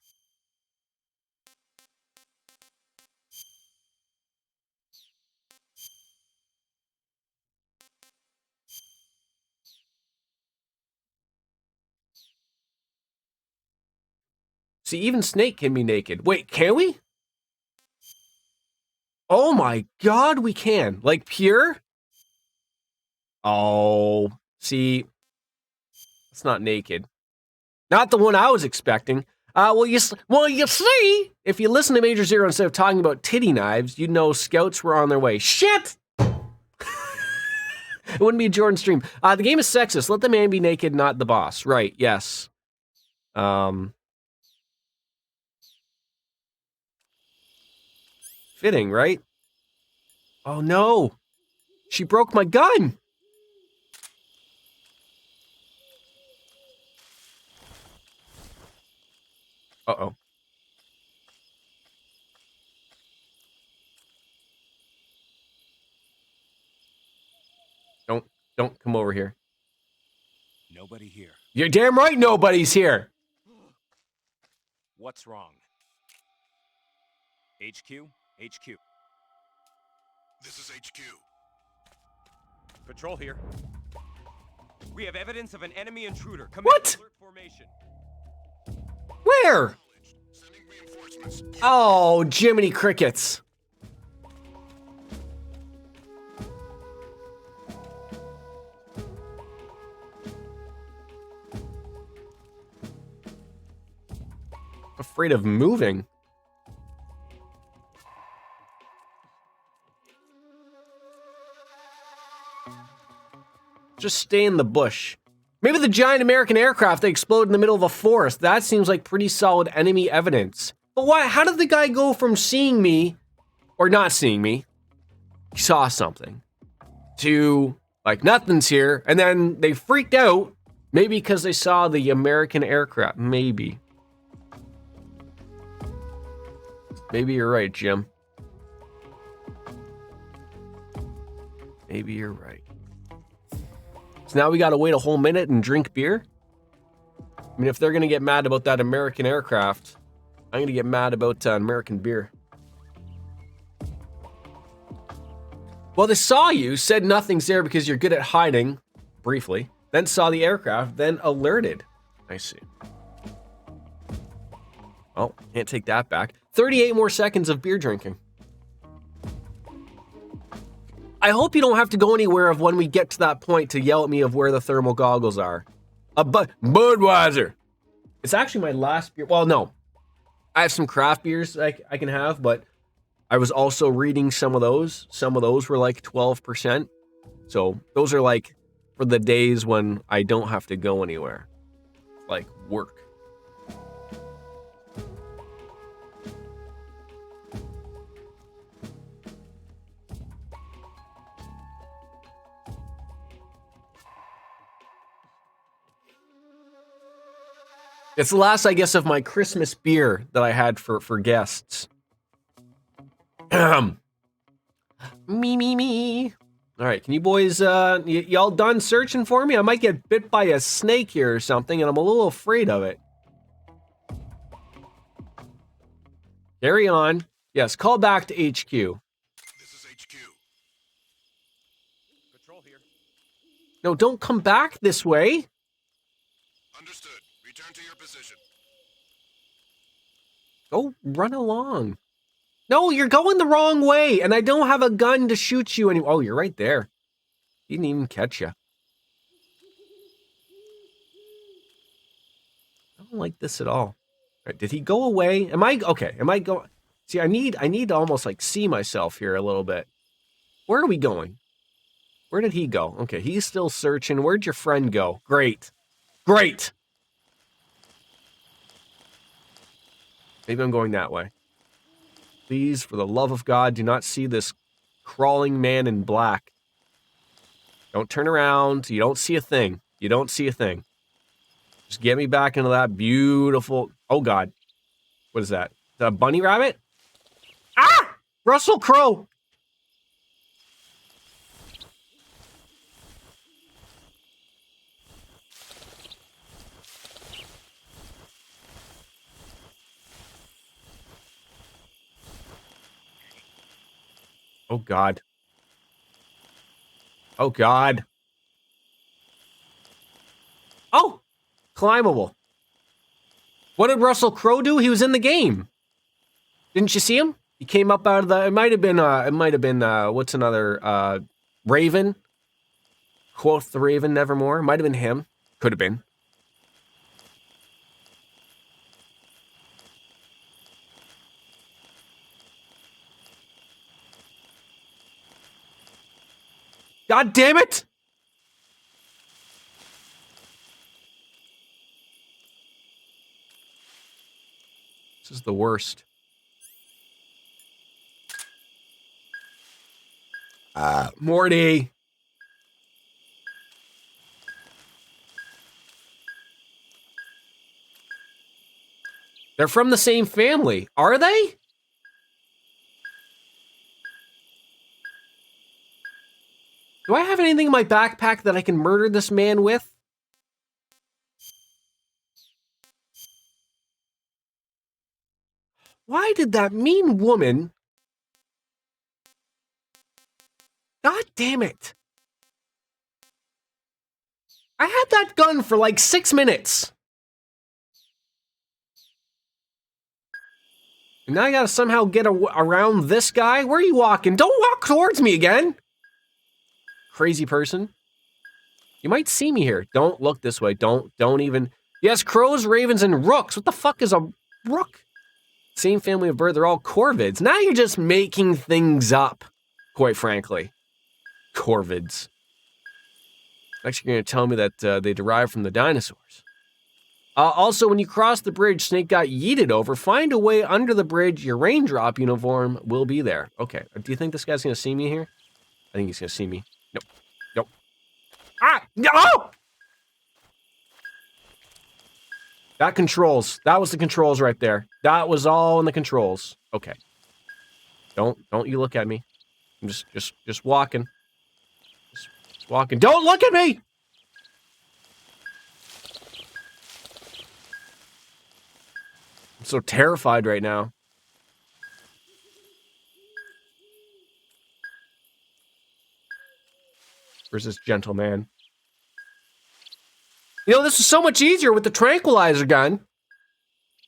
See, even Snake can be naked. Wait, can we? Oh my God, we can. Like pure? Oh, see, it's not naked. Not the one I was expecting. Well, you see, if you listen to Major Zero instead of talking about titty knives, you'd know scouts were on their way. Shit! It wouldn't be a Jordan stream. The game is sexist. Let the man be naked, not the boss. Right, yes. Fitting, right? Oh no! She broke my gun! Uh-oh. Don't come over here. Nobody here. You're damn right nobody's here! What's wrong? HQ? HQ. This is HQ. Patrol here. We have evidence of an enemy intruder. Command What? alert formation. Where? Sending reinforcements. Oh, Jiminy Crickets. Afraid of moving. Just stay in the bush. Maybe the giant American aircraft that exploded in the middle of a forest. That seems like pretty solid enemy evidence. But why? How did the guy go from seeing me, or not seeing me, he saw something, to like nothing's here, and then they freaked out? Maybe because they saw the American aircraft. Maybe. Maybe you're right, Jim. Maybe you're right. So now we gotta wait a whole minute and drink beer? I mean, if they're gonna get mad about that American aircraft, I'm gonna get mad about American beer. Well, they saw you, said nothing's there because you're good at hiding, briefly, then saw the aircraft, then alerted. I see. Oh, can't take that back. 38 more seconds of beer drinking. I hope you don't have to go anywhere of when we get to that point to yell at me of where the thermal goggles are. Budweiser. It's actually my last beer. Well, no. I have some craft beers I can have, but I was also reading some of those. Some of those were like 12%. So those are like for the days when I don't have to go anywhere. Like work. It's the last, I guess, of my Christmas beer that I had for guests. Me. All right, can you boys, y'all done searching for me? I might get bit by a snake here or something, and I'm a little afraid of it. Carry on. Yes, call back to HQ. This is HQ. Patrol here. No, don't come back this way. Understood. Return to your position. Go run along. No, you're going the wrong way, and I don't have a gun to shoot you anymore. Oh, you're right there. He didn't even catch you. I don't like this at all. All right, did he go away? Am I okay? Am I going? See, I need to almost like see myself here a little bit. Where are we going? Where did he go? Okay, he's still searching. Where'd your friend go? Great. Great. Maybe I'm going that way. Please, for the love of God, do not see this crawling man in black. Don't turn around. You don't see a thing. You don't see a thing. Just get me back into that beautiful... Oh, God. What is that? Is that a bunny rabbit? Ah! Russell Crowe! Oh, God. Oh, God. Oh! Climbable. What did Russell Crowe do? He was in the game. Didn't you see him? He came up out of the... It might have been, what's another, Raven? Quoth the Raven Nevermore. Might have been him. Could have been. God damn it! This is the worst. Morty. They're from the same family. Are they? Do I have anything in my backpack that I can murder this man with? Why did that mean woman... God damn it. I had that gun for like 6 minutes. And now I gotta somehow get around this guy? Where are you walking? Don't walk towards me again. Crazy person. You might see me here. Don't look this way. Don't even... Yes, crows, ravens, and rooks. What the fuck is a rook? Same family of bird. They're all corvids. Now you're just making things up, quite frankly. Corvids. Actually, going to tell me that they derived from the dinosaurs. Also, when you cross the bridge, Snake got yeeted over. Find a way under the bridge. Your raindrop uniform will be there. Okay. Do you think this guy's going to see me here? I think he's going to see me. Nope. Nope. Ah! No! That controls. That was the controls right there. That was all in the controls. Okay. Don't you look at me. I'm just walking. Just walking. Don't look at me! I'm so terrified right now. Where's this gentleman? You know, this is so much easier with the tranquilizer gun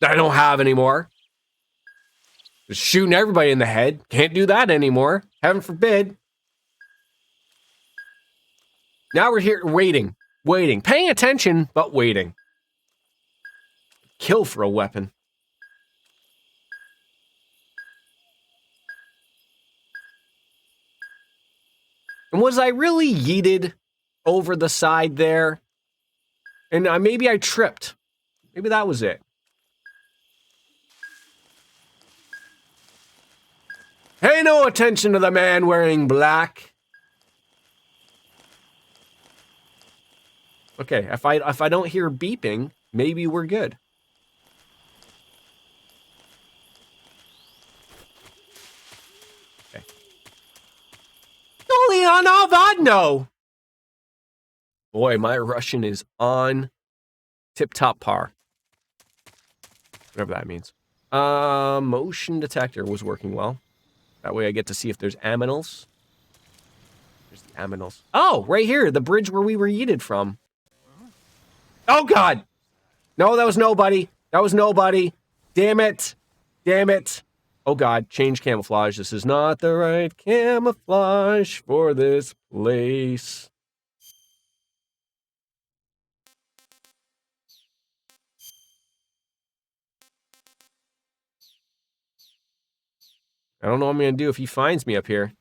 that I don't have anymore. Just shooting everybody in the head. Can't do that anymore. Heaven forbid. Now we're here waiting. Waiting. Paying attention, but waiting. Kill for a weapon. And was I really yeeted over the side there? And maybe I tripped. Maybe that was it. Pay no attention to the man wearing black. Okay, if I don't hear beeping, maybe we're good. Okay. No. Boy, my Russian is on tip-top par. Whatever that means. Motion detector was working well. That way I get to see if there's aminals. There's the aminals. Oh, right here, the bridge where we were yeeted from. Oh, God. No, that was nobody. That was nobody. Damn it. Damn it. Oh, God. Change camouflage. This is not the right camouflage for this place. I don't know what I'm going to do if he finds me up here.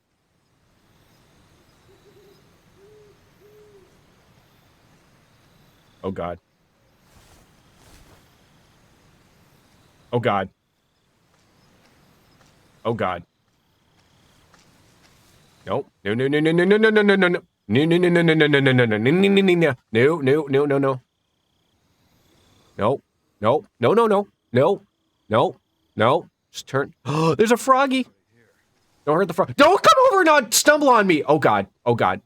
Oh, God. Oh, God. Oh, God. No. No, no, no, no, no, no, no, no, no, no, no. No, no, no, no, no, no, no, no, no, no, no, no, no, no, no, no, no. No. No. No, no, no. No. No. No. Just turn. Oh, there's a froggy. Don't hurt the frog. Don't come over and not stumble on me. Oh, God. Oh, God.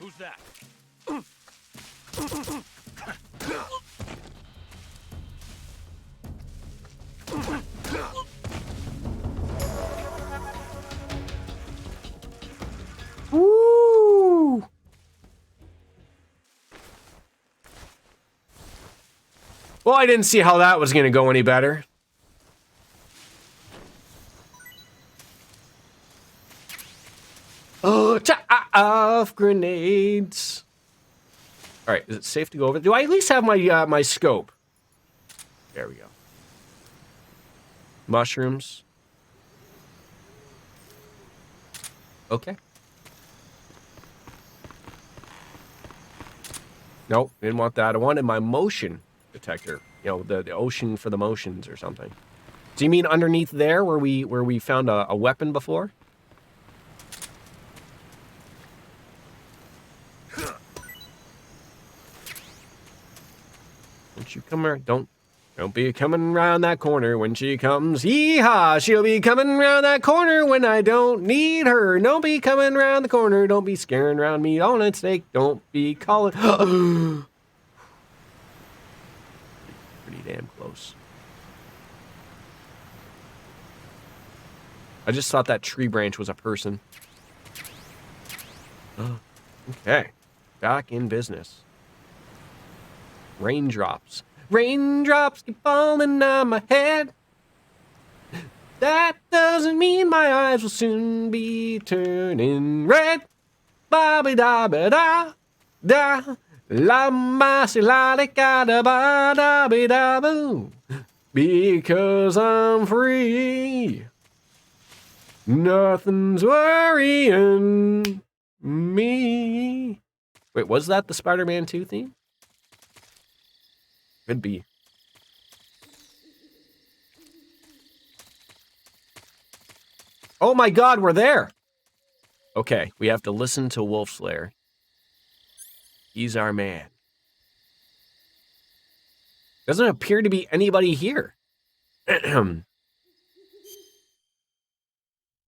Who's that? Woo! Well, I didn't see how that was going to go any better. Oh, off grenades. All right, is it safe to go over? Do I at least have my my scope? There we go. Mushrooms. Okay. Nope, didn't want that. I wanted my motion detector. You know, the ocean for the motions or something. Do you mean underneath there where we found a weapon before? Don't you come around? Don't be coming around that corner when she comes. Yee-haw! She'll be coming around that corner when I don't need her. Don't be coming around the corner. Don't be scaring around me on a snake. Don't be calling. Pretty damn close. I just thought that tree branch was a person. Okay. Back in business. Raindrops. Raindrops keep falling on my head. That doesn't mean my eyes will soon be turning red. Ba-bi-da-ba-da. Da. La-ma-si-la-di-ka-da-ba-da-bi-da-boo. Because I'm free. Nothing's worrying me. Wait, was that the Spider-Man 2 theme? Could be. Oh my god, we're there! Okay, we have to listen to Wolfslayer. He's our man. Doesn't appear to be anybody here.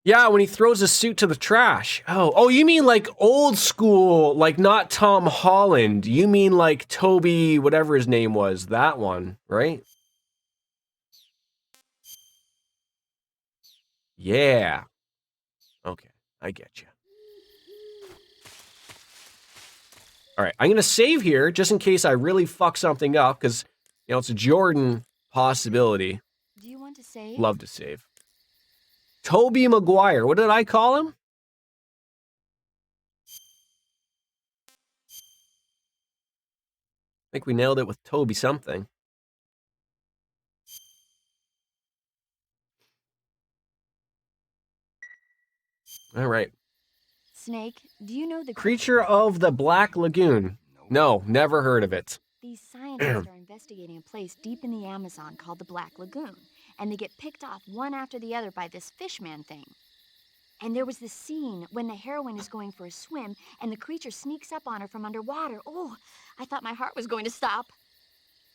Yeah, when he throws his suit to the trash. Oh, you mean like old school, like not Tom Holland. You mean like Toby, whatever his name was, that one, right? Yeah. Okay, I get you. All right, I'm going to save here just in case I really fuck something up because, you know, it's a Jordan possibility. Do you want to save? Love to save. Toby Maguire. What did I call him? I think we nailed it with Toby something. All right. Snake, do you know the Creature of the Black Lagoon. No, never heard of it. These scientists are investigating a place deep in the Amazon called the Black Lagoon, and they get picked off one after the other by this fishman thing. And there was this scene when the heroine is going for a swim, and the creature sneaks up on her from underwater. Oh, I thought my heart was going to stop.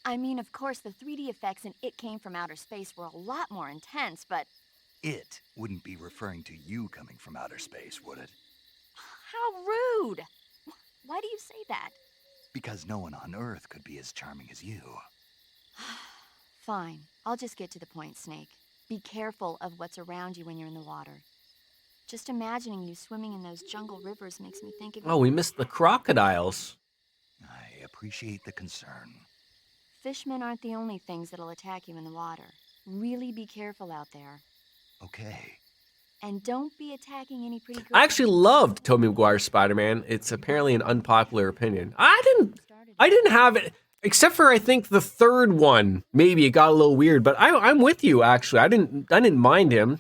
I mean, of course, the 3D effects in It Came from Outer Space were a lot more intense, but... It wouldn't be referring to you coming from outer space, would it? How rude! Why do you say that? Because no one on Earth could be as charming as you. Fine. I'll just get to the point, Snake. Be careful of what's around you when you're in the water. Just imagining you swimming in those jungle rivers makes me think of... Oh, we missed the crocodiles. I appreciate the concern. Fishmen aren't the only things that'll attack you in the water. Really be careful out there. Okay. And don't be attacking any pretty girls. I actually loved Tobey Maguire's Spider-Man. It's apparently an unpopular opinion. I didn't have it, except for I think the third one. Maybe it got a little weird, but I'm with you actually. I didn't mind him.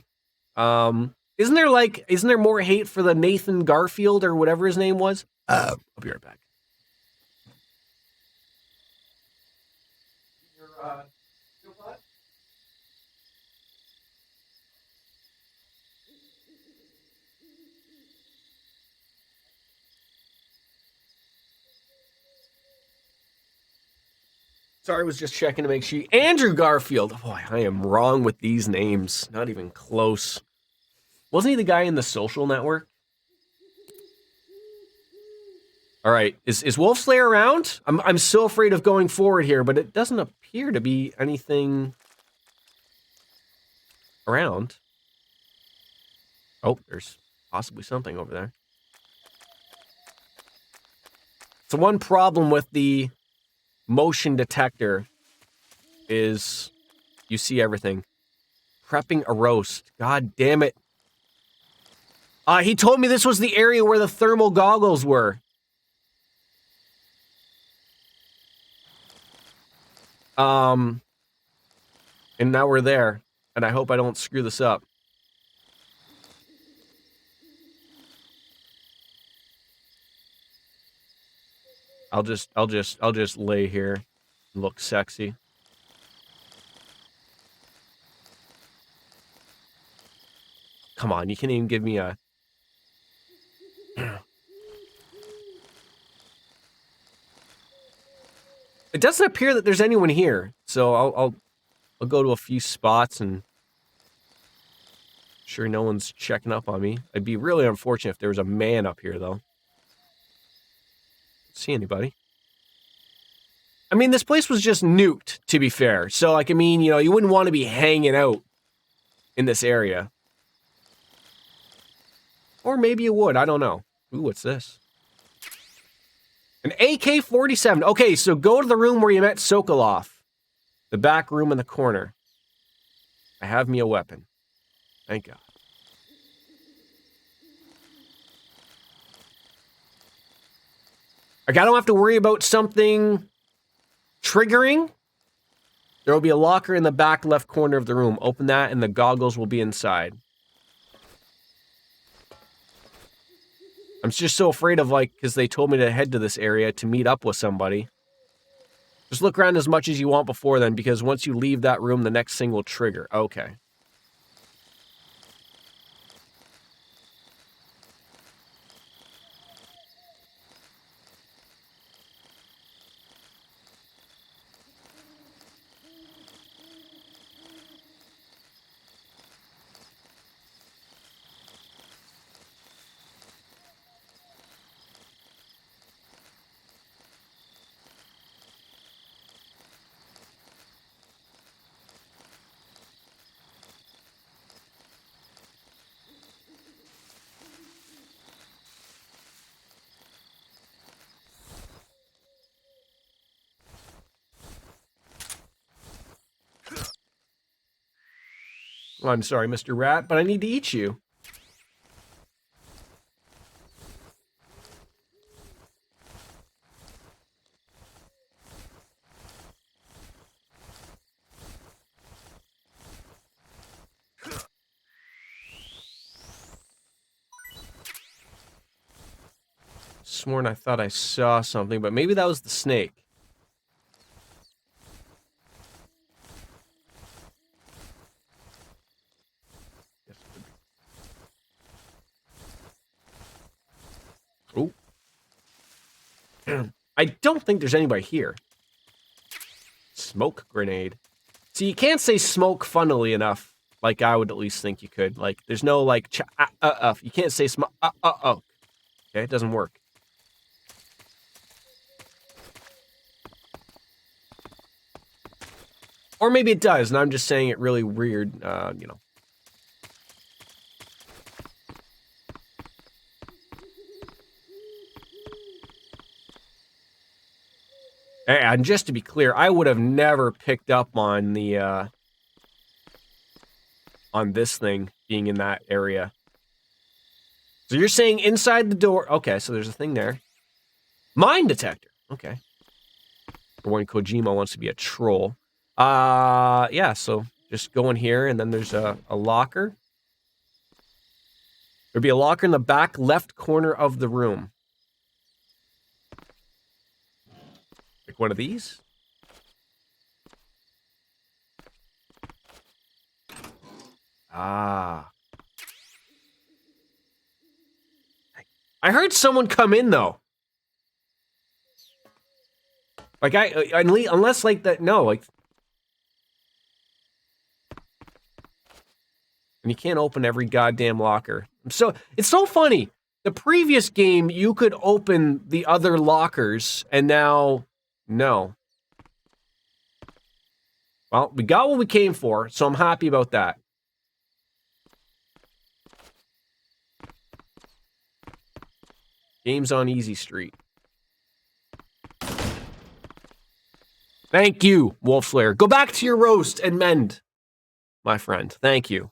Isn't there more hate for the Nathan Garfield or whatever his name was? I'll be right back. Sorry, I was just checking to make sure. Andrew Garfield. Boy, I am wrong with these names. Not even close. Wasn't he the guy in The Social Network? All right, is Wolfslayer around? I'm so afraid of going forward here, but it doesn't appear to be anything around. Oh, there's possibly something over there. So one problem with the motion detector is you see everything. Prepping a roast. God damn it. He told me this was the area where the thermal goggles were. And now we're there. And I hope I don't screw this up. I'll just lay here and look sexy. Come on, you can't even give me a... It doesn't appear that there's anyone here, so I'll go to a few spots and... Sure no one's checking up on me. It'd be really unfortunate if there was a man up here, though. See anybody? I mean, this place was just nuked, to be fair. So, like, I mean, you know, you wouldn't want to be hanging out in this area. Or maybe you would, I don't know. Ooh, what's this? An AK-47. Okay, so go to the room where you met Sokolov. The back room in the corner. I have me a weapon. Thank God. Like, I don't have to worry about something triggering. There will be a locker in the back left corner of the room. Open that and the goggles will be inside. I'm just so afraid of, like, because they told me to head to this area to meet up with somebody. Just look around as much as you want before then, because once you leave that room, the next thing will trigger. Okay. I'm sorry, Mr. Rat, but I need to eat you. Sworn I thought I saw something, but maybe that was the snake. Oh. I don't think there's anybody here. Smoke grenade. See, you can't say smoke funnily enough, like I would at least think you could. Like, there's no, like, you can't say smoke, okay, it doesn't work. Or maybe it does, and I'm just saying it really weird, you know. And just to be clear, I would have never picked up on the, on this thing being in that area. So you're saying inside the door. Okay, so there's a thing there. Mine detector. Okay. For when Kojima wants to be a troll. Yeah, so just go in here, and then there's a locker. There'd be a locker in the back left corner of the room. Like one of these? Ah. I heard someone come in, though. Like, unless, like, that, no, like. And you can't open every goddamn locker. So, it's so funny. The previous game, you could open the other lockers, and now, no. Well, we got what we came for, so I'm happy about that. Game's on Easy Street. Thank you, Wolf Slayer. Go back to your roast and mend, my friend. Thank you.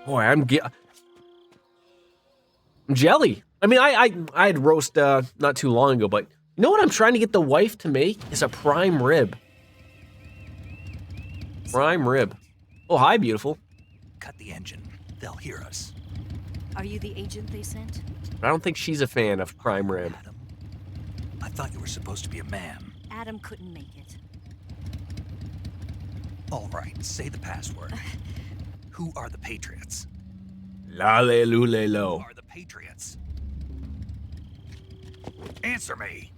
Boy, I'm jelly. I mean, I had roast not too long ago, but you know what I'm trying to get the wife to make is a prime rib. Prime rib. Oh, hi, beautiful. Cut the engine. They'll hear us. Are you the agent they sent? I don't think she's a fan of prime rib. Adam, I thought you were supposed to be a man. Adam couldn't make it. All right, say the password. Who are the Patriots? Lale lule lo. Who are the Patriots? Answer me.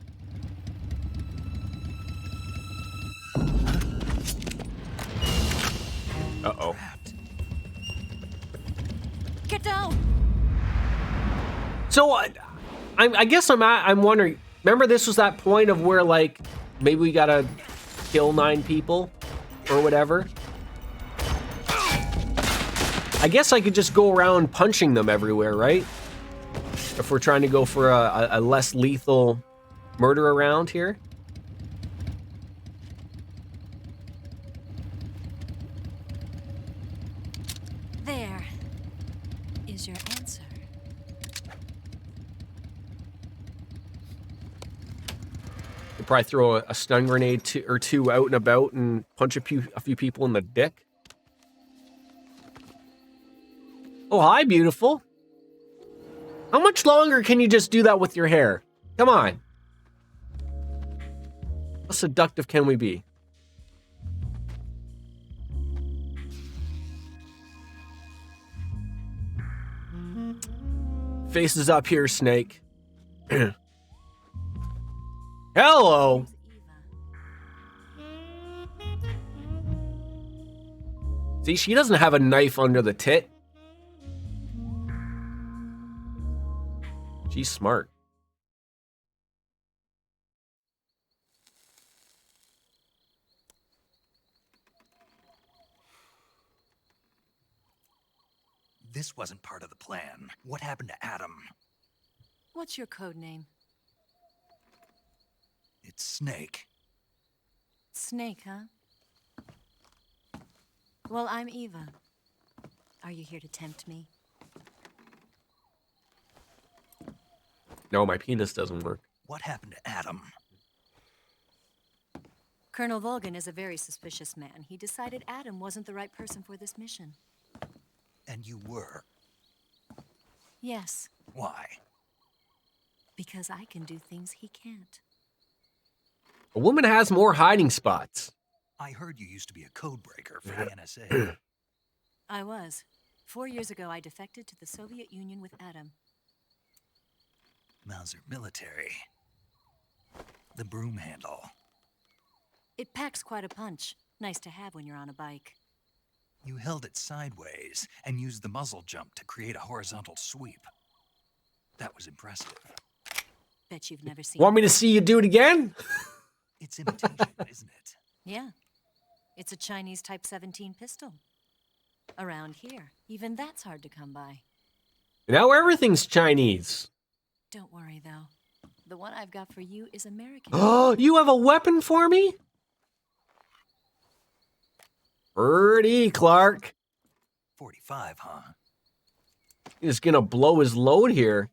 Uh-oh. Get down! So, I guess I'm wondering, remember this was that point of where, like, maybe we gotta kill 9 people? Or whatever? I guess I could just go around punching them everywhere, right? If we're trying to go for a less lethal murder around here. There is your answer. probably throw a stun grenade or two out and about and punch a few people in the dick. Oh, hi, beautiful. How much longer can you just do that with your hair? Come on. How seductive can we be? Faces up here, Snake. Hello. See, she doesn't have a knife under the tit. She's smart. This wasn't part of the plan. What happened to Adam? What's your code name? It's Snake. Snake, huh? Well, I'm Eva. Are you here to tempt me? No, my penis doesn't work. What happened to Adam? Colonel Volgan is a very suspicious man. He decided Adam wasn't the right person for this mission. And you were? Yes. Why? Because I can do things he can't. A woman has more hiding spots. I heard you used to be a code breaker for the NSA. I was. 4 years ago, I defected to the Soviet Union with Adam. Mauser military. The broom handle. It packs quite a punch. Nice to have when you're on a bike. You held it sideways and used the muzzle jump to create a horizontal sweep. That was impressive. Bet you've never seen. Want me to see you do it again? It's imitation, isn't it? Yeah. It's a Chinese Type 17 pistol. Around here, even that's hard to come by. Now everything's Chinese. Don't worry, though. The one I've got for you is American. Oh, you have a weapon for me? Birdie, Clark. 45, huh? He's gonna blow his load here.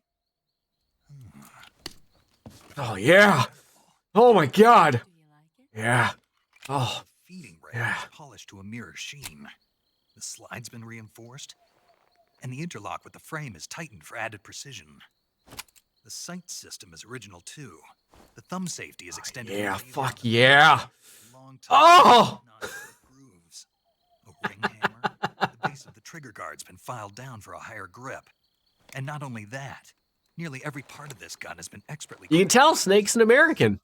Oh, yeah. Oh, my God. Yeah. Oh, Feeding rail yeah. is polished to a mirror sheen. The slide's been reinforced, and the interlock with the frame is tightened for added precision. The sight system is original too. The thumb safety is extended. Yeah, fuck yeah. Long Oh! grooves. A ring hammer. The base of the trigger guard's been filed down for a higher grip. And not only that, nearly every part of this gun has been expertly. You can tell Snake's an American.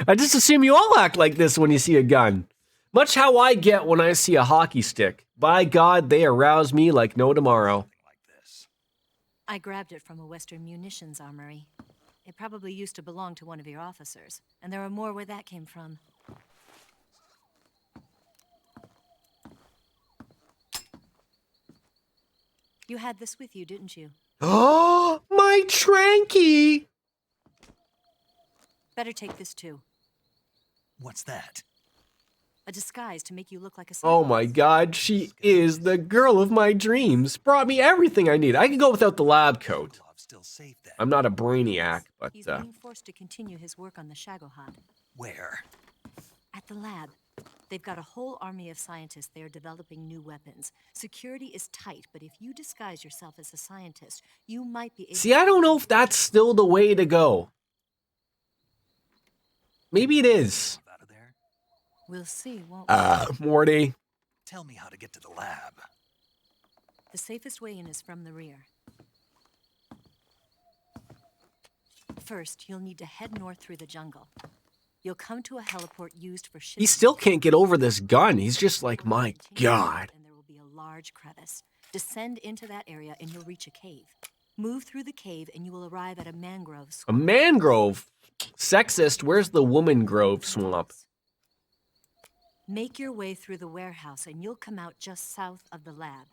I just assume you all act like this when you see a gun. Much how I get when I see a hockey stick. By God, they arouse me like no tomorrow. I grabbed it from a Western munitions armory. It probably used to belong to one of your officers, and there are more where that came from. You had this with you, didn't you? Oh, my Tranky! Better take this too. What's that? A disguise to make you look like a Oh my God, she is the girl of my dreams. Brought me everything I need. I can go without the lab coat. I'm not a brainiac, but He's being forced to continue his work on the Shagohod. Where? At the lab. They've got a whole army of scientists there developing new weapons. Security is tight, but if you disguise yourself as a scientist, you might be able see, I don't know if that's still the way to go. Maybe it is. We'll see, won't we? Morty. Tell me how to get to the lab. The safest way in is from the rear. First, you'll need to head north through the jungle. You'll come to a heliport used for shipping. He still can't get over this gun. He's just like, my God. And there will be a large crevice. Descend into that area and you'll reach a cave. Move through the cave and you will arrive at a mangrove A swamp. mangrove? Sexist, where's the woman grove swamp? Make your way through the warehouse and you'll come out just south of the lab.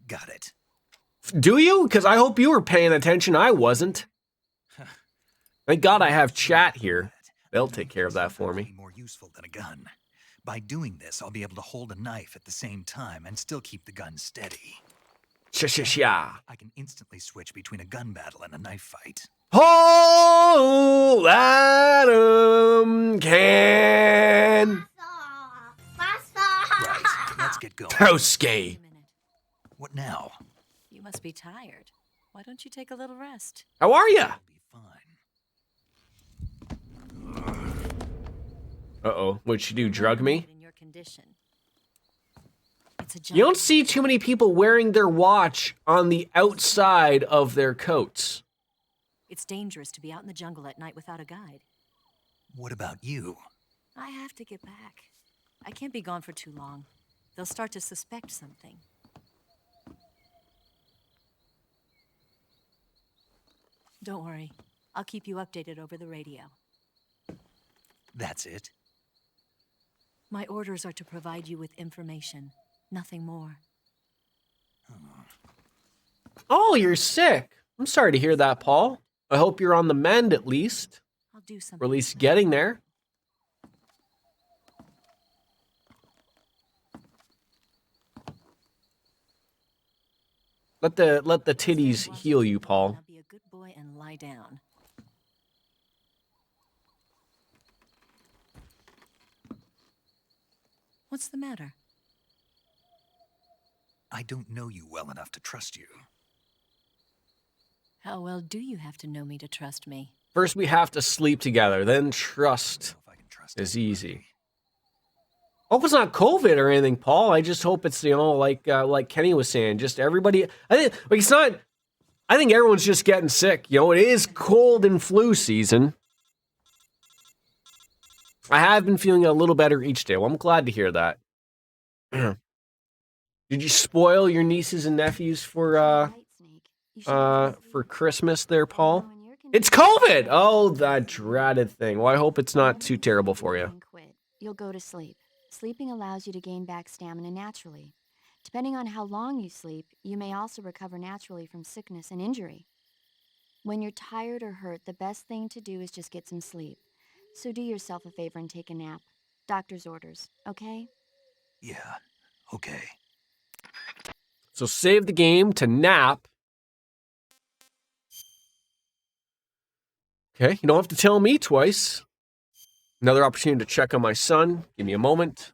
Got it. Do you? Because I hope you were paying attention. I wasn't. Thank God I have chat here. They'll take care of that for me. More useful than a gun. By doing this, I'll be able to hold a knife at the same time and still keep the gun steady. Sha-sha-sha. I can instantly switch between a gun battle and a knife fight. Paul Adam can. Right, let's get going. Toski. What now? You must be tired. Why don't you take a little rest? How are you? Uh-oh. What'd she do, drug me? In your condition. You don't see too many people wearing their watch on the outside of their coats. It's dangerous to be out in the jungle at night without a guide. What about you? I have to get back. I can't be gone for too long. They'll start to suspect something. Don't worry. I'll keep you updated over the radio. That's it? My orders are to provide you with information. Nothing more. Oh, you're sick. I'm sorry to hear that, Paul. I hope you're on the mend at least. I'll do something. Or at least getting there. Let the titties heal you, Paul. Now be a good boy and lie down. What's the matter? I don't know you well enough to trust you. How well do you have to know me to trust me? First, we have to sleep together. Then trust is easy. Hope it's not COVID or anything, Paul. I just hope it's, like Kenny was saying, just everybody. I think it's not. I think everyone's just getting sick. It is cold and flu season. I have been feeling a little better each day. Well, I'm glad to hear that. Did you spoil your nieces and nephews for Christmas there, Paul? It's COVID! Oh, that dreaded thing. Well, I hope it's not too terrible for you. You'll go to sleep. Sleeping allows you to gain back stamina naturally. Depending on how long you sleep, you may also recover naturally from sickness and injury. When you're tired or hurt, the best thing to do is just get some sleep. So do yourself a favor and take a nap. Doctor's orders, okay? Yeah, okay. So save the game to nap. Okay, you don't have to tell me twice. Another opportunity to check on my son. Give me a moment.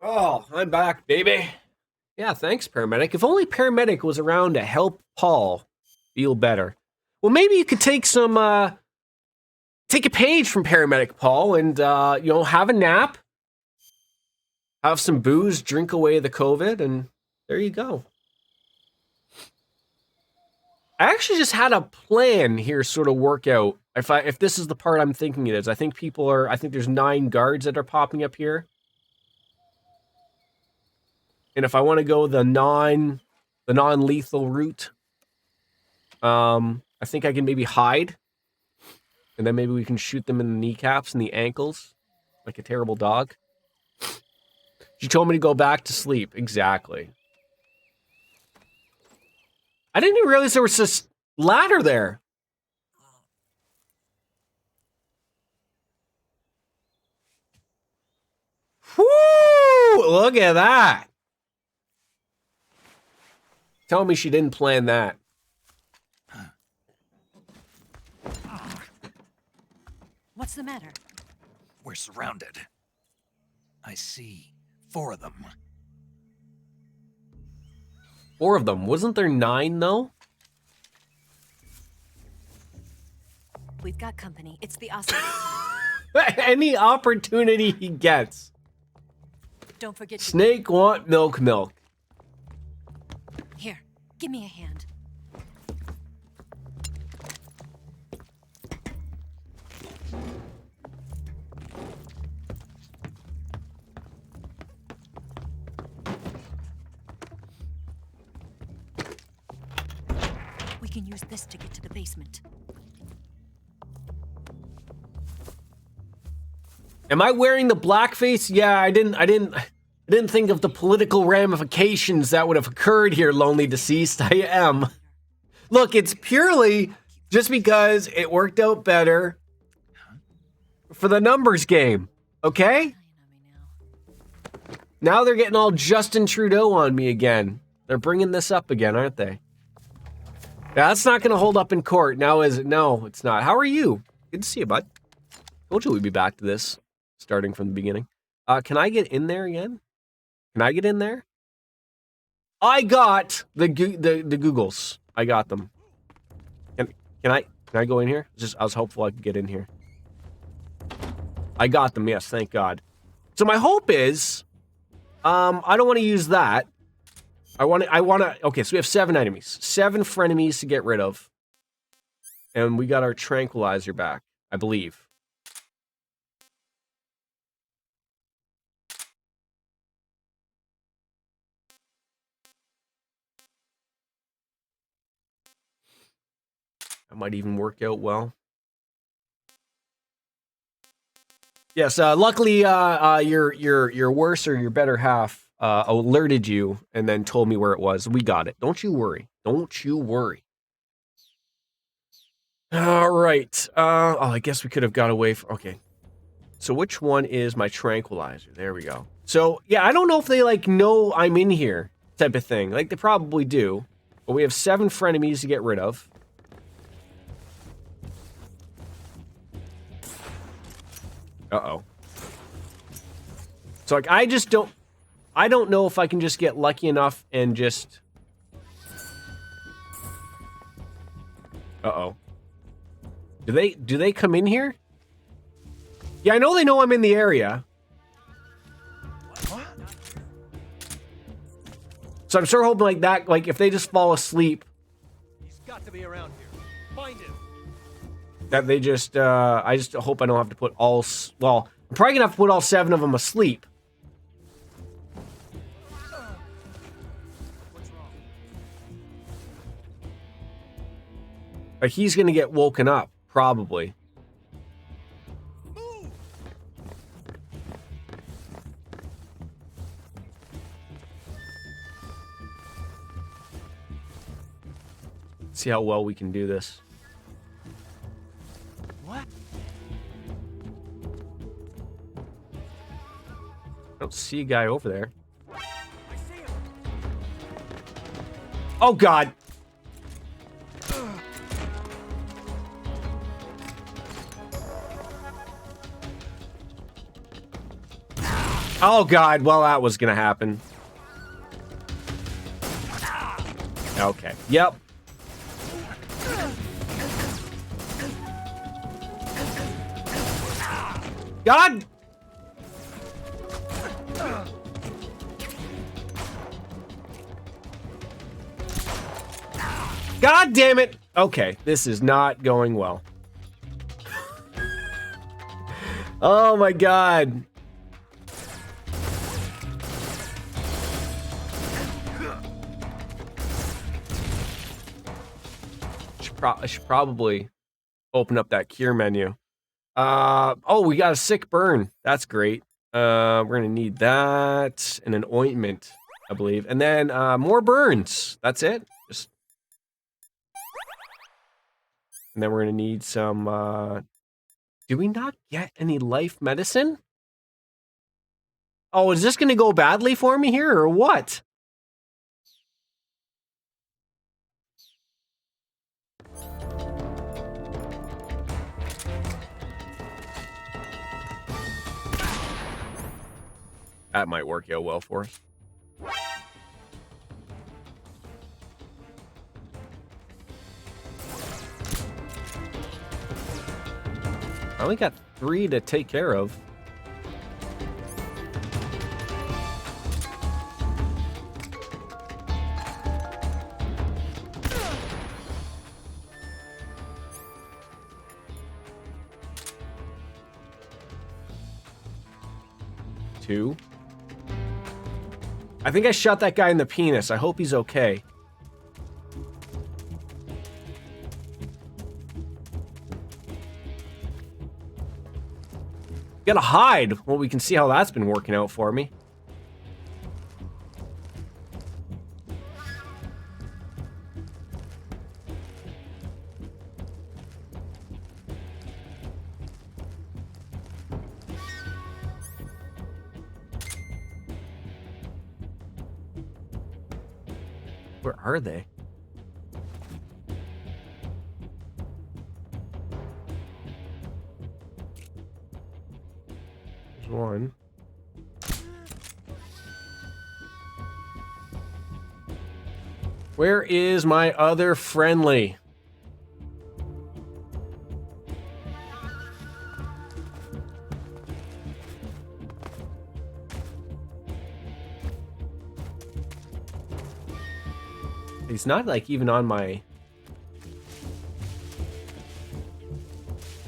Oh, I'm back, baby. Yeah, thanks, paramedic. If only paramedic was around to help Paul feel better. Well, maybe you could take a page from paramedic Paul and have a nap, have some booze, drink away the COVID, and there you go. I actually just had a plan here sort of work out. If this is the part I'm thinking it is, I think there's 9 guards that are popping up here. And if I want to go the non-lethal route, I think I can maybe hide. And then maybe we can shoot them in the kneecaps and the ankles. Like a terrible dog. She told me to go back to sleep. Exactly. I didn't even realize there was this ladder there. Whoo! Look at that. Tell me she didn't plan that. What's the matter? We're surrounded. I see 4 of them. 4 of them. Wasn't there 9, though? We've got company. It's the Oscar. Any opportunity he gets. Don't forget to... Snake want milk. Here, give me a hand. We can use this to get to the basement. Am I wearing the blackface? Yeah, I didn't think of the political ramifications that would have occurred here, lonely deceased. I am. Look, it's purely just because it worked out better for the numbers game, okay? Now they're getting all Justin Trudeau on me again. They're bringing this up again, aren't they? Yeah, that's not going to hold up in court. Now, is it? No, it's not. How are you? Good to see you, bud. Told you we'd be back to this, starting from the beginning. Can I get in there again? Can I get in there? I got the Googles. I got them. Can I go in here? I was hopeful I could get in here. I got them. Yes, thank God. So my hope is, I don't want to use that. I want to. Okay, so we have 7 enemies, 7 frenemies to get rid of, and we got our tranquilizer back, I believe. That might even work out well. Yes, luckily, your worse or your better half alerted you and then told me where it was. We got it. Don't you worry. Don't you worry. All right. I guess we could have got away from... Okay. So which one is my tranquilizer? There we go. So, yeah, I don't know if they, like, know I'm in here type of thing. Like, they probably do. But we have 7 frenemies to get rid of. Uh-oh. So, like, I don't know if I can just get lucky enough and just... Uh-oh. Do they come in here? Yeah, I know they know I'm in the area. What? So I'm sort of hoping like that, like if they just fall asleep. He's got to be around here. Find him. That they just, I just hope I don't have to put all, well, I'm probably gonna have to put all 7 of them asleep. But he's gonna get woken up, probably. See how well we can do this. What? I don't see a guy over there. Oh, God. Oh, God. Well, that was going to happen. Okay. Yep. God! God damn it! Okay, this is not going well. Oh my God. I should probably open up that cure menu. Oh, we got a sick burn. That's great. We're gonna need that and an ointment, I believe, and then more burns. That's it. And then we're gonna need some. Do we not get any life medicine? Oh, is this gonna go badly for me here or what? That might work out well for us. I only got 3 to take care of. Two. I think I shot that guy in the penis. I hope he's okay. Gotta hide. Well, we can see how that's been working out for me. Where are they? There's one. Where is my other friendly? He's not like even on my...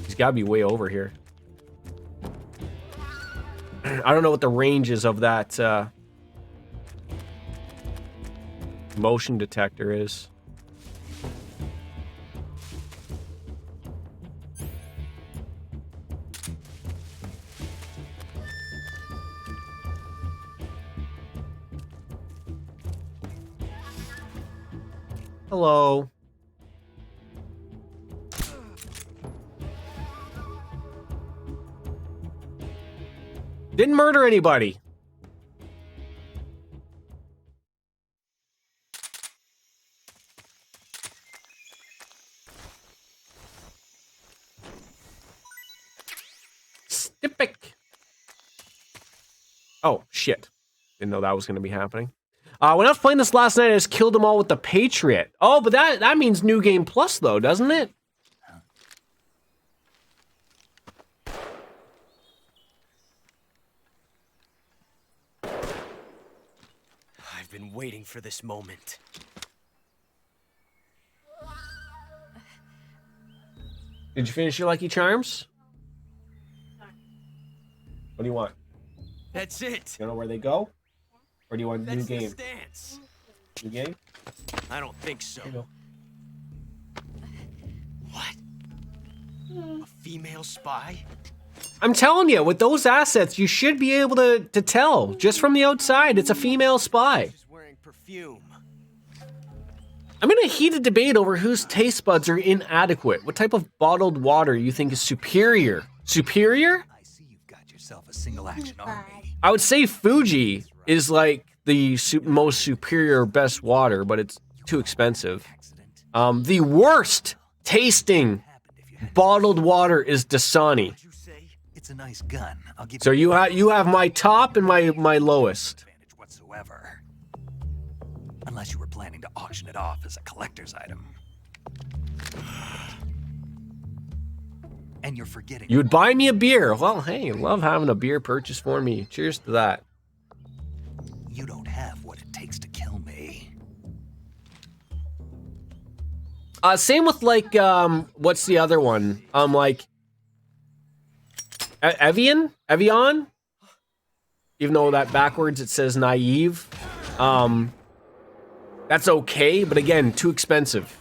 He's gotta be way over here. I don't know what the range is of that motion detector is. Hello. Didn't murder anybody. Stipic. Oh, shit. Didn't know that was going to be happening. When I was playing this last night, I just killed them all with the Patriot. Oh, but that means New Game Plus, though, doesn't it? I've been waiting for this moment. Did you finish your Lucky Charms? What do you want? That's it. You know where they go? Or do you want a new That's the game? stance. New game? I don't think so. There you go. What? A female spy? I'm telling you, with those assets, you should be able to tell. Just from the outside, it's a female spy. She's wearing perfume. I'm in a heated debate over whose taste buds are inadequate. What type of bottled water you think is superior? Superior? I see you've got yourself a single action army. I would say Fuji is like the most superior, best water, but it's too expensive. The worst tasting bottled water is Dasani. It's a nice gun. I'll give So you have my top and my lowest. advantage whatsoever. Unless you were planning to auction it off as a collector's item. And you're forgetting. You would buy me a beer. Well, hey, love having a beer purchased for me. Cheers to that. You don't have what it takes to kill me. Same with like what's the other one? Like Evian? Even though that backwards it says naive. That's okay, but again, too expensive.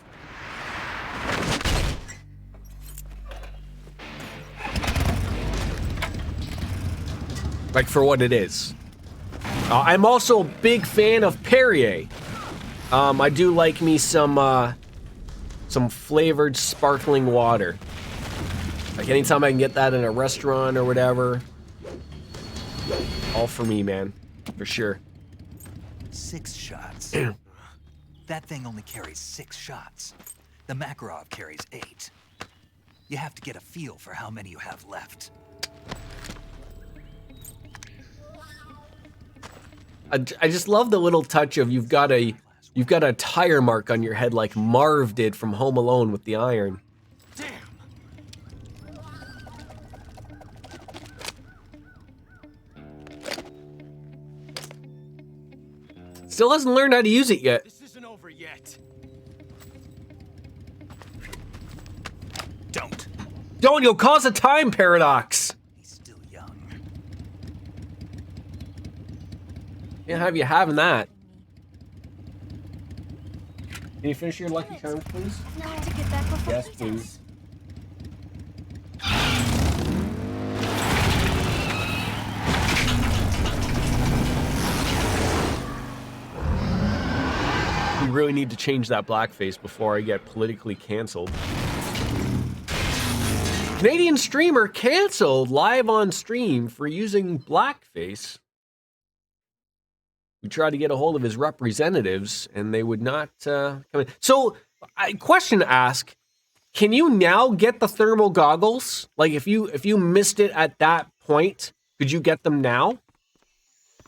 Like, for what it is. I'm also a big fan of Perrier. I do like me some flavored sparkling water. Like, anytime I can get that in a restaurant or whatever. All for me, man. For sure. 6 shots. That thing only carries 6 shots. The Makarov carries 8. You have to get a feel for how many you have left. I just love the little touch of you've got a tire mark on your head like Marv did from Home Alone with the iron. Still hasn't learned how to use it yet. This isn't over yet. Don't, you'll cause a time paradox. He's still young. Can't have you having that. Can you finish your Lucky Charms, please? No, to get back before Yes, please. We really need to change that blackface before I get politically canceled. Canadian streamer canceled live on stream for using blackface. We tried to get a hold of his representatives, and they would not come in. So, question to ask: can you now get the thermal goggles? Like, if you missed it at that point, could you get them now?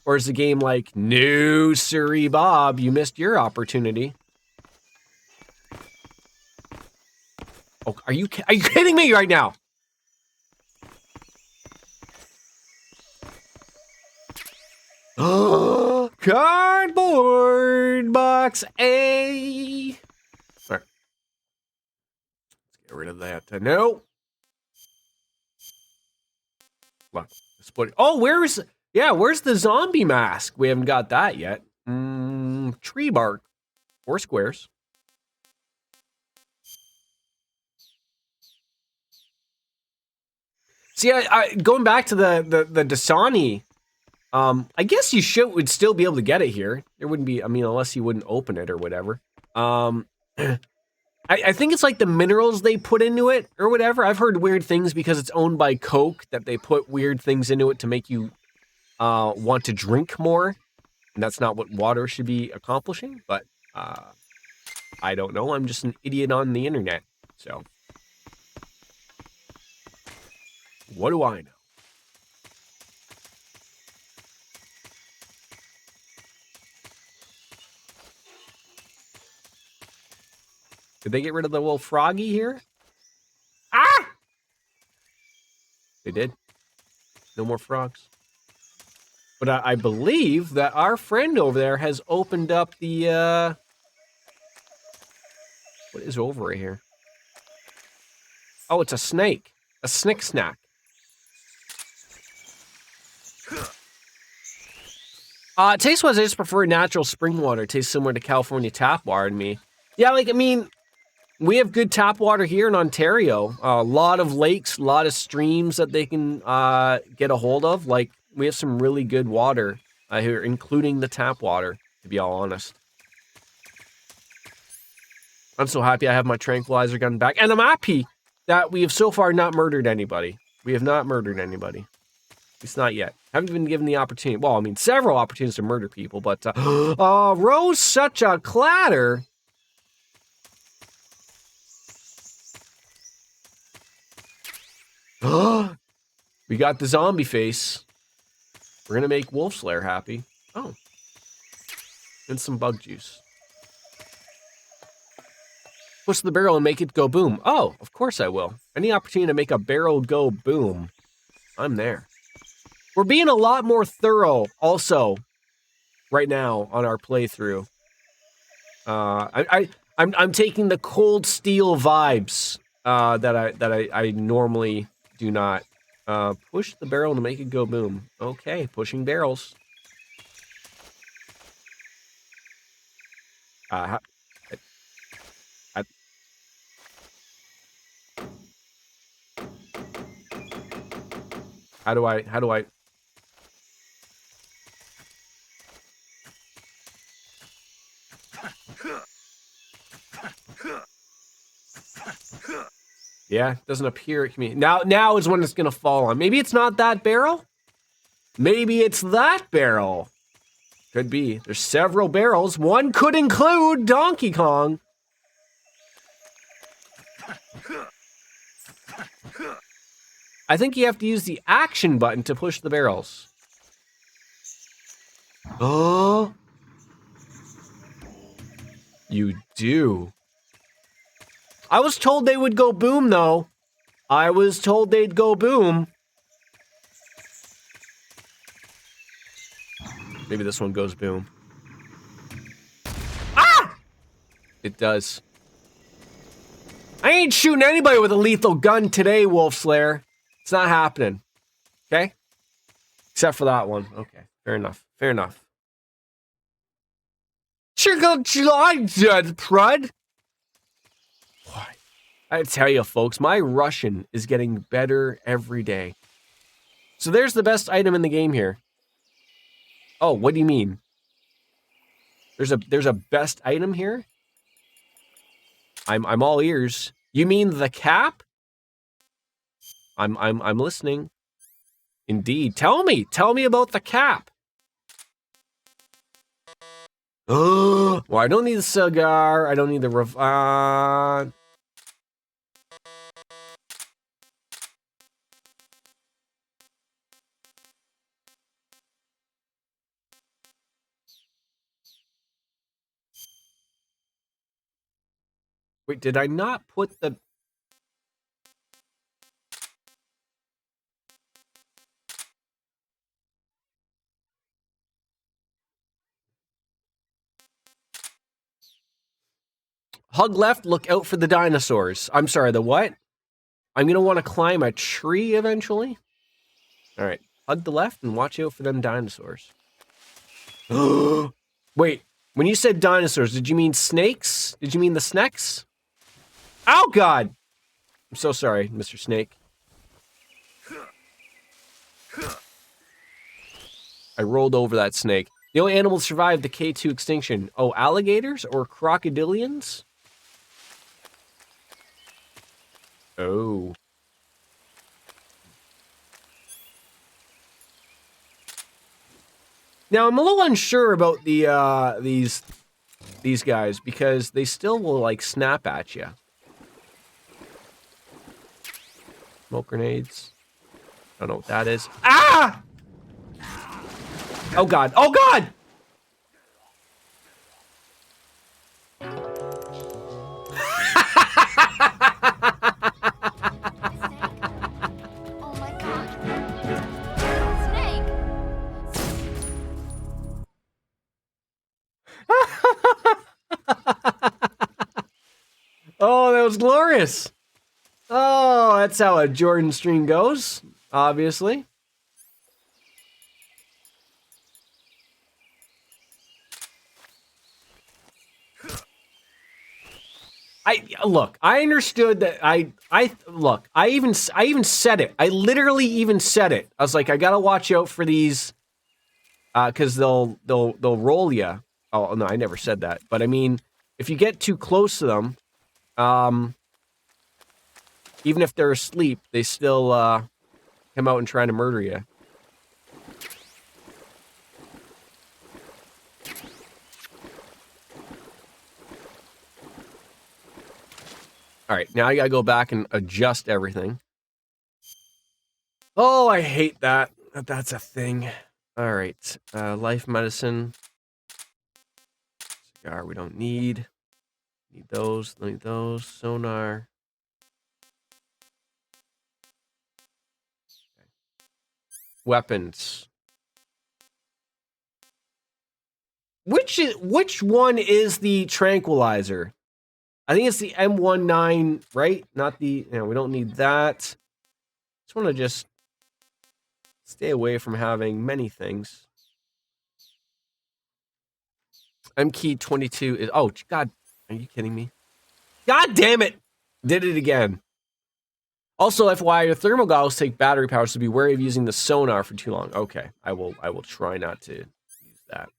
Or is the game like, no, sirree, Bob, you missed your opportunity? Oh, are you kidding me right now? Cardboard box A. All right. Let's get rid of that. No. Look, oh, where's the zombie mask? We haven't got that yet. Tree bark. 4 squares. See, I going back to the Dasani. I guess you would still be able to get it here. There wouldn't be, unless you wouldn't open it or whatever. I think it's like the minerals they put into it or whatever. I've heard weird things because it's owned by Coke that they put weird things into it to make you want to drink more. And that's not what water should be accomplishing. But I don't know. I'm just an idiot on the internet. So what do I know? Did they get rid of the little froggy here? Ah! They did. No more frogs. But I believe that our friend over there has opened up the, what is over here? Oh, it's a snake. A snick snack. Taste-wise, I just prefer natural spring water. It tastes similar to California tap water to me. Yeah, we have good tap water here in Ontario. A lot of lakes, a lot of streams that they can get a hold of. Like, we have some really good water here, including the tap water, to be all honest. I'm so happy I have my tranquilizer gun back. And I'm happy that we have so far not murdered anybody. We have not murdered anybody. It's not yet. Haven't been given the opportunity. Well, several opportunities to murder people, but Rose, such a clatter. We got the zombie face. We're gonna make Wolf Slayer happy. Oh. And some bug juice. Push the barrel and make it go boom. Oh, of course I will. Any opportunity to make a barrel go boom, I'm there. We're being a lot more thorough also right now on our playthrough. I'm taking the cold steel vibes that I normally do not. Push the barrel to make it go boom. Okay, pushing barrels. How do I Yeah, doesn't appear at me. Now is when it's gonna fall on. Maybe it's not that barrel? Maybe it's that barrel. Could be. There's several barrels. One could include Donkey Kong. I think you have to use the action button to push the barrels. Oh. You do. I was told they would go boom, though. I was told they'd go boom. Maybe this one goes boom. Ah! It does. I ain't shooting anybody with a lethal gun today, Wolf Slayer. It's not happening. Okay? Except for that one. Okay. Fair enough. Fair enough. Chicken dead, Prud. I tell you, folks, my Russian is getting better every day. So there's the best item in the game here. Oh, what do you mean? There's a best item here? I'm all ears. You mean the cap? I'm listening. Indeed. Tell me about the cap. Oh, well, I don't need the cigar. I don't need the Wait, did I not put the... Hug left, look out for the dinosaurs. I'm sorry, the what? I'm going to want to climb a tree eventually. All right, hug the left and watch out for them dinosaurs. Wait, when you said dinosaurs, did you mean snakes? Did you mean the snakes? Oh, God. I'm so sorry, Mr. Snake. I rolled over that snake. The only animals survived the K2 extinction. Oh, alligators or crocodilians? Oh. Now, I'm a little unsure about the these guys because they still will, like, snap at you. Smoke grenades. I don't know what that is. Ah! Oh, God. Oh, God! Oh my god. Snake! Oh, that was glorious. Oh, that's how a Jordan stream goes, obviously. I understood that I even said it. I literally even said it. I was like, I gotta watch out for these, because they'll roll you. Oh no, I never said that. But I mean, if you get too close to them, even if they're asleep, they still come out and try to murder you. All right, now I gotta go back and adjust everything. Oh, I hate that. That's a thing. All right, life medicine. Cigar we don't need. Need those, need those. Sonar. Okay. Weapons. Which one is the tranquilizer? I think it's the M19, right? Not the, we don't need that. Just want to just stay away from having many things. M key 22 is, oh, God, are you kidding me? God damn it! Did it again. Also, FYI, your thermal goggles take battery power, so be wary of using the sonar for too long. Okay, I will try not to use that.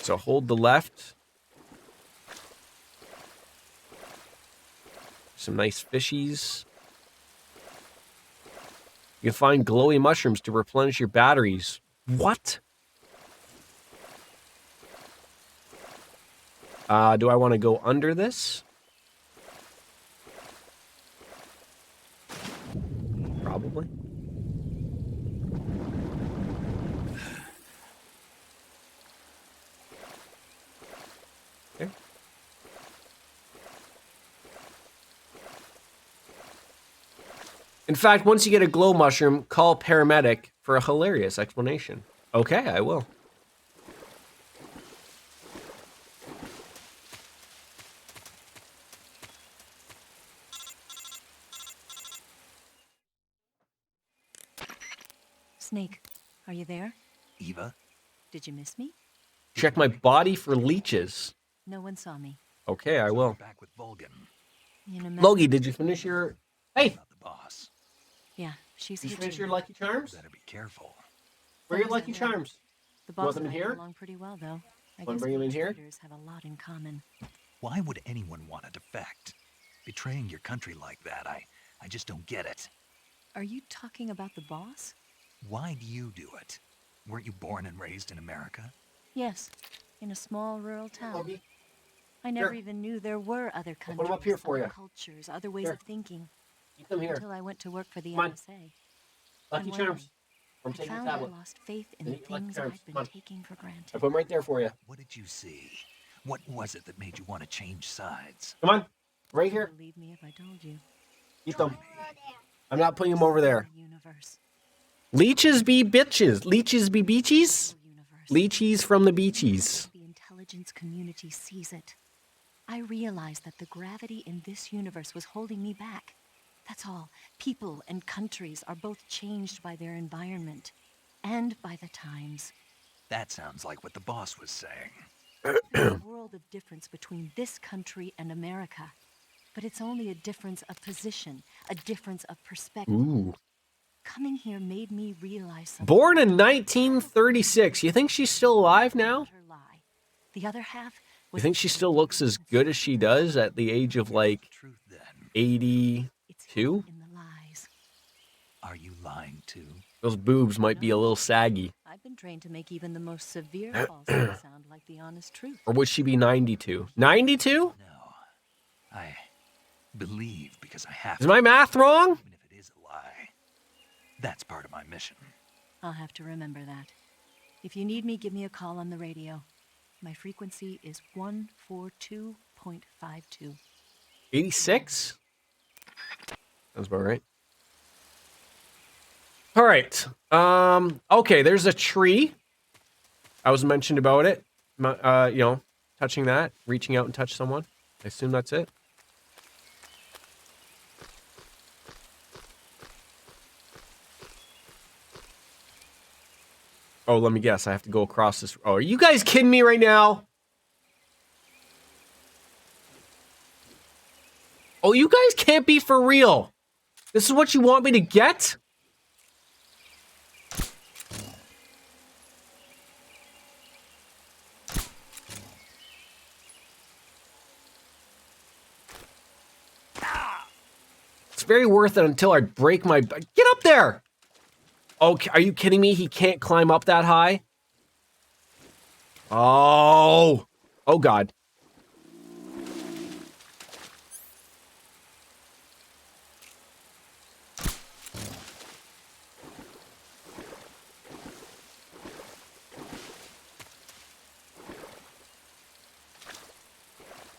So hold the left. Some nice fishies. You can find glowy mushrooms to replenish your batteries. What? Do I want to go under this? Probably. Okay. In fact, once you get a glow mushroom, call paramedic for a hilarious explanation. Okay, I will. Snake, are you there? Eva? Did you miss me? Check my body for leeches. No one saw me. Okay, I will. Back with Vulcan. Logie, did you finish your... Hey! The boss. Yeah, she's Did you here finish too. your Lucky Charms? Better be careful. Where are your Thanks, Lucky I will. Charms? The You want boss them and in I get here? along pretty well, though. I Wanna guess bring 'em we in here? traders have a lot in common. Why would anyone want to defect? Betraying your country like that, I just don't get it. Are you talking about the boss? Why do you do it? Weren't you born and raised in America? Yes, in a small rural town. Logie. I never Here. even knew there were other I'll put 'em countries, up here for other you. cultures, other ways Here. of thinking. Keep them here. Until I went to work for the Come on. NSA. Lucky And one Charms. day, I'm I taking the found I tablet. lost faith in Then the eat your Lucky things Charms. I'd been Come on. taking for I granted. put them right there for you. What did you see? What was it that made you want to change sides? Come on. Right here. Believe me if I told you. Eat them. I'm not putting them over there. Universe. Leeches be bitches. Leeches be beachies? Leechies from the beachies. The intelligence community sees it. I realized that the gravity in this universe was holding me back. That's all. People and countries are both changed by their environment and by the times. That sounds like what the boss was saying. There's a world of difference between this country and America. But it's only a difference of position, a difference of perspective. Ooh. Coming here made me realize something. Born in 1936. You think she's still alive now? Her lie. The other half You was think she still looks as good as she does at the age of like 82? in the lies. Are you lying too? Those boobs might be a little saggy. I've been trained to make even the most severe falsehood sound like the honest truth. Or would she be 92? 92? I believe because I have Is my math wrong? Even if it is a lie. That's part of my mission. I'll have to remember that. If you need me, give me a call on the radio. My frequency is 142.52. 86? Sounds about right. All right. Okay, there's a tree. I was mentioned about it. Touching that, reaching out and touch someone. I assume that's it. Oh, let me guess. I have to go across this. Oh, are you guys kidding me right now? Oh, you guys can't be for real. This is what you want me to get? It's very worth it until I break my... Get up there! Okay, are you kidding me? He can't climb up that high? Oh! Oh, God.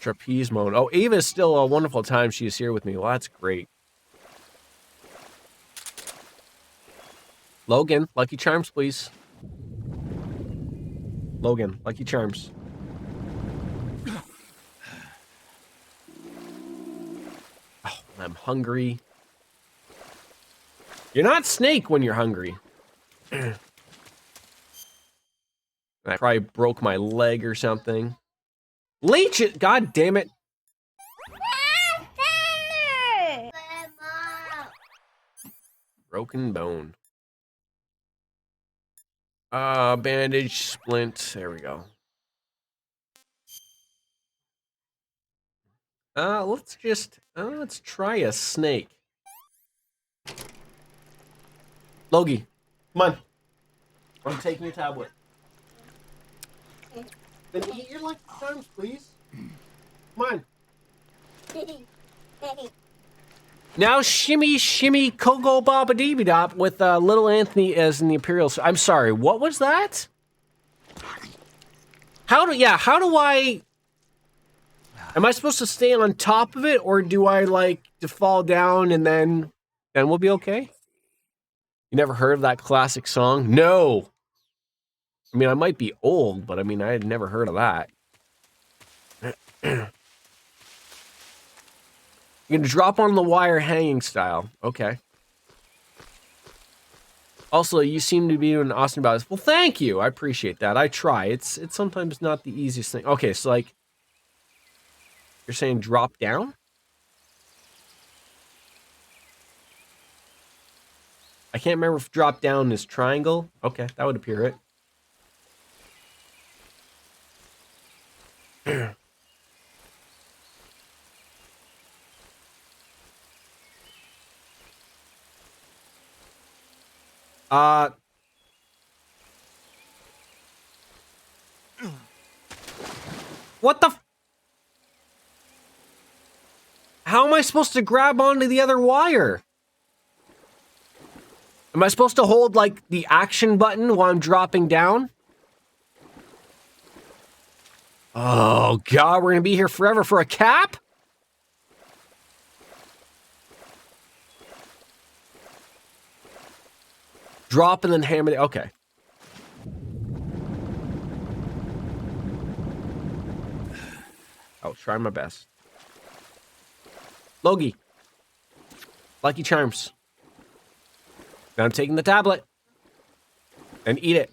Trapeze mode. Oh, Ava is still a wonderful time. She is here with me. Well, that's great. Logan, Lucky Charms, please. Logan, Lucky Charms. Oh, I'm hungry. You're not Snake when you're hungry. I probably broke my leg or something. Leech it! God damn it! Broken bone. Bandage, splint. There we go. Let's try a snake. Logie, come on. I'm taking your tablet. Then eat your Lucky Charms, please. Come on. Now shimmy, shimmy, Coco Baba Dee Dop with little Anthony as in the Imperial. I'm sorry, what was that? How do I... Am I supposed to stay on top of it, or do I, like, to fall down and then we'll be okay? You never heard of that classic song? No! I mean, I might be old, but I mean, I had never heard of that. You're gonna drop on the wire hanging style. Okay. Also, you seem to be doing awesome about this. Well, thank you. I appreciate that. I try. It's sometimes not the easiest thing. Okay, so like, you're saying drop down? I can't remember if drop down is triangle. Okay, that would appear it. What the How am I supposed to grab onto the other wire? Am I supposed to hold, like, the action button while I'm dropping down? Oh, God, we're gonna be here forever for a cap? Drop and then hammer it. Okay. I'll try my best. Logie. Lucky Charms. Now I'm taking the tablet. And eat it.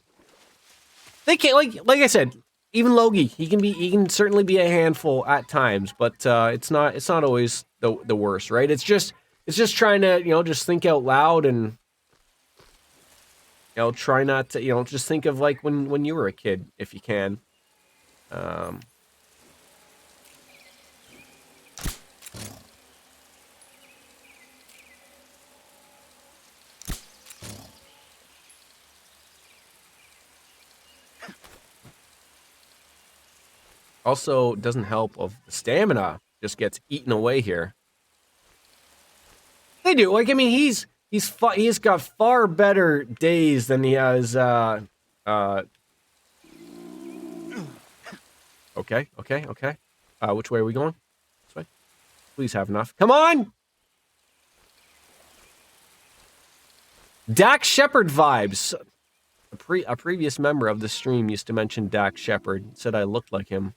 They can't, like I said, even Logie, he can certainly be a handful at times, but it's not always the worst, right? It's just trying to, just think out loud and try not to, just think of like when you were a kid, if you can. Also, doesn't help of the stamina just gets eaten away here. They do. Like, I mean, he's got far better days than he has. Okay. Which way are we going? This way. Please have enough. Come on. Dax Shepard vibes. A previous member of the stream used to mention Dax Shepard. Said I looked like him.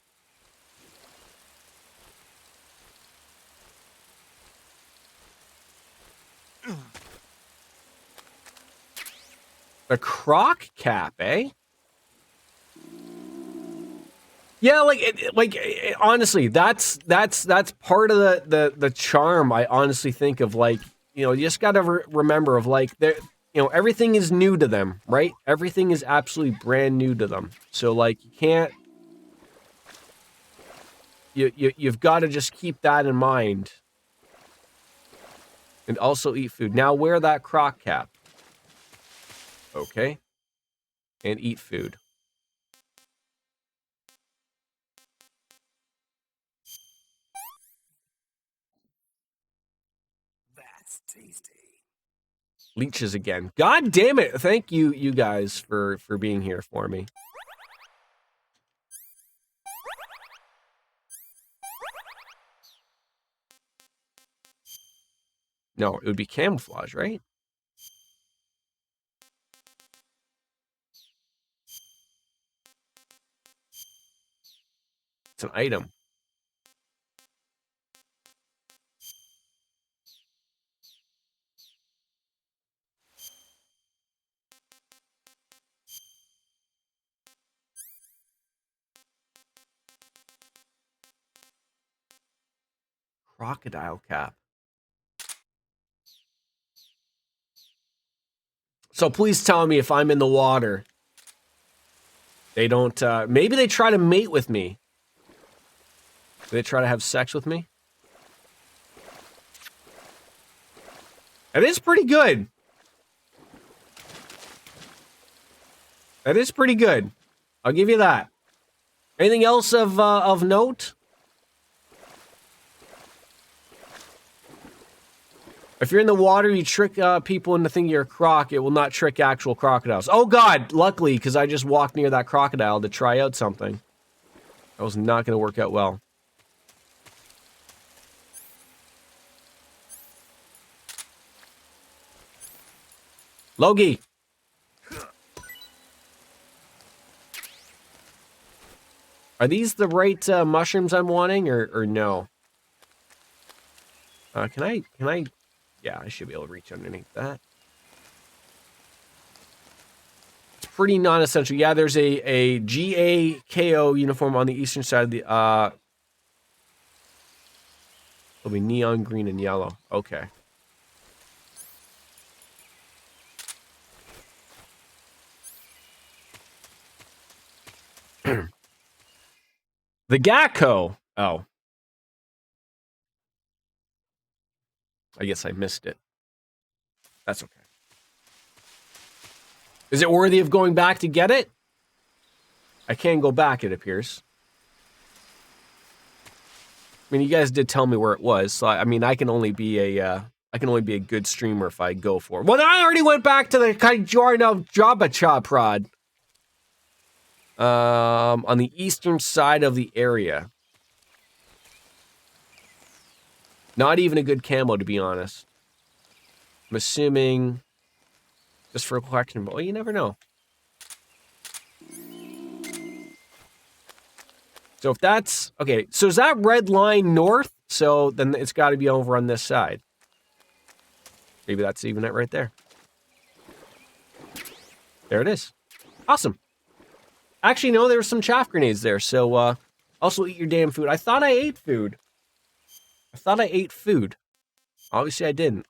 The croc cap, eh? Yeah, honestly, that's part of the charm. I honestly think of, like, you just gotta remember of, like, everything is new to them, right? Everything is absolutely brand new to them. So, like, you can't. You've got to just keep that in mind, and also eat food. Now wear that croc cap. Okay. And eat food. That's tasty. Leeches again. God damn it. Thank you guys for being here for me. No, it would be camouflage, right? It's an item. Crocodile cap. So please tell me if I'm in the water, they don't, maybe they try to mate with me. Do they try to have sex with me? That is pretty good. That is pretty good. I'll give you that. Anything else of note? If you're in the water, you trick people into thinking you're a croc. It will not trick actual crocodiles. Oh God! Luckily, because I just walked near that crocodile to try out something. That was not going to work out well. Logie! Are these the right mushrooms I'm wanting, or no? Can I? Yeah, I should be able to reach underneath that. It's pretty non-essential. Yeah, there's a GAKO uniform on the eastern side of the, it'll be neon green and yellow. Okay. The GAKO. Oh. I guess I missed it. That's okay. Is it worthy of going back to get it? I can go back, it appears. I mean, you guys did tell me where it was, so I mean, I can only be a good streamer if I go for it. Well, I already went back to the Kajorno Jabba prod. On the eastern side of the area. Not even a good camo, to be honest. I'm assuming just for a collection, but well, you never know. So if that's okay, so is that red line north? So then it's got to be over on this side. Maybe that's even it right there. There it is. Awesome. Actually, no, there were some chaff grenades there. So also eat your damn food. I thought I ate food. Obviously, I didn't.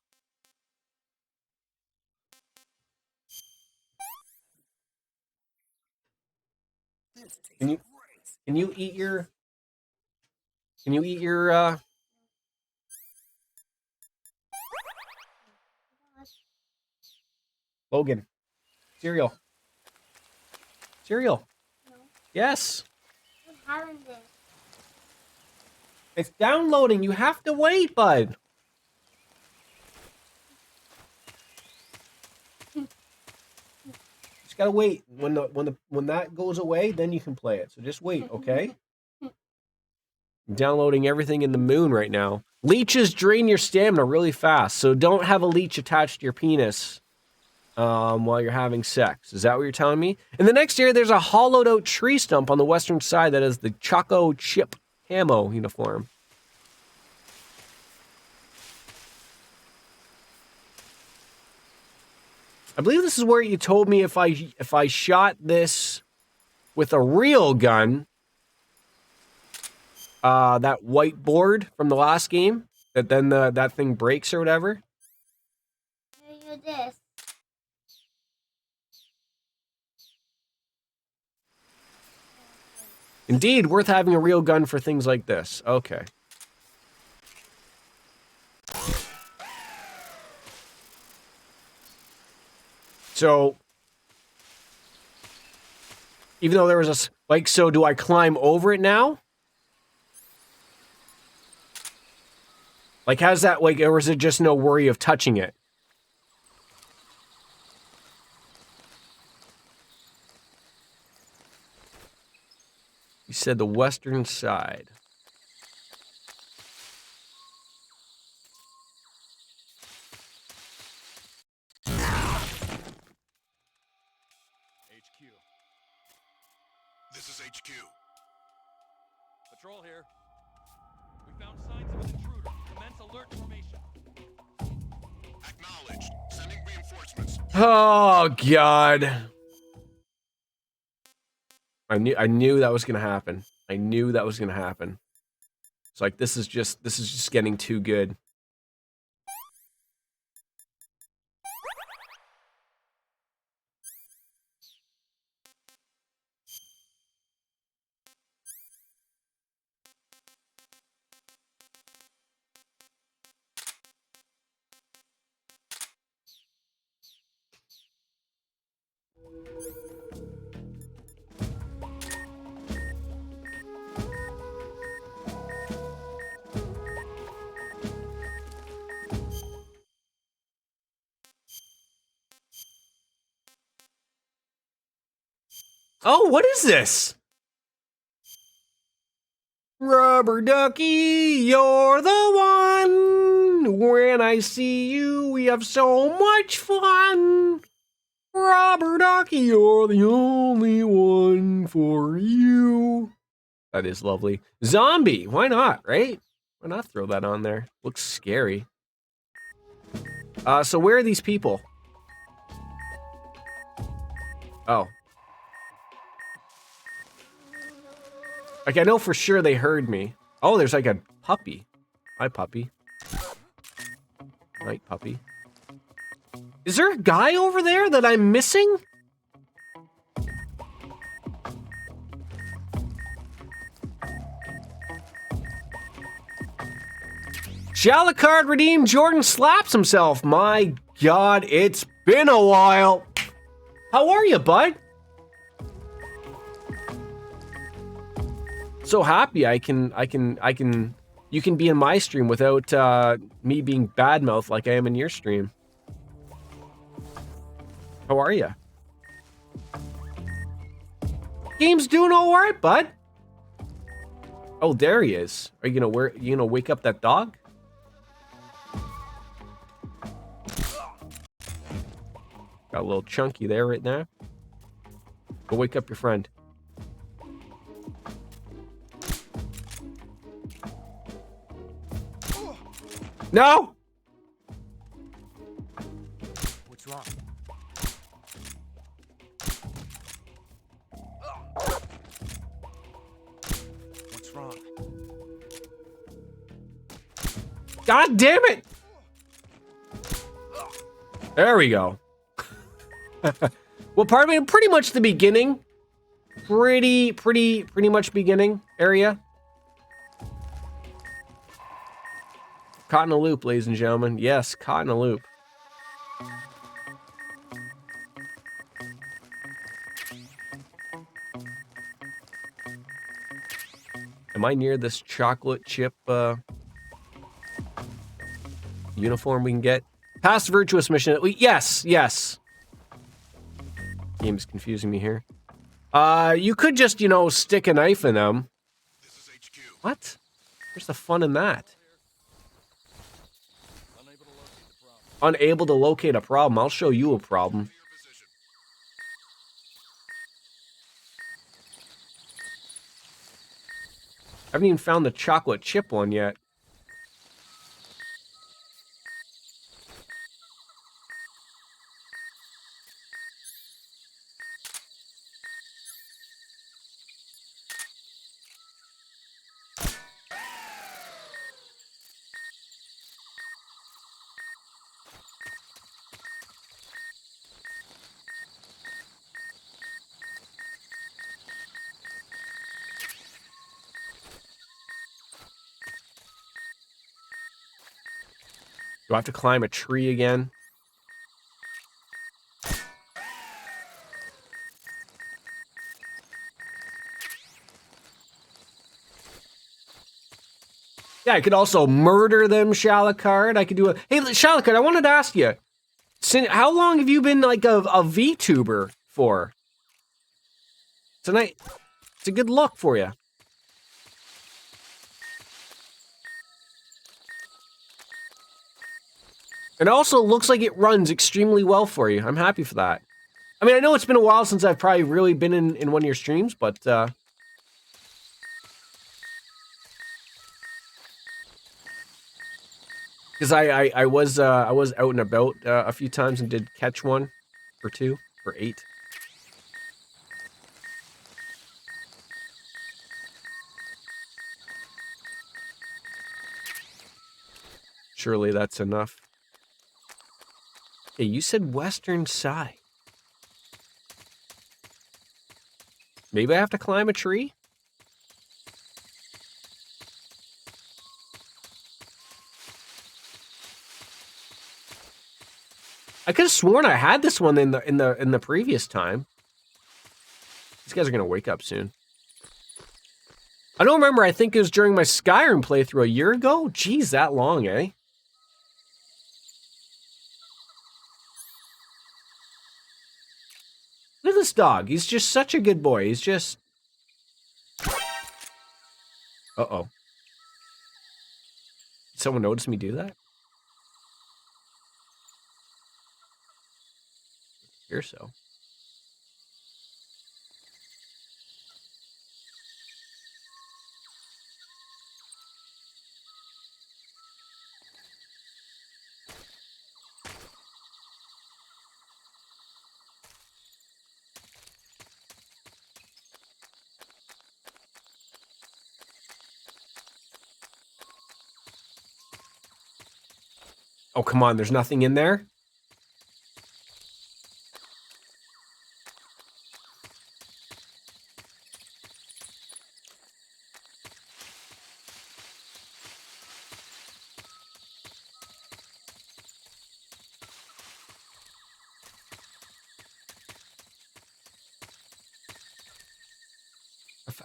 Can you eat your Logan, cereal. Cereal. No. Yes. I'm having this. It's downloading. You have to wait, bud. Just gotta wait. When that goes away, then you can play it. So just wait, okay? I'm downloading everything in the moon right now. Leeches drain your stamina really fast, so don't have a leech attached to your penis while you're having sex. Is that what you're telling me? In the next area, there's a hollowed out tree stump on the western side that is the Choco Chip Camo uniform. I believe this is where you told me if I shot this with a real gun, that white board from the last game, that then that thing breaks or whatever. Here you this. Indeed, worth having a real gun for things like this. Okay. So, even though there was a, like, so do I climb over it now? Like, how's that, like, or is it just no worry of touching it? You said the western side. This is HQ. Patrol here. We found signs of an intruder. Commence alert formation. Acknowledged. Sending reinforcements. Oh God. I knew that was gonna happen. I knew that was gonna happen. It's like this is just getting too good. Oh, what is this? Rubber ducky, you're the one. When I see you, we have so much fun. Rubber ducky, you're the only one for you. That is lovely. Zombie, why not, right? Why not throw that on there? Looks scary. So where are these people? Oh. Like, I know for sure they heard me. Oh, there's like a puppy. Hi, puppy. Night, puppy. Is there a guy over there that I'm missing? Shalacard redeemed. Jordan slaps himself. My God, it's been a while. How are you, bud? So happy you can be in my stream without me being badmouth like I am in your stream. How are you? Game's doing all right, bud. Oh, there he is. Are you gonna wake up that dog? Got a little chunky there right now. Go wake up your friend. No! What's wrong? What's wrong? God damn it! There we go. Well, part of it, pretty much the beginning. Pretty much beginning area. Caught in a loop, ladies and gentlemen. Yes, caught in a loop. Am I near this chocolate chip uniform we can get? Past virtuous mission. Yes. Game's confusing me here. You could just, stick a knife in them. What? Where's the fun in that? Unable to locate a problem. I'll show you a problem. I haven't even found the chocolate chip one yet. Do I have to climb a tree again? Yeah, I could also murder them, Shalacard. I could do a... Hey, Shalacard, I wanted to ask you. How long have you been, like, a VTuber for? Tonight, it's a good look for you. It also looks like it runs extremely well for you. I'm happy for that. I mean, I know it's been a while since I've probably really been in one of your streams, but because I was out and about a few times and did catch one or two or 8. Surely that's enough. Hey, you said western side. Maybe I have to climb a tree? I could have sworn I had this one in the previous time. These guys are gonna wake up soon. I don't remember, I think it was during my Skyrim playthrough a year ago. Jeez, that long, eh? Look at this dog. He's just such a good boy. He's just... Uh-oh. Did someone notice me do that? Hear so. Oh, come on, there's nothing in there?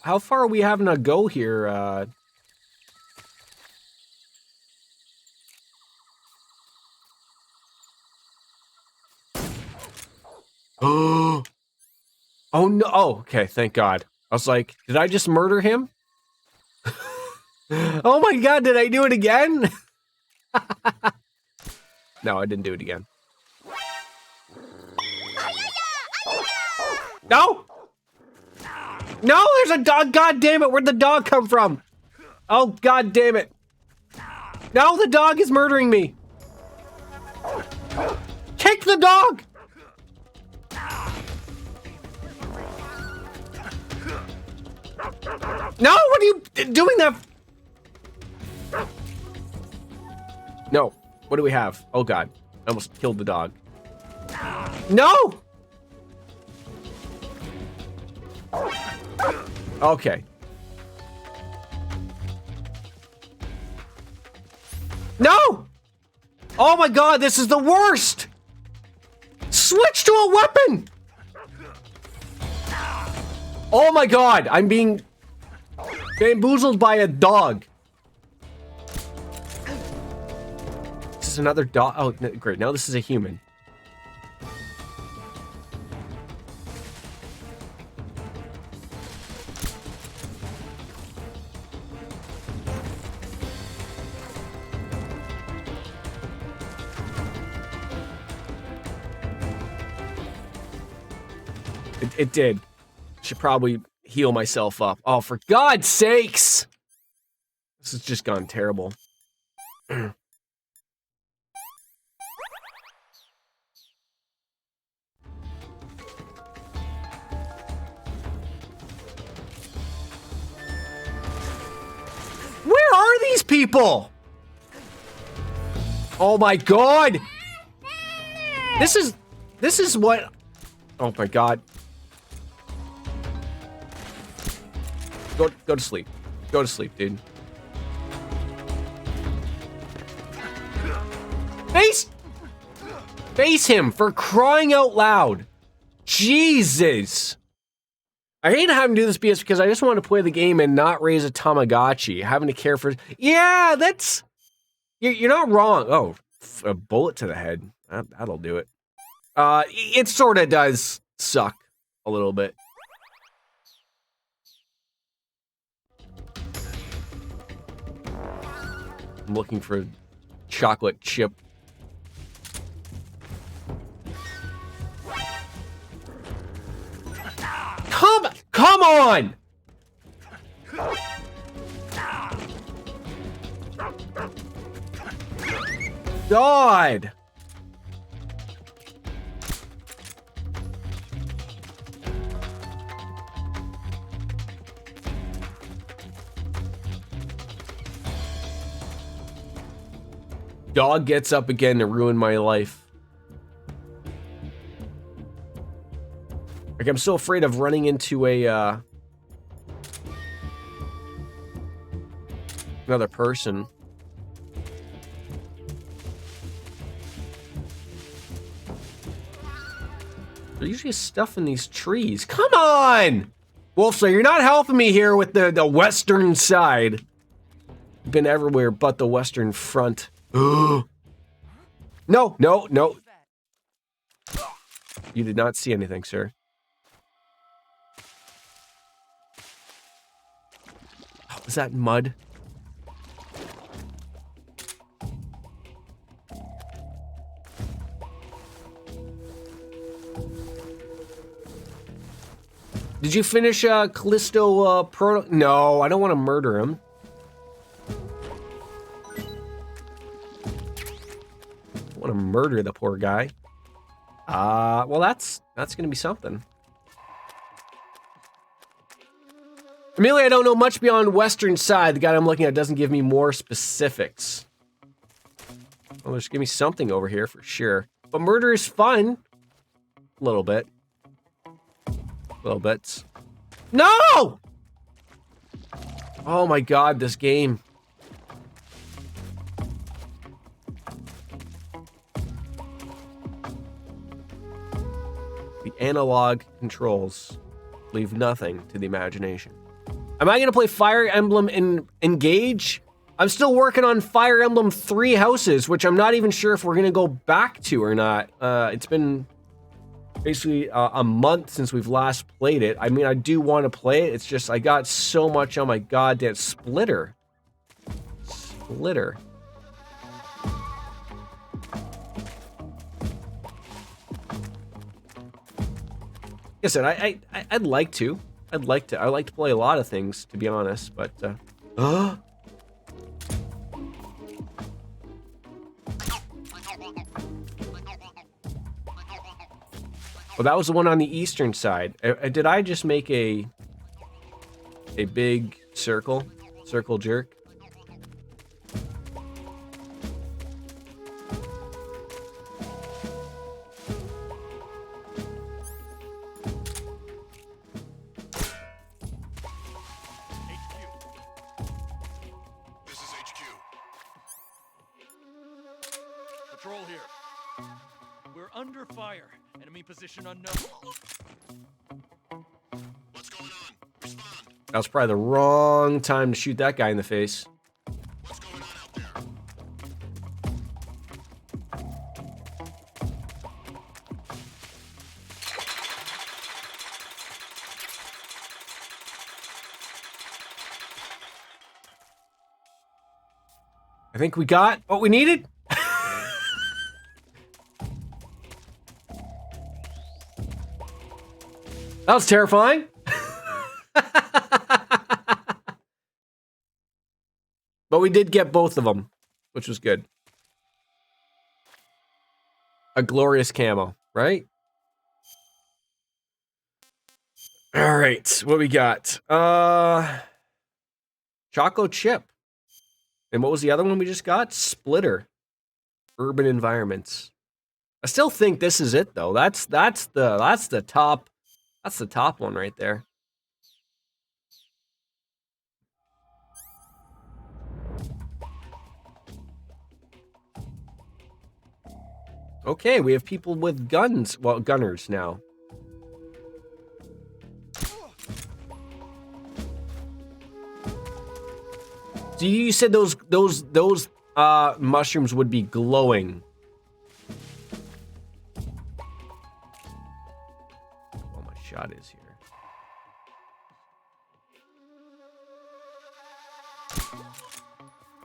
How far are we having to go here? Oh no! Oh, okay, thank God. I was like, did I just murder him? Oh my God, did I do it again? No, I didn't do it again. No! No, there's a dog. God damn it, where'd the dog come from? Oh, God damn it. No, the dog is murdering me. Kick the dog! No, what are you doing that? No, what do we have? Oh God, I almost killed the dog. No! Okay. No! Oh my God, this is the worst! Switch to a weapon! Oh my God, I'm being bamboozled by a dog. This is another dog. Oh, great. Now this is a human. It did. Should probably heal myself up. Oh, for God's sakes! This has just gone terrible. Where are these people? Oh my God! This is what... Oh my God. Go to sleep. Go to sleep, dude. Face him, for crying out loud. Jesus. I hate having to do this BS because I just want to play the game and not raise a Tamagotchi. Having to care for... Yeah, that's... You're not wrong. Oh, a bullet to the head. That'll do it. It sort of does suck a little bit. I'm looking for a chocolate chip. Come on! God! Dog gets up again to ruin my life. Like, I'm so afraid of running into a, another person. There's usually stuff in these trees. Come on! Wolf, so you're not helping me here with the western side. Been everywhere but the western front. No. You did not see anything, sir. Is that mud? Did you finish Callisto Pro? No, I don't want to murder him. I want to murder the poor guy. Well, that's gonna be something. Amelia, I don't know much beyond Western Side. The guy I'm looking at doesn't give me more specifics. Well, just give me something over here for sure. But murder is fun. A little bit. Little bits. No! Oh my god, this game. The analog controls leave nothing to the imagination. Am I going to play Fire Emblem in Engage? I'm still working on Fire Emblem 3 Houses, which I'm not even sure if we're going to go back to or not. It's been basically a month since we've last played it. I mean, I do want to play it. It's just I got so much on my goddamn Splitter. Like I said, I'd like to. I like to play a lot of things, to be honest, but well, that was the one on the eastern side. Did I just make a big circle jerk? Patrol here. We're under fire. Enemy position unknown. What's going on? Respond. That was probably the wrong time to shoot that guy in the face. What's going on out there? I think we got what we needed. That was terrifying. But we did get both of them, which was good. A glorious camo, right? All right, what we got? Choco Chip. And what was the other one we just got? Splitter. Urban environments. I still think this is it though. That's the top. That's the top one right there. Okay, we have people with guns. Well, gunners now. So you said those mushrooms would be glowing. Oh, my shot is here.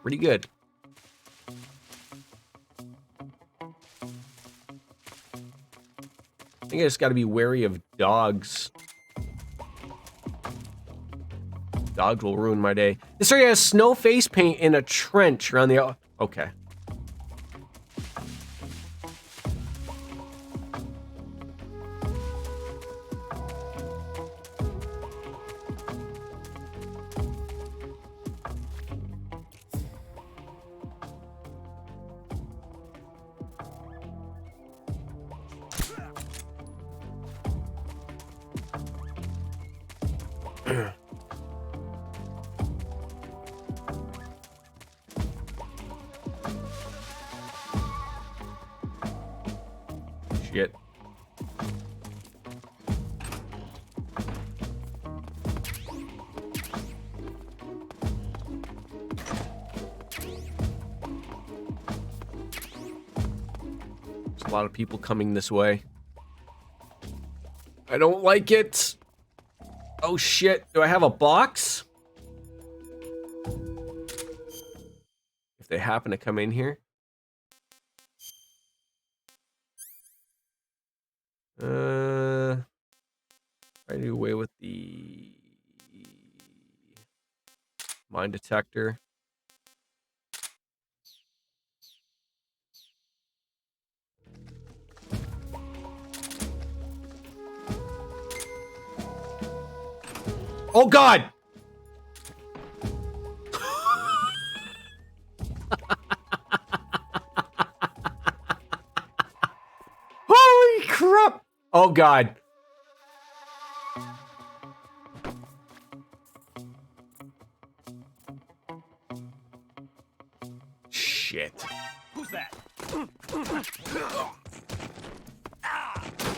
Pretty good. I think I just got to be wary of dogs. Dogs will ruin my day. This area has snow face paint in a trench around the... Okay. Shit. There's a lot of people coming this way. I don't like it. Oh shit, do I have a box? they happen to come in here. Try to do away with the mine detector. Oh God! Holy crap! Oh God. Shit. Who's that?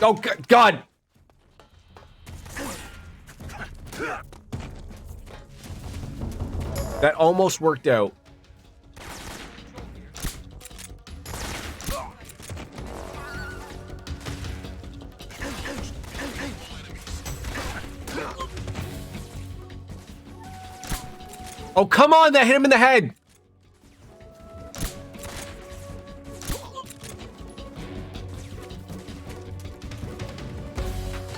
Oh God! That almost worked out. Oh, come on, that hit him in the head.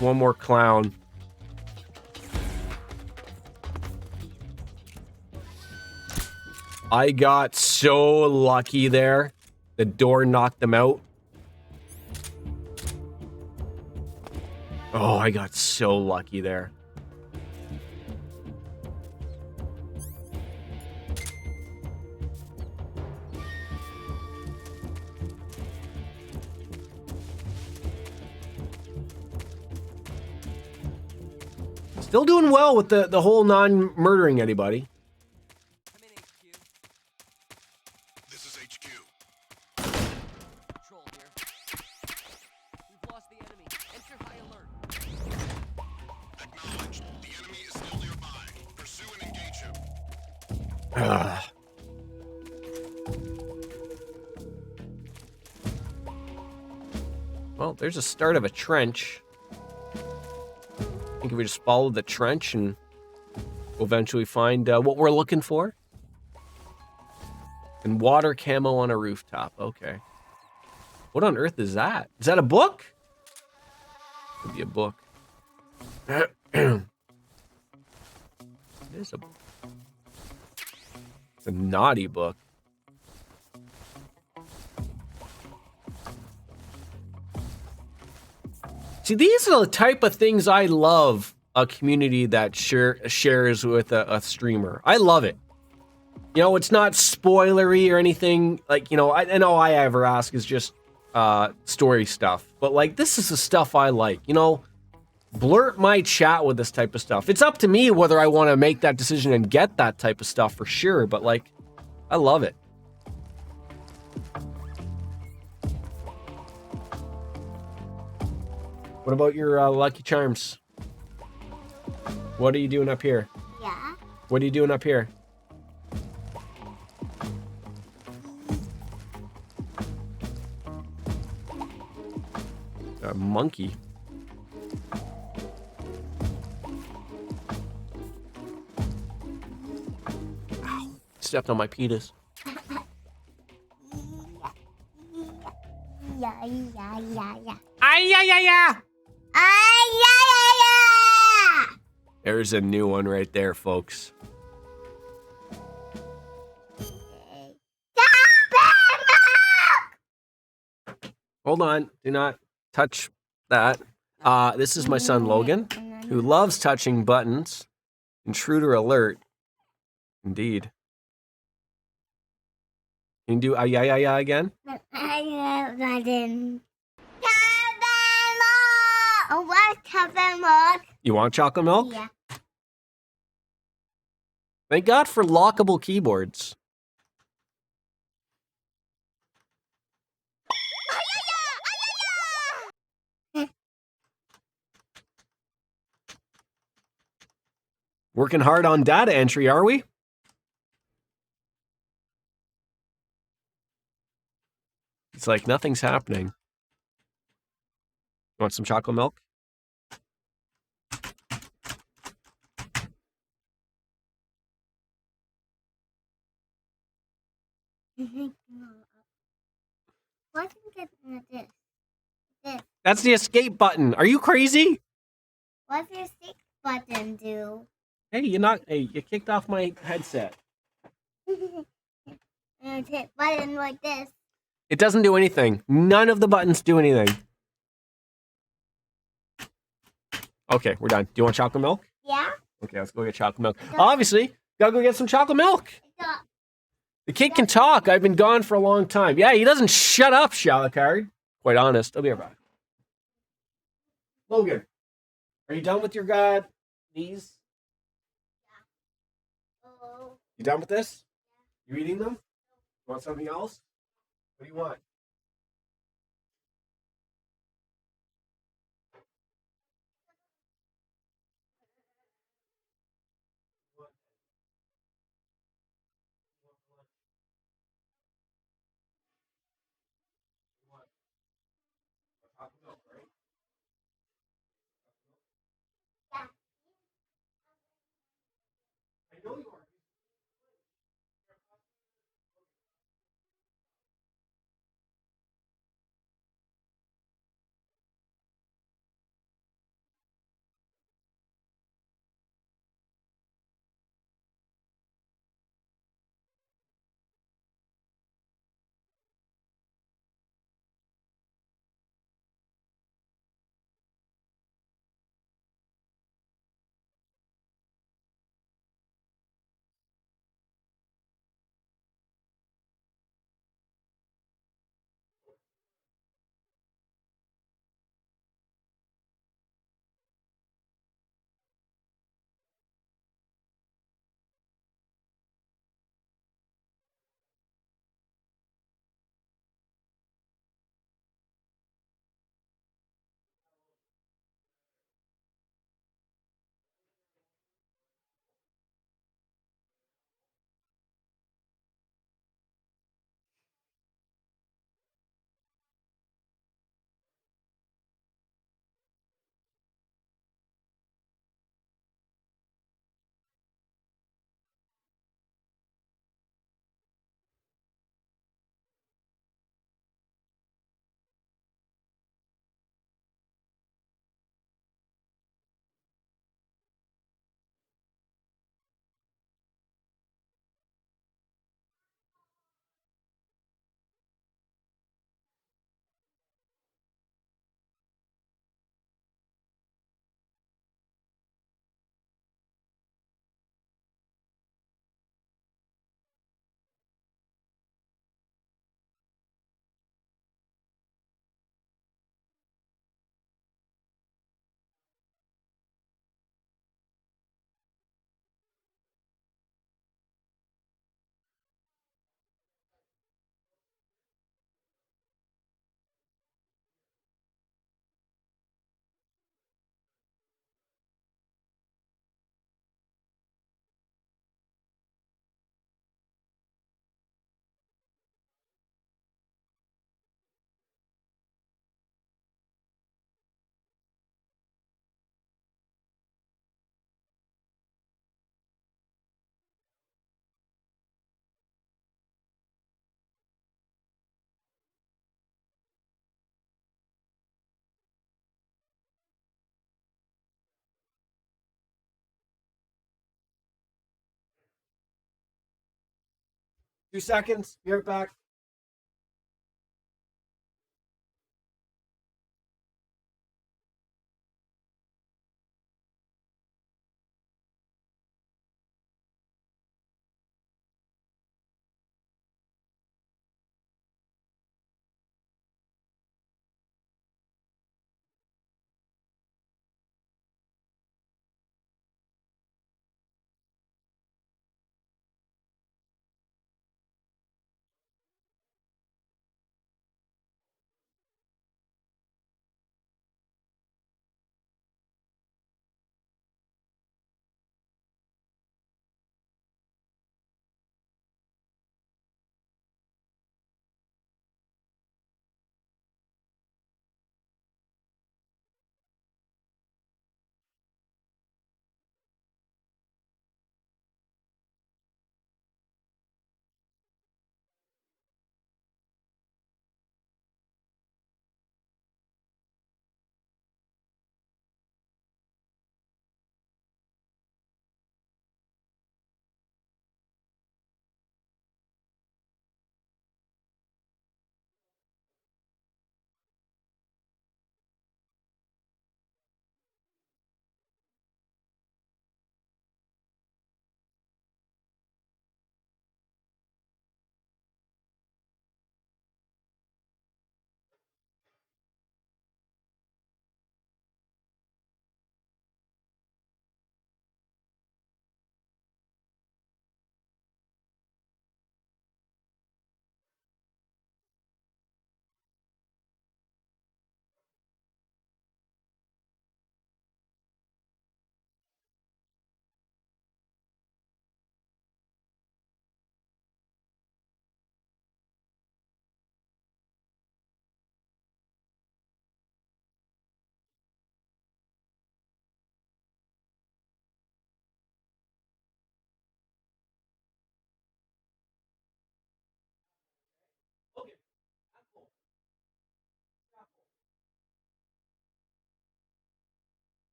One more clown. I got so lucky there. The door knocked them out. Oh, I got so lucky there. Still doing well with the whole non-murdering anybody. This is HQ. Patrol here. We've lost the enemy. Enter high alert. Acknowledged. The enemy is still nearby. Pursue and engage him. Well, there's a start of a trench. I think if we just follow the trench and we'll eventually find what we're looking for. And water camo on a rooftop. Okay. What on earth is that? Is that a book? Could be a book. It is it's a naughty book. See, these are the type of things I love a community that shares with a streamer. I love it. You know, it's not spoilery or anything. Like, you know, and all I ever ask is just story stuff. But, like, this is the stuff I like. You know, Blurt my chat with this type of stuff. It's up to me whether I want to make that decision and get that type of stuff for sure. But, like, I love it. What about your Lucky Charms? What are you doing up here? Yeah. What are you doing up here? A monkey. Ow. Stepped on my penis. Yeah, yeah, yeah, yeah. Ay, yeah, yeah, yeah. Ay, yeah, yeah, yeah. There's a new one right there, folks. Hold on. Do not touch that. This is my son, Logan, who loves touching buttons. Intruder alert. Indeed. Can you do ay, yeah, yeah, yeah again? I didn't. What chocolate milk? You want chocolate milk? Yeah. Thank God for lockable keyboards. Working hard on data entry, are we? It's like nothing's happening. Want some chocolate milk? What's this? This. That's the escape button. Are you crazy? What's your stick button do? Hey, you kicked off my headset. And hit button like this. It doesn't do anything. None of the buttons do anything. Okay, we're done. Do you want chocolate milk? Yeah. Okay, let's go get chocolate milk. Obviously, gotta go get some chocolate milk. The kid can talk. I've been gone for a long time. Yeah, he doesn't shut up, Shalakard. Quite honest. I'll be right back. Logan, are you done with your these? You done with this? You eating them? You want something else? What do you want? I know you are. 2 seconds. Be right back.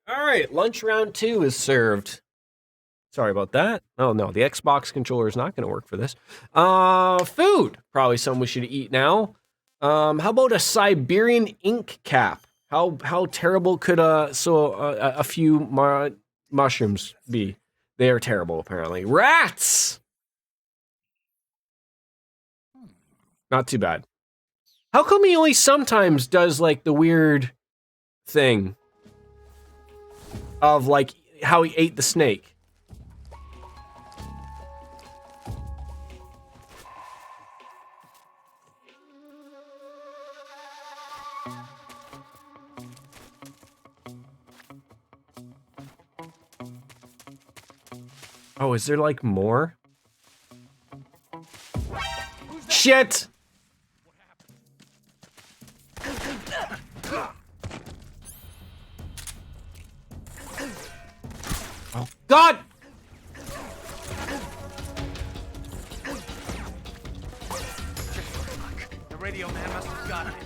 All right, lunch round 2 is served. Sorry about that. Oh no, the Xbox controller is not going to work for this. Food, probably something we should eat now. How about a Siberian ink cap? How terrible could a few mushrooms be? They are terrible, apparently. Rats. Not too bad. How come he only sometimes does like the weird thing of like how he ate the snake? Oh, is there like more? Shit! Oh, God! The radio man must have gotten it.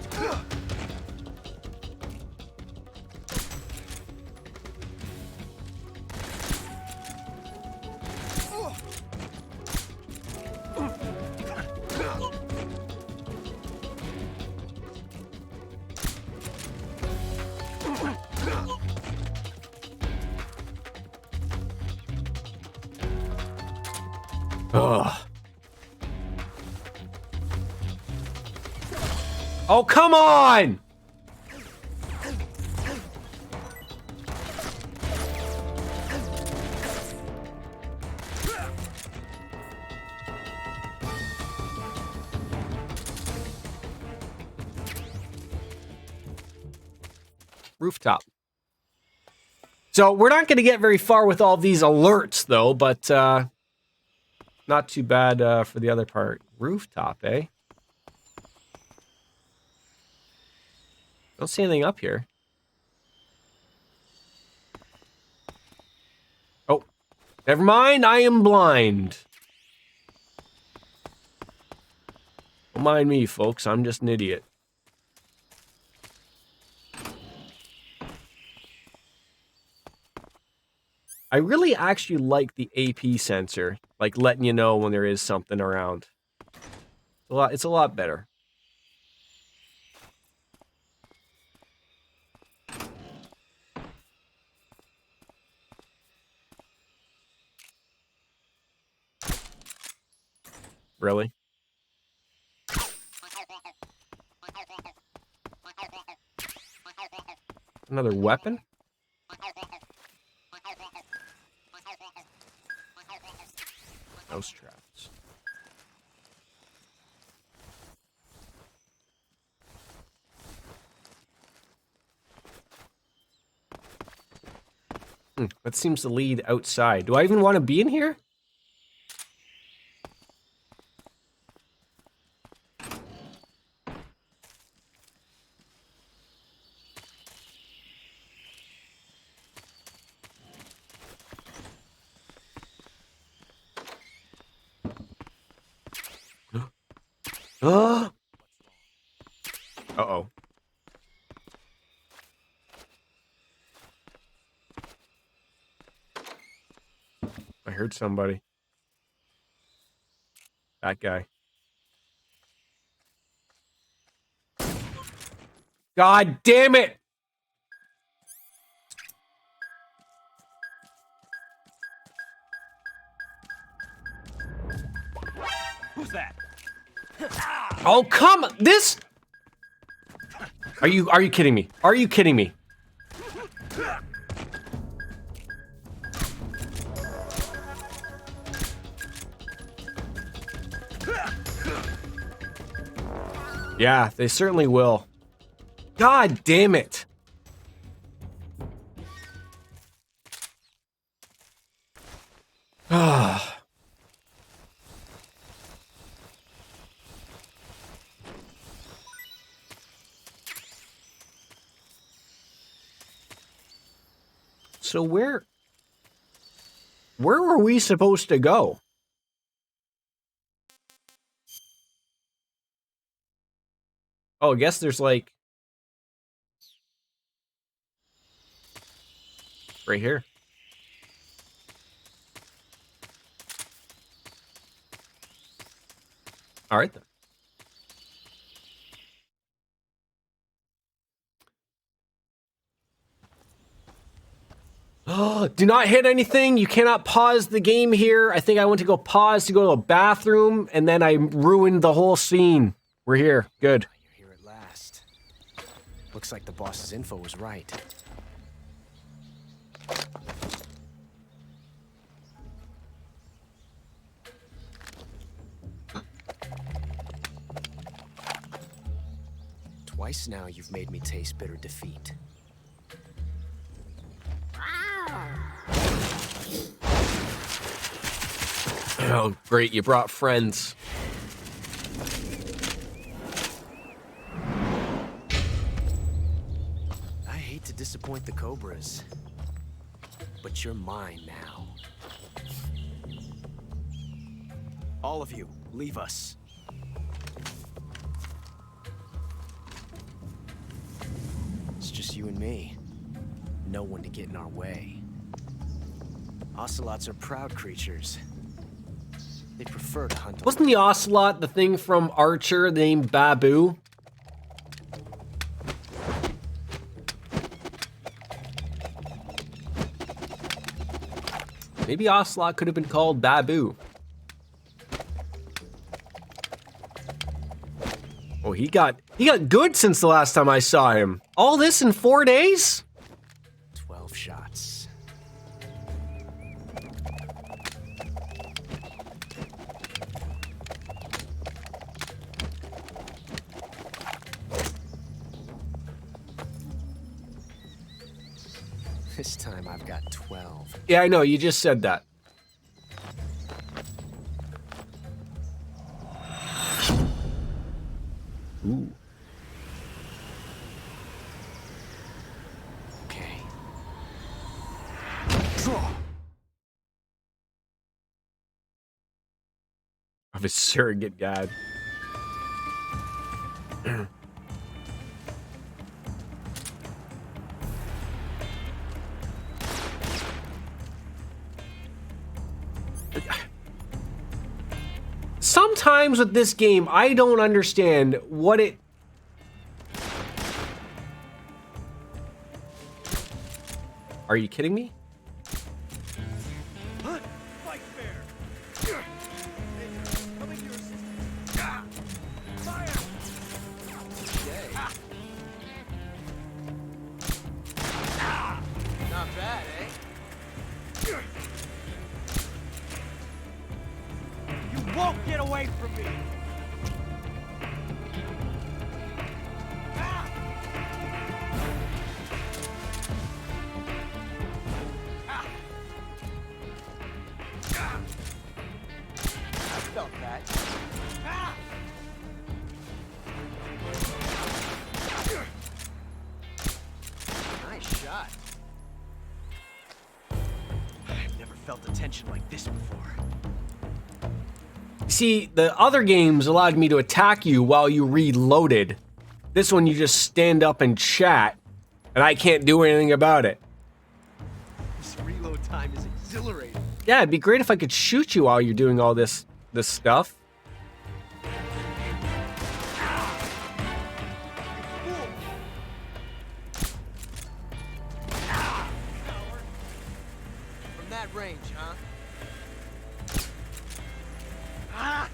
Ugh. Oh, come on! Rooftop. So we're not going to get very far with all these alerts, though, but not too bad for the other part. Rooftop, eh? Don't see anything up here. Oh, never mind. I am blind. Don't mind me, folks. I'm just an idiot. I really actually like the AP sensor, like letting you know when there is something around. It's a lot better. Really? Another weapon? Mouse traps. That seems to lead outside. Do I even want to be in here? Uh-oh. I heard somebody. That guy. God damn it! Who's that? Oh, come on! This... Are you kidding me? Are you kidding me? Yeah, they certainly will. God damn it. Ah. So where were we supposed to go? Oh, I guess there's like... Right here. All right, then. Do not hit anything. You cannot pause the game here. I think I went to go pause to go to a bathroom, and then I ruined the whole scene. We're here. Good. You're here at last. Looks like the boss's info was right. Twice now you've made me taste bitter defeat. Oh, great. You brought friends. I hate to disappoint the Cobras, but you're mine now. All of you, leave us. It's just you and me. No one to get in our way. Ocelots are proud creatures. They prefer to hunt. Wasn't the ocelot the thing from Archer named Babu? Maybe ocelot could have been called Babu. Oh, he got good since the last time I saw him. All this in 4 days? 12 shots. This time I've got 12. Yeah, I know. You just said that. Ooh. Okay. Draw. Of his surrogate dad. Sometimes with this game, I don't understand what it... Are you kidding me? Fight fair. Coming to your assistance. Fire! Not bad, eh? You won't get away from me! I felt that. Nice shot. I've never felt a tension like this before. See, the other games allowed me to attack you while you reloaded. This one, you just stand up and chat, and I can't do anything about it. This reload time is exhilarating. Yeah, it'd be great if I could shoot you while you're doing all this stuff. From that range, huh? Ah!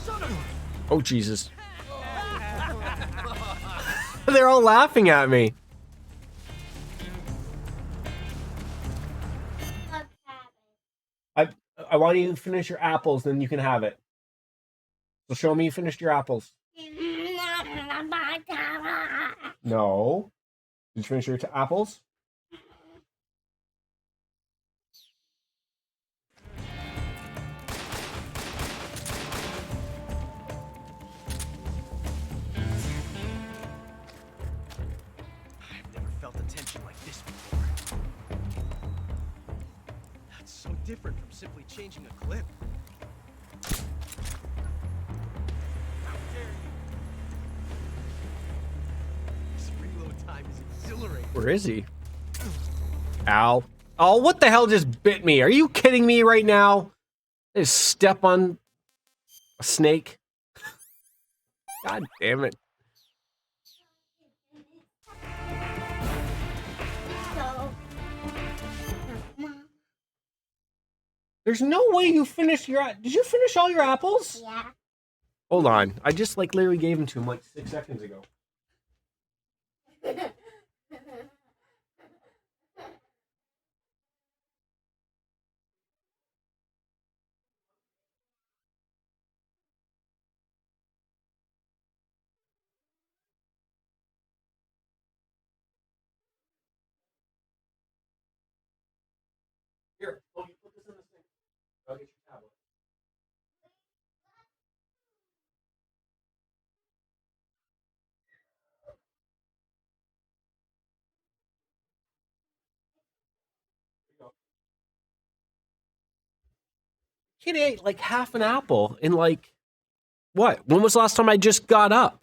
Son of a... Oh, Jesus. They're all laughing at me. I want you to finish your apples, then you can have it. So show me you finished your apples. No. Did you finish your apples? I've never felt a tension like this before. That's so different from simply changing a clip. How dare you? This time is exhilarating. Where is he? Ow. Oh, what the hell just bit me? Are you kidding me right now? I just step on a snake. God damn it. There's no way you finished your... Did you finish all your apples? Yeah. Hold on. I just like literally gave them to him like 6 seconds ago. Here, oh, you put this in this thing. I'll get your tablet. Kid ate like half an apple in like, what? When was the last time I just got up?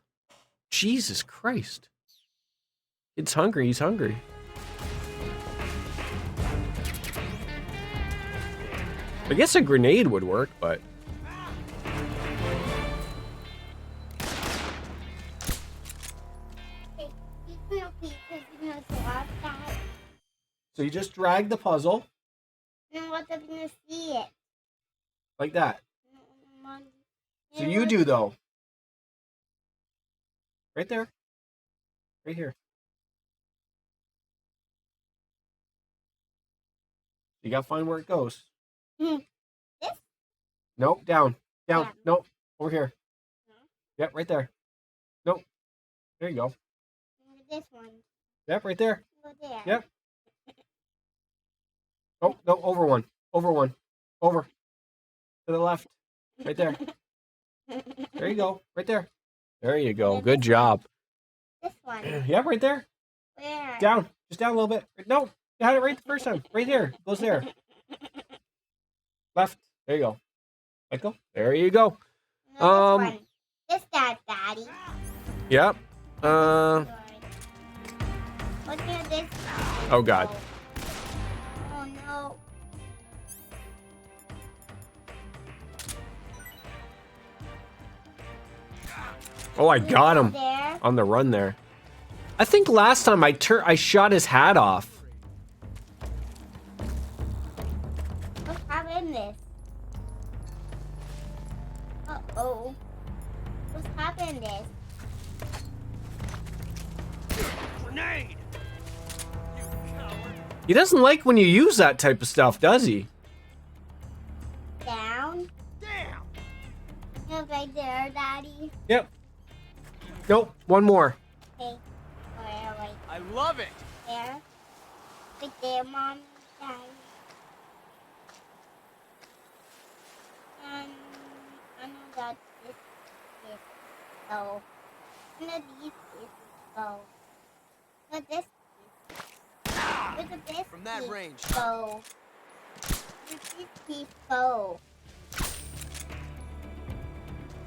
Jesus Christ. Kid's hungry, he's hungry. I guess a grenade would work, but... So you just drag the puzzle. And what's up gonna see it? Like that. So you do though. Right there. Right here. You gotta find where it goes. This? Nope, down. Down. Yeah. Nope. Over here. Yep, right there. Nope. There you go. This one. Yep, right there. Go there. Yep. Oh, no, over one. Over one. Over. To the left. Right there. There you go. Right there. There you go. Good job. This one. Yep, right there. Where? Down. Just down a little bit. No, you had it right the first time. Right here. Goes there. Left. There you go. Let go. There you go. No, this one. This that, Daddy. Yep. What's near this? Oh God. Oh no. Oh, I got him There. on the run there. I think last time I shot his hat off. What's happening this? Uh-oh. What's happening this? Grenade! He doesn't like when you use that type of stuff, does he? Down? Damn! No, right there, Daddy. Yep. Nope. One more. Okay. Wait. I love it! There. Right there, Mom. Daddy. I know that this is so. I know these is so. But this look at this. From that range, So. This is so.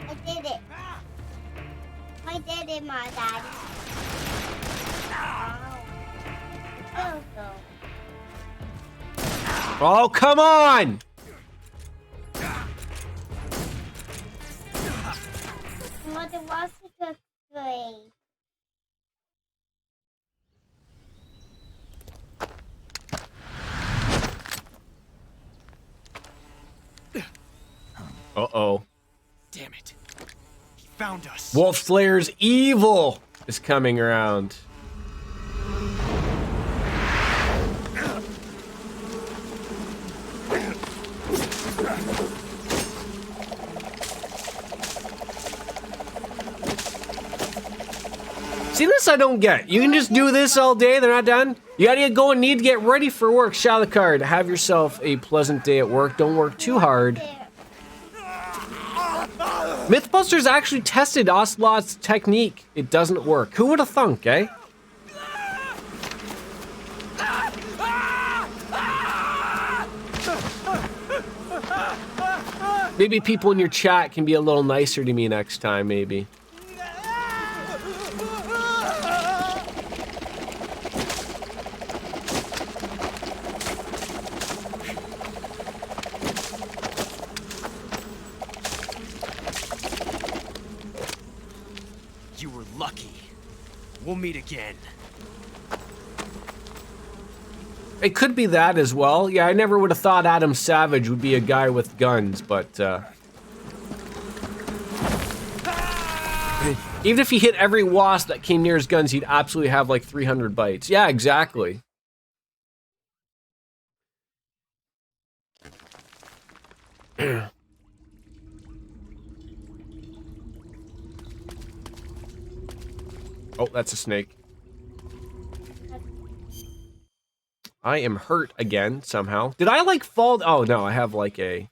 I did it. I did it, my daddy. Oh. Oh, come on! What it was to play. Uh-oh. Damn it. He found us. Wolf Slayer's evil is coming around. See, this I don't get. You can just do this all day, they're not done. You gotta get going, need to get ready for work. Shout the card. Have yourself a pleasant day at work. Don't work too hard. Mythbusters actually tested Ocelot's technique. It doesn't work. Who would have thunk, eh? Maybe people in your chat can be a little nicer to me next time, maybe. We'll meet again. It could be that as well. Yeah, I never would have thought Adam Savage would be a guy with guns, but even if he hit every wasp that came near his guns, he'd absolutely have like 300 bites. Yeah, exactly. Oh, that's a snake. I am hurt again, somehow. Did I, like, fall? Oh, no, I have, like, a...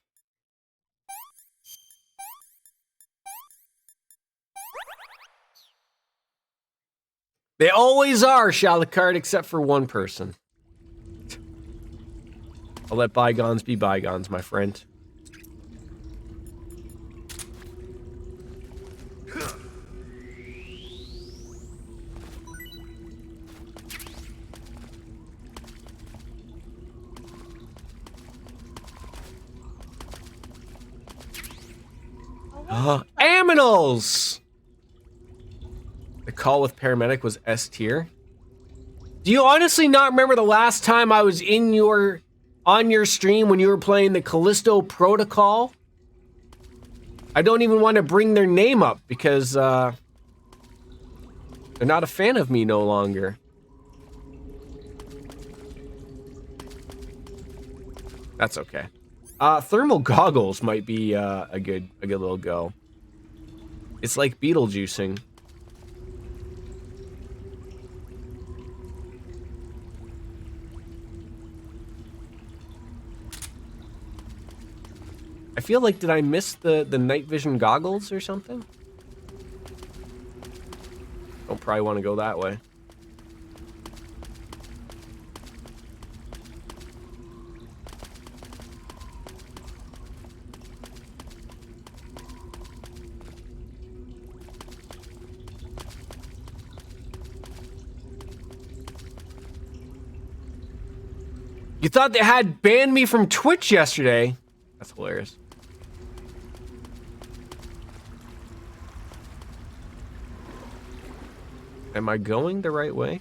They always are, Shalicard, except for one person. I'll let bygones be bygones, my friend. Aminals! The call with paramedic was S tier. Do you honestly not remember the last time I was on your stream when you were playing the Callisto Protocol? I don't even want to bring their name up because they're not a fan of me no longer. That's okay. Thermal goggles might be a good little go. It's like Beetlejuicing. I feel like, did I miss the night vision goggles or something? Don't probably want to go that way. You thought they had banned me from Twitch yesterday? That's hilarious. Am I going the right way?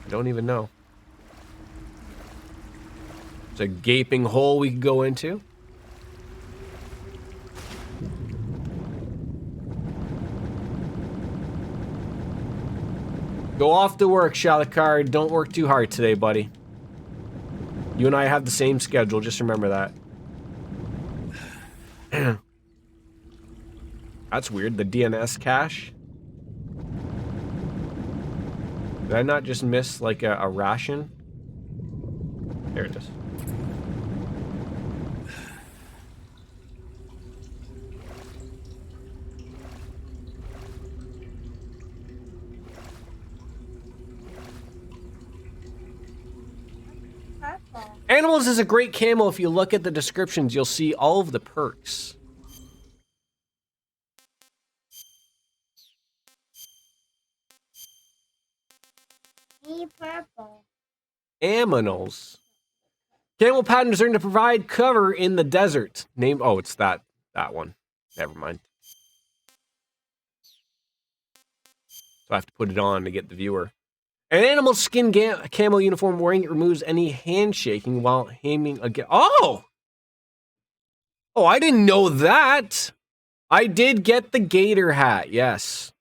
I don't even know. It's a gaping hole we could go into. Go off to work, Shalicard. Don't work too hard today, buddy. You and I have the same schedule, just remember that. That's weird, the DNS cache. Did I not just miss, like, a ration? There it is. Animals is a great camo. If you look at the descriptions, you'll see all of the perks. Purple. Aminals. Camel patterns earn to provide cover in the desert. Name. Oh, it's that one. Never mind. So I have to put it on to get the viewer. An animal skin camo uniform wearing it removes any handshaking while aiming again. Oh! Oh, I didn't know that. I did get the gator hat. Yes.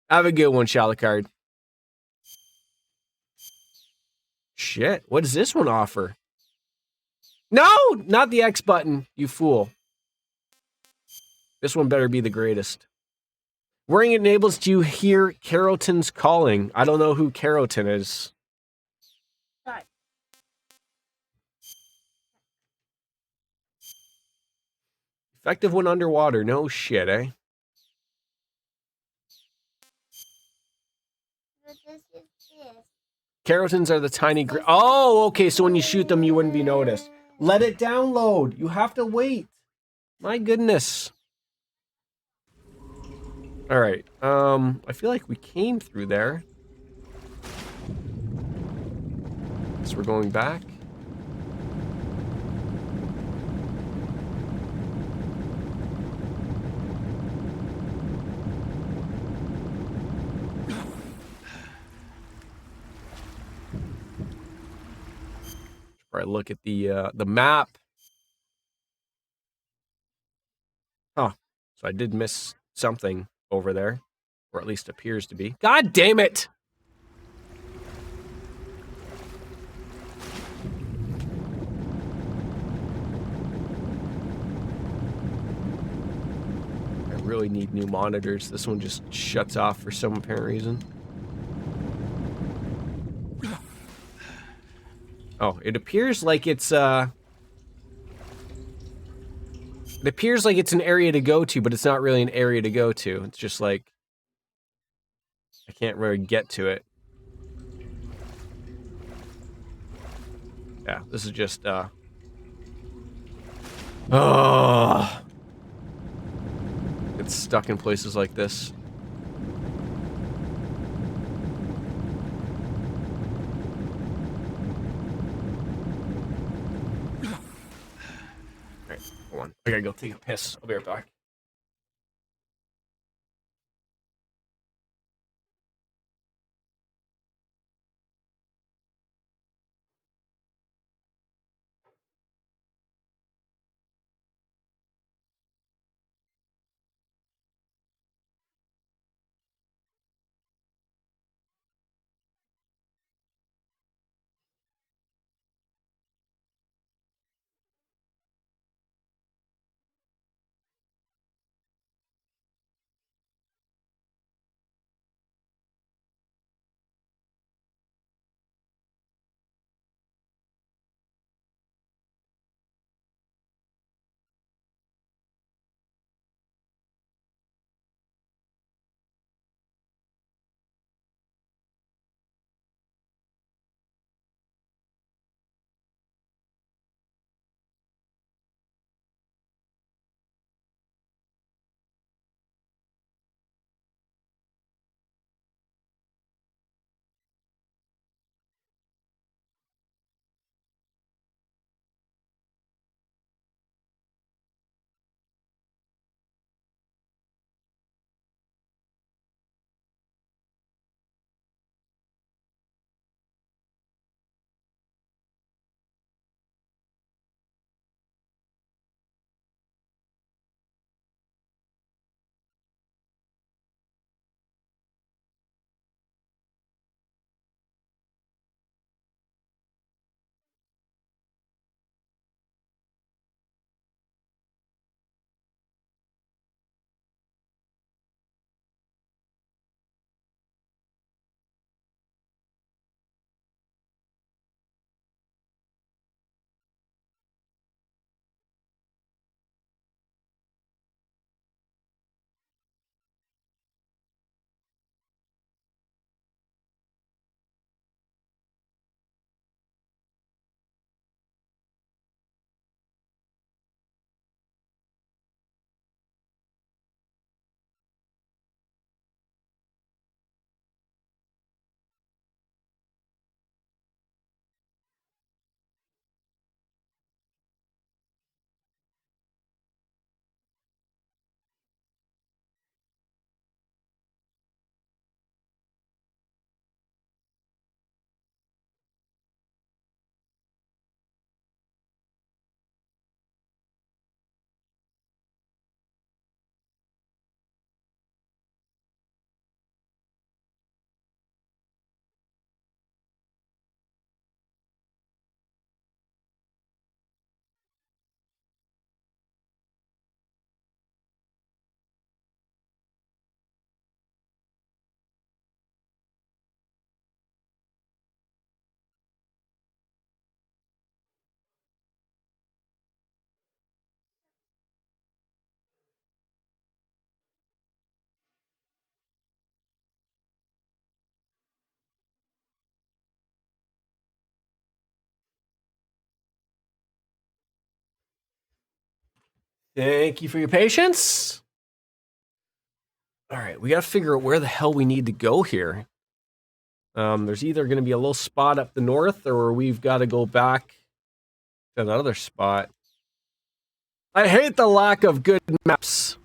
Have a good one, Shalicard. Shit, what does this one offer? No, not the X button, you fool. This one better be the greatest. Wearing it enables you to hear Carroton's calling. I don't know who Carroton is. Sorry. Effective when underwater. No shit, eh? What is this? Carotons are the tiny oh, okay, so when you shoot them, you wouldn't be noticed. Let it download. You have to wait. My goodness. All right. I feel like we came through there. So we're going back. Before I look at the map. Huh. So I did miss something over there. Or at least appears to be. God damn it! I really need new monitors. This one just shuts off for some apparent reason. Oh, it appears like it's an area to go to, but it's not really an area to go to. It's just like I can't really get to it. Yeah, this is just it's stuck in places like this. Alright, hold on. I gotta go take a piss. I'll be right back. Thank you for your patience. All right, we got to figure out where the hell we need to go here. There's either going to be a little spot up the north, or we've got to go back to that other spot. I hate the lack of good maps.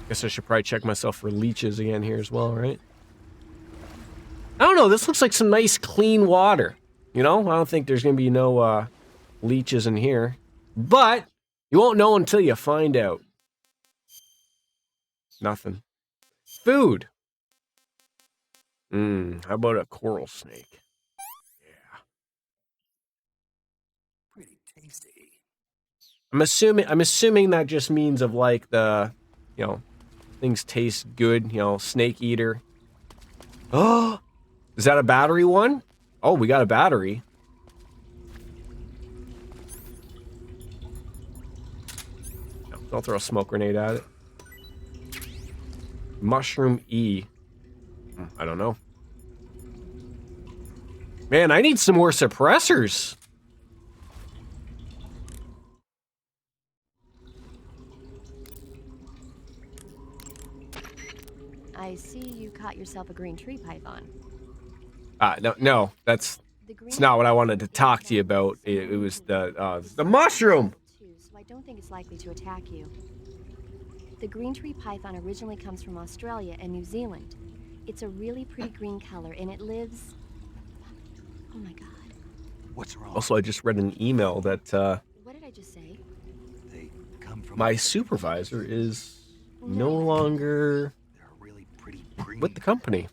Guess I should probably check myself for leeches again here as well, right? I don't know. This looks like some nice, clean water. You know, I don't think there's going to be no leeches in here. But you won't know until you find out. Nothing. Food. How about a coral snake? Yeah. Pretty tasty. I'm assuming that just means of like the, you know, things taste good, you know, snake eater. Oh, is that a battery one? Oh, we got a battery. No, don't throw a smoke grenade at it. Mushroom E. I don't know. Man, I need some more suppressors. I see you caught yourself a green tree python. No, that's not what I wanted to talk to you about. It was the mushroom. So I don't think it's likely to attack you. The green tree python originally comes from Australia and New Zealand. It's a really pretty green color, and it lives... Oh my god. What's wrong? Also, I just read an email that What did I just say? They come from my supervisor is no longer really pretty green. with the company.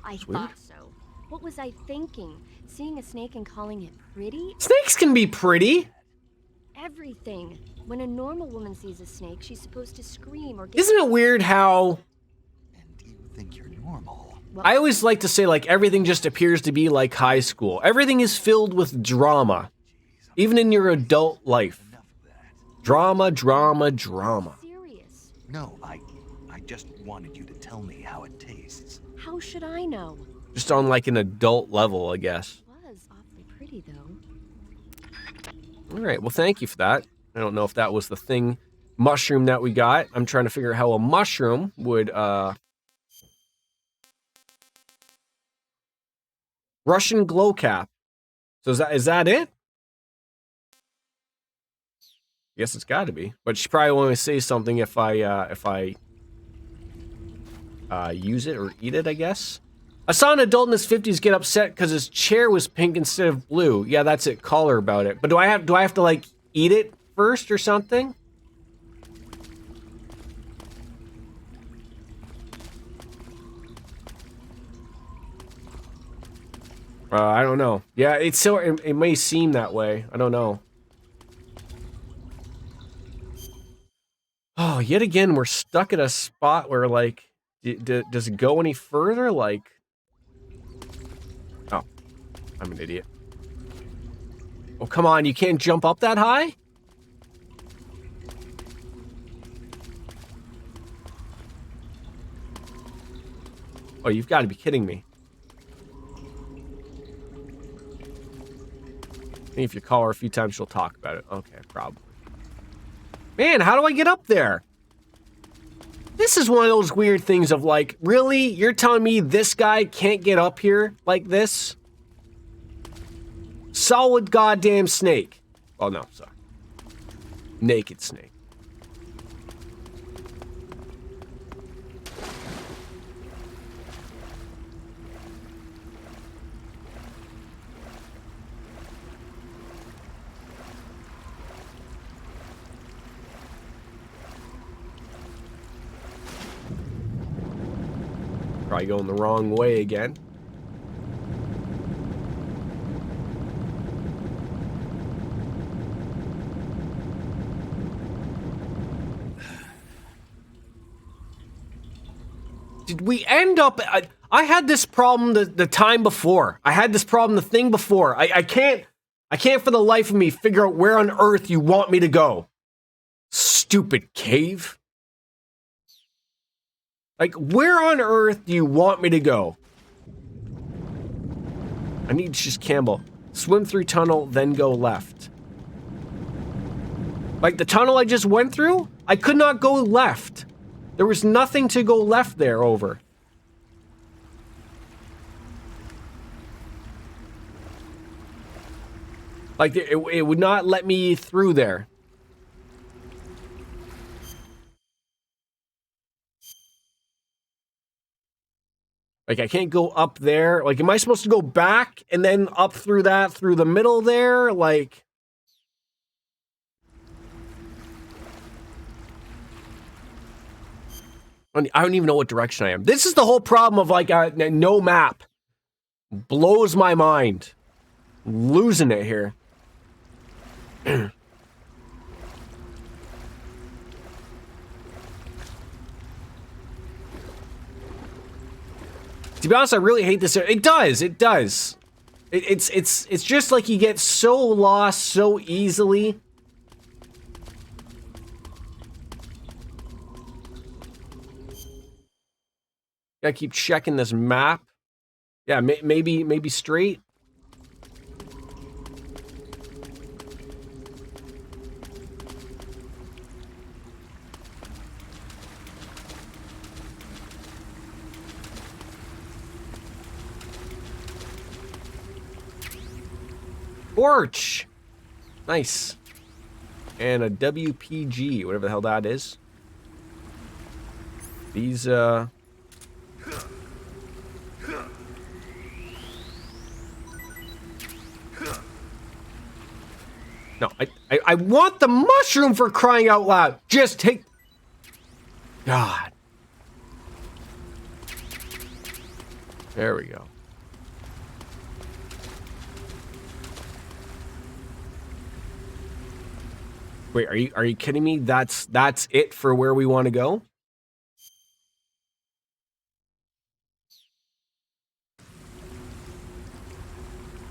I That's weird. thought so. What was I thinking? Seeing a snake and calling it pretty? Snakes can be pretty. Everything. When a normal woman sees a snake, she's supposed to scream or get... Isn't it weird how Think you're normal. I always like to say like everything just appears to be like high school. Everything is filled with drama. Even in your adult life. Drama, drama, drama. Serious. No, I just wanted you to tell me how it tastes. How should I know? Just on like an adult level, I guess. It was awfully pretty, though. All right, well, thank you for that. I don't know if that was the thing, mushroom that we got. I'm trying to figure out how a mushroom would, Russian glow cap. So is that it? Yes, it's got to be. But she probably won't say something if I use it or eat it, I guess. I saw an adult in his 50s get upset because his chair was pink instead of blue. Yeah, that's it. Call her about it. But do I have to like eat it first or something? I don't know. Yeah, it may seem that way. I don't know. Oh, yet again, we're stuck at a spot where, like, does it go any further? Like, oh, I'm an idiot. Oh, come on, you can't jump up that high? Oh, you've got to be kidding me. I think if you call her a few times, she'll talk about it. Okay, probably. Man, how do I get up there? This is one of those weird things of like, really? You're telling me this guy can't get up here like this? Solid goddamn snake. Oh, no, sorry. Naked snake. Probably going the wrong way again. Did we end up... I had this problem the time before. I had this problem the thing before. I can't for the life of me figure out where on earth you want me to go. Stupid cave. Like, where on earth do you want me to go? I need to just Campbell. Swim through tunnel, then go left. Like, the tunnel I just went through? I could not go left. There was nothing to go left there over. Like, it would not let me through there. Like, I can't go up there. Like, am I supposed to go back and then up through that, through the middle there? Like... I don't even know what direction I am. This is the whole problem of, like, no map. Blows my mind. Losing it here. To be honest, I really hate this. It does. It's just like you get so lost so easily. Gotta keep checking this map. Yeah, maybe straight. Torch! Nice. And a WPG, whatever the hell that is. These, No, I want the mushroom, for crying out loud! Just take... God. There we go. Wait, are you kidding me? That's it for where we want to go?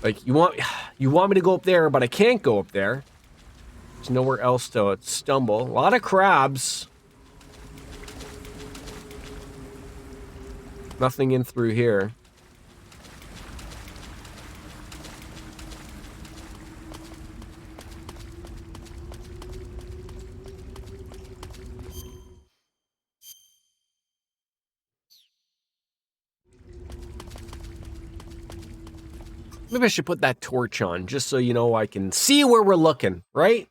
Like, you want me to go up there, but I can't go up there. There's nowhere else to stumble. A lot of crabs. Nothing in through here. Maybe I should put that torch on, just so you know I can see where we're looking, right?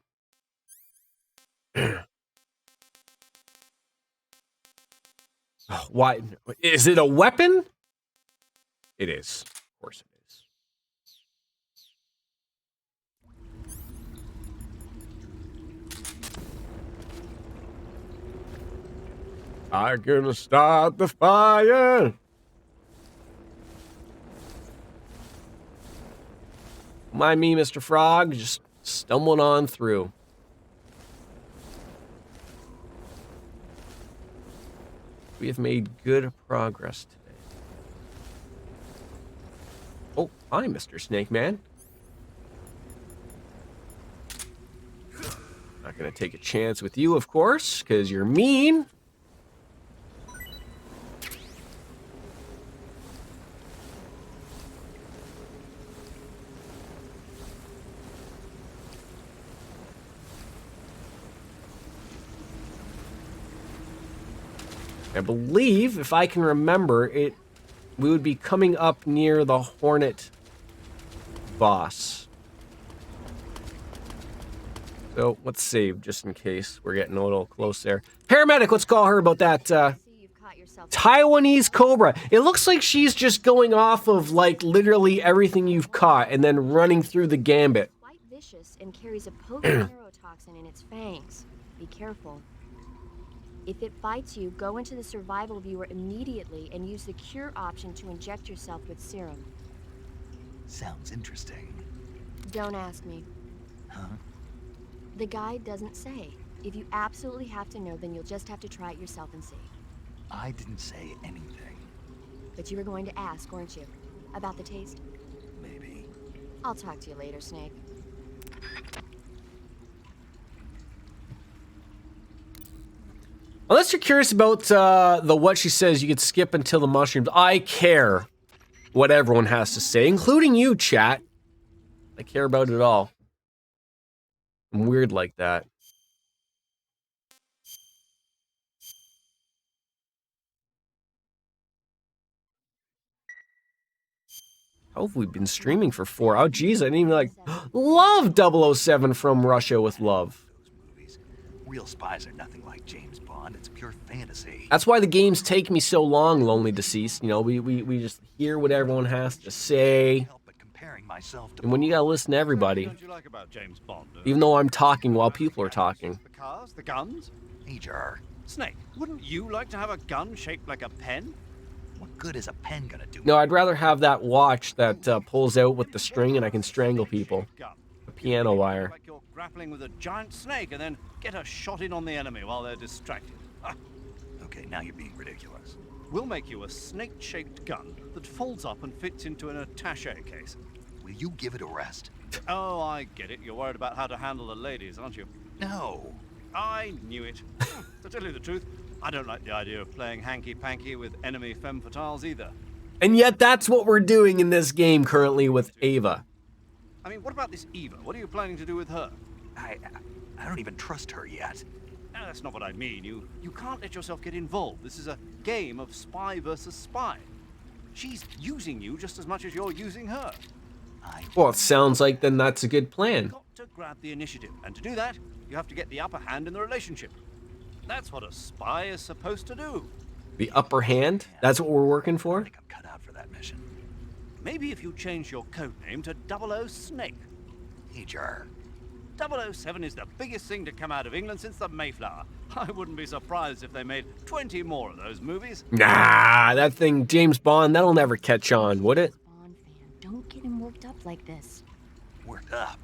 Why? Is it a weapon? It is. Of course it is. I'm gonna start the fire. Mind me, Mr. Frog, just stumbling on through. We have made good progress today. Oh, hi, Mr. Snake Man. Not gonna take a chance with you, of course, because you're mean. I believe, if I can remember, we would be coming up near the Hornet boss. So let's save just in case we're getting a little close there. Paramedic, let's call her about that Taiwanese cobra. It looks like she's just going off of, like, literally everything you've caught and then running through the gambit. Quite vicious and carries a potent neurotoxin in its fangs. Be careful. If it bites you, go into the survival viewer immediately and use the cure option to inject yourself with serum. Sounds interesting. Don't ask me. Huh? The guide doesn't say. If you absolutely have to know, then you'll just have to try it yourself and see. I didn't say anything. But you were going to ask, weren't you? About the taste? Maybe. I'll talk to you later, Snake. Unless you're curious about the what she says, you could skip until the mushrooms. I care what everyone has to say, including you, chat. I care about it all. I'm weird like that. How have we been streaming for 4 hours? Oh, geez, I didn't even, like, love 007 from Russia with Love. Real spies are nothing like James Bond. It's pure fantasy. That's why the games take me so long, Lonely Deceased. You know, we just hear what everyone has to say. And when you gotta listen to everybody, Don't you like about James Bond? even though I'm talking while people are talking. The cars, the guns? Major, Snake, wouldn't you like to have a gun shaped like a pen? what good is a pen gonna do? No, I'd rather have that watch that pulls out with the string and I can strangle people. A piano wire. Like you're grappling with a giant snake and then get a shot in on the enemy while they're distracted. Okay, now you're being ridiculous. We'll make you a snake-shaped gun that folds up and fits into an attaché case. Will you give it a rest? Oh, I get it. You're worried about how to handle the ladies, aren't you? No. I knew it. To tell you the truth, I don't like the idea of playing hanky-panky with enemy femme fatales either. And yet that's what we're doing in this game currently with Ava. I mean, what about this Eva? What are you planning to do with her? I don't even trust her yet. No, that's not what I mean. You can't let yourself get involved. This is a game of spy versus spy. She's using you just as much as you're using her. Well, it sounds like then that's a good plan. You've got to grab the initiative, and to do that, you have to get the upper hand in the relationship. That's what a spy is supposed to do. The upper hand? That's what we're working for? I think I'm cut out for that mission. Maybe if you change your code name to 00 Snake. Major. 007 is the biggest thing to come out of England since the Mayflower. I wouldn't be surprised if they made 20 more of those movies. Nah, that thing, James Bond, that'll never catch on, would it? Bond fan, don't get him worked up like this. Worked up?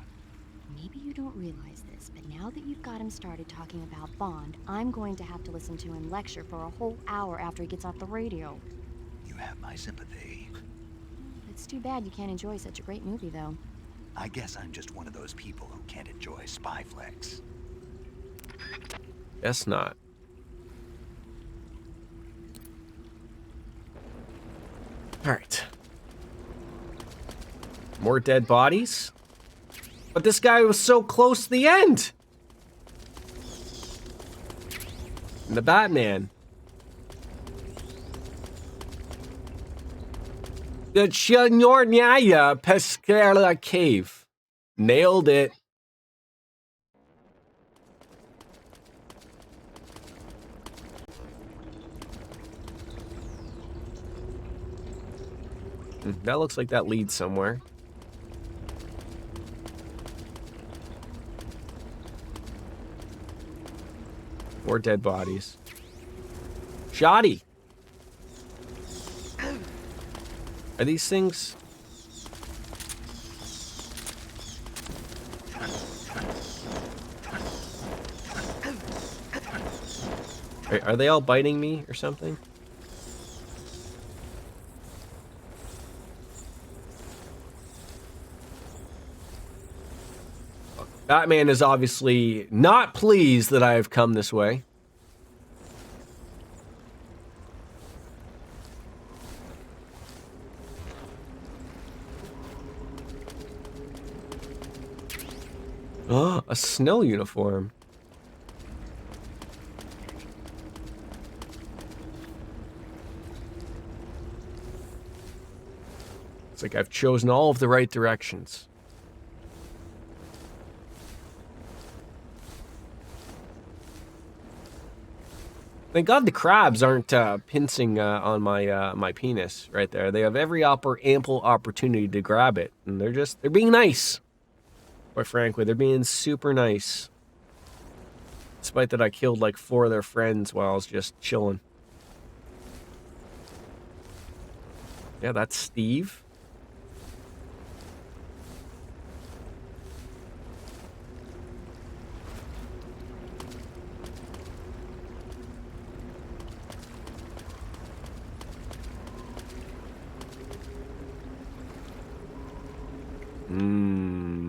Maybe you don't realize this, but now that you've got him started talking about Bond, I'm going to have to listen to him lecture for a whole hour after he gets off the radio. You have my sympathy. It's too bad you can't enjoy such a great movie, though. I guess I'm just one of those people who can't enjoy spy flicks. Guess not. Alright. More dead bodies? But this guy was so close to the end! And the Batman. The Chinyornyaya Pescara Cave. Nailed it. That looks like that leads somewhere. More dead bodies. Shoddy. Are these things? Are they all biting me or something? Batman is obviously not pleased that I have come this way. Oh, a snow uniform. It's like I've chosen all of the right directions. Thank God the crabs aren't pincing on my my penis right there. They have every ample opportunity to grab it, and they're being nice. Quite frankly, they're being super nice. Despite that I killed like 4 of their friends while I was just chilling. Yeah, that's Steve.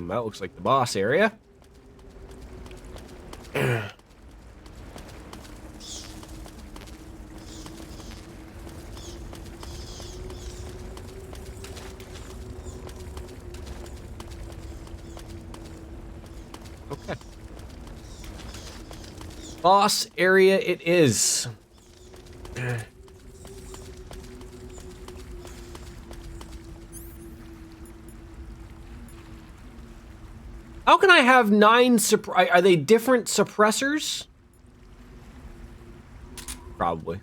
That looks like the boss area. Okay. Boss area it is. How can I have 9 are they different suppressors? Probably.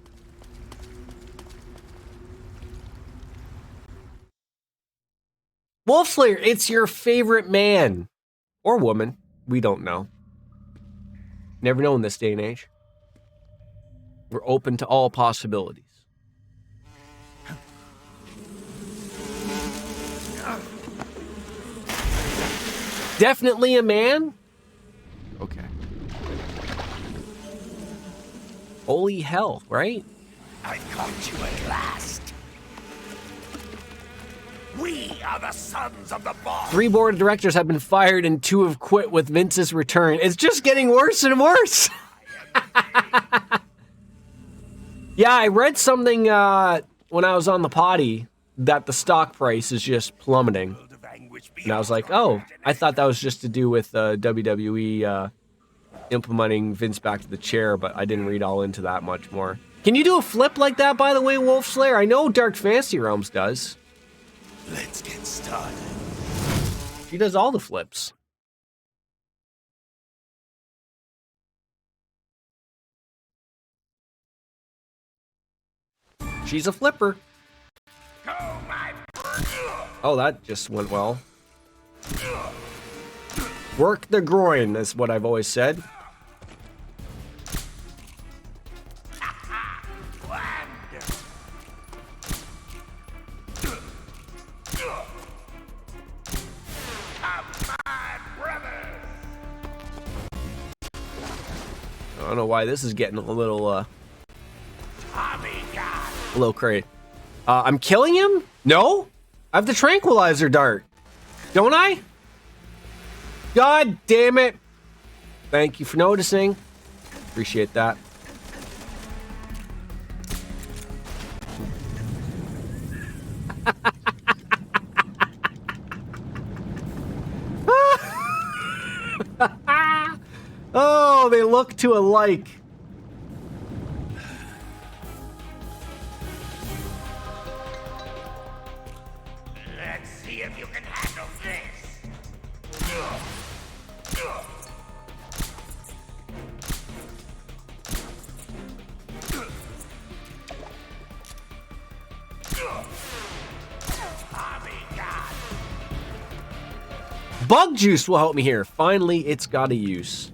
Wolf Slayer, it's your favorite man. Or woman. We don't know. Never know in this day and age. We're open to all possibilities. Definitely a man? Okay. Holy hell, right? I caught you at last. We are the sons of the boss. 3 board of directors have been fired and 2 have quit with Vince's return. It's just getting worse and worse. Yeah, I read something when I was on the potty that the stock price is just plummeting. And I was like, oh, I thought that was just to do with WWE implementing Vince back to the chair, but I didn't read all into that much more. Can you do a flip like that, by the way, Wolf Slayer? I know Dark Fantasy Realms does. Let's get started. She does all the flips. She's a flipper. Oh, that just went well. Work the groin, is what I've always said. I don't know why this is getting a little crazy. I'm killing him? No? I have the tranquilizer dart. Don't I? God damn it. Thank you for noticing. Appreciate that. Oh, they look too alike. Let's see if you can handle this. Bug juice will help me here. Finally, it's got a use.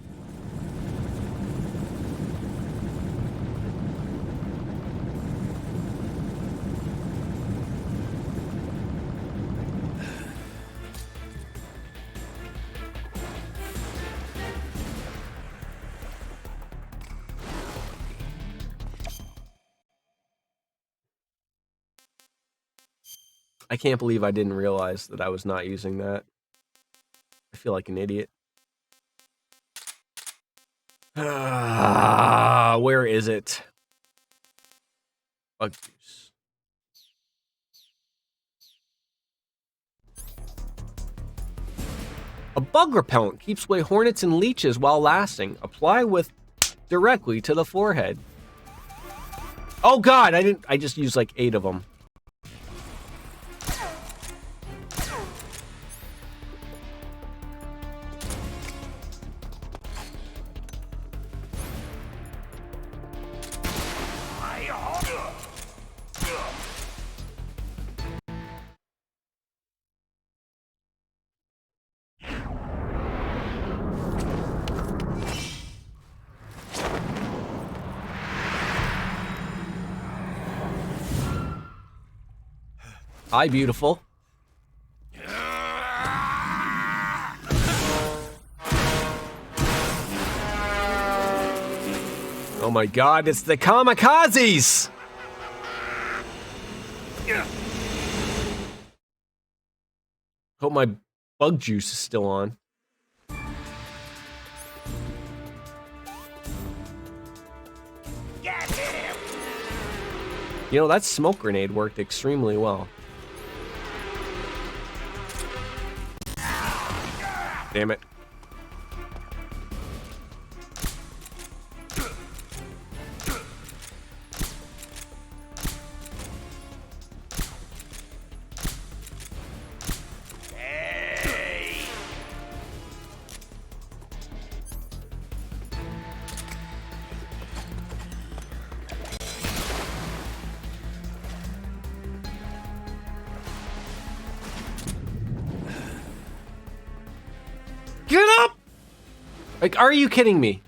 I can't believe I didn't realize that I was not using that. I feel like an idiot. Where is it? Bug juice. A bug repellent keeps away hornets and leeches while lasting. Apply with directly to the forehead. Oh god, I just used like 8 of them. Hi, beautiful. Oh my god, it's the kamikazes! Hope my bug juice is still on. You know, that smoke grenade worked extremely well. Damn it. Get up! Like, are you kidding me?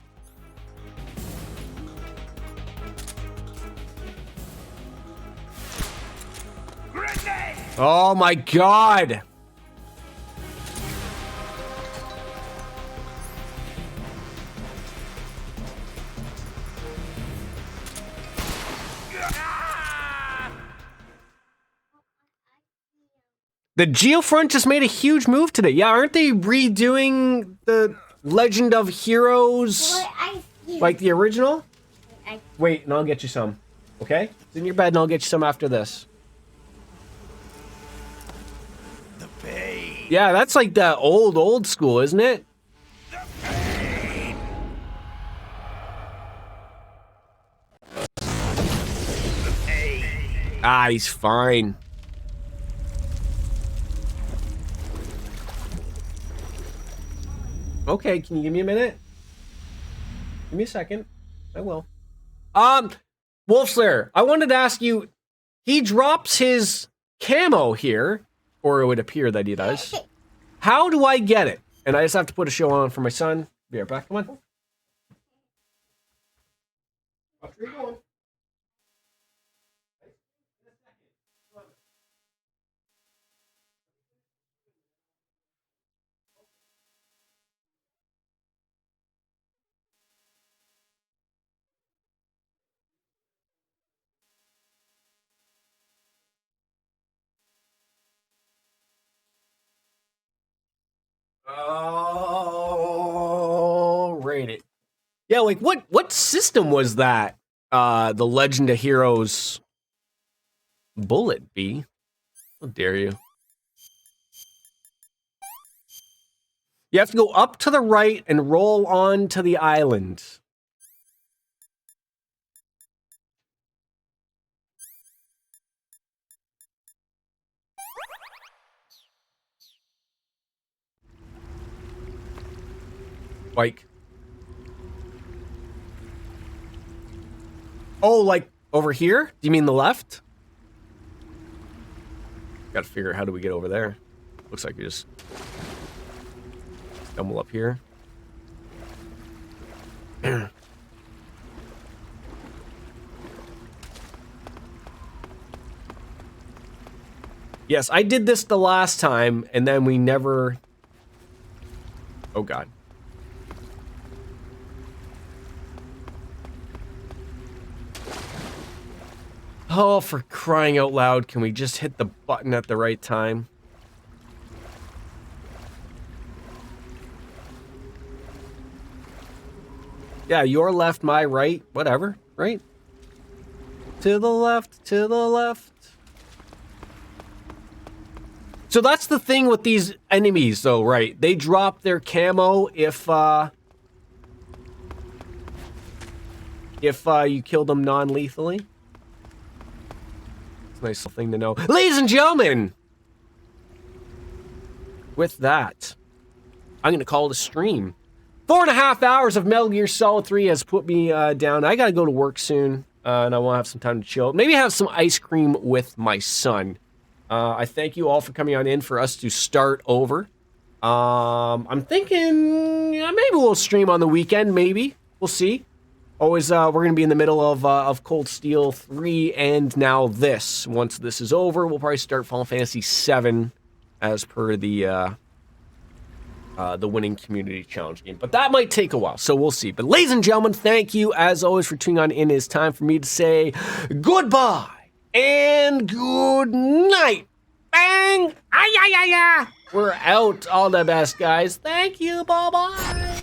Oh my god! The Geofront just made a huge move today. Yeah, aren't they redoing the Legend of Heroes like the original? Wait, and I'll get you some. Okay? It's in your bed and I'll get you some after this. The pain. Yeah, that's like the old school, isn't it? Ah, he's fine. Okay, can you give me a minute? Give me a second. I will. Wolfslayer, I wanted to ask you, he drops his camo here, or it would appear that he does. How do I get it? And I just have to put a show on for my son. Be right back. Come on. Where you going? Oh, rate it. Yeah, like what system was that? The Legend of Heroes bullet be? How dare you? You have to go up to the right and roll on to the island. Like, oh, like over here? Do you mean the left? Gotta figure out how do we get over there. Looks like you just stumble up here. Yes, I did this the last time, and then we never... Oh, God. Oh, for crying out loud, can we just hit the button at the right time? Yeah, your left, my right, whatever, right? To the left, to the left. So that's the thing with these enemies, though, right? They drop their camo if you kill them non-lethally. It's a nice little thing to know. Ladies and gentlemen! With that, I'm going to call it a stream. 4.5 hours of Metal Gear Solid 3 has put me down. I got to go to work soon, and I want to have some time to chill. Maybe have some ice cream with my son. I thank you all for coming on in for us to start over. I'm thinking maybe we'll stream on the weekend, maybe. We'll see. Always, we're going to be in the middle of Cold Steel 3 and now this. Once this is over, we'll probably start Final Fantasy 7 as per the winning community challenge game. But that might take a while, so we'll see. But ladies and gentlemen, thank you as always for tuning on in. It's time for me to say goodbye and good night. Bang! Ay, ay, ay, ay. We're out. All the best, guys. Thank you. Bye-bye.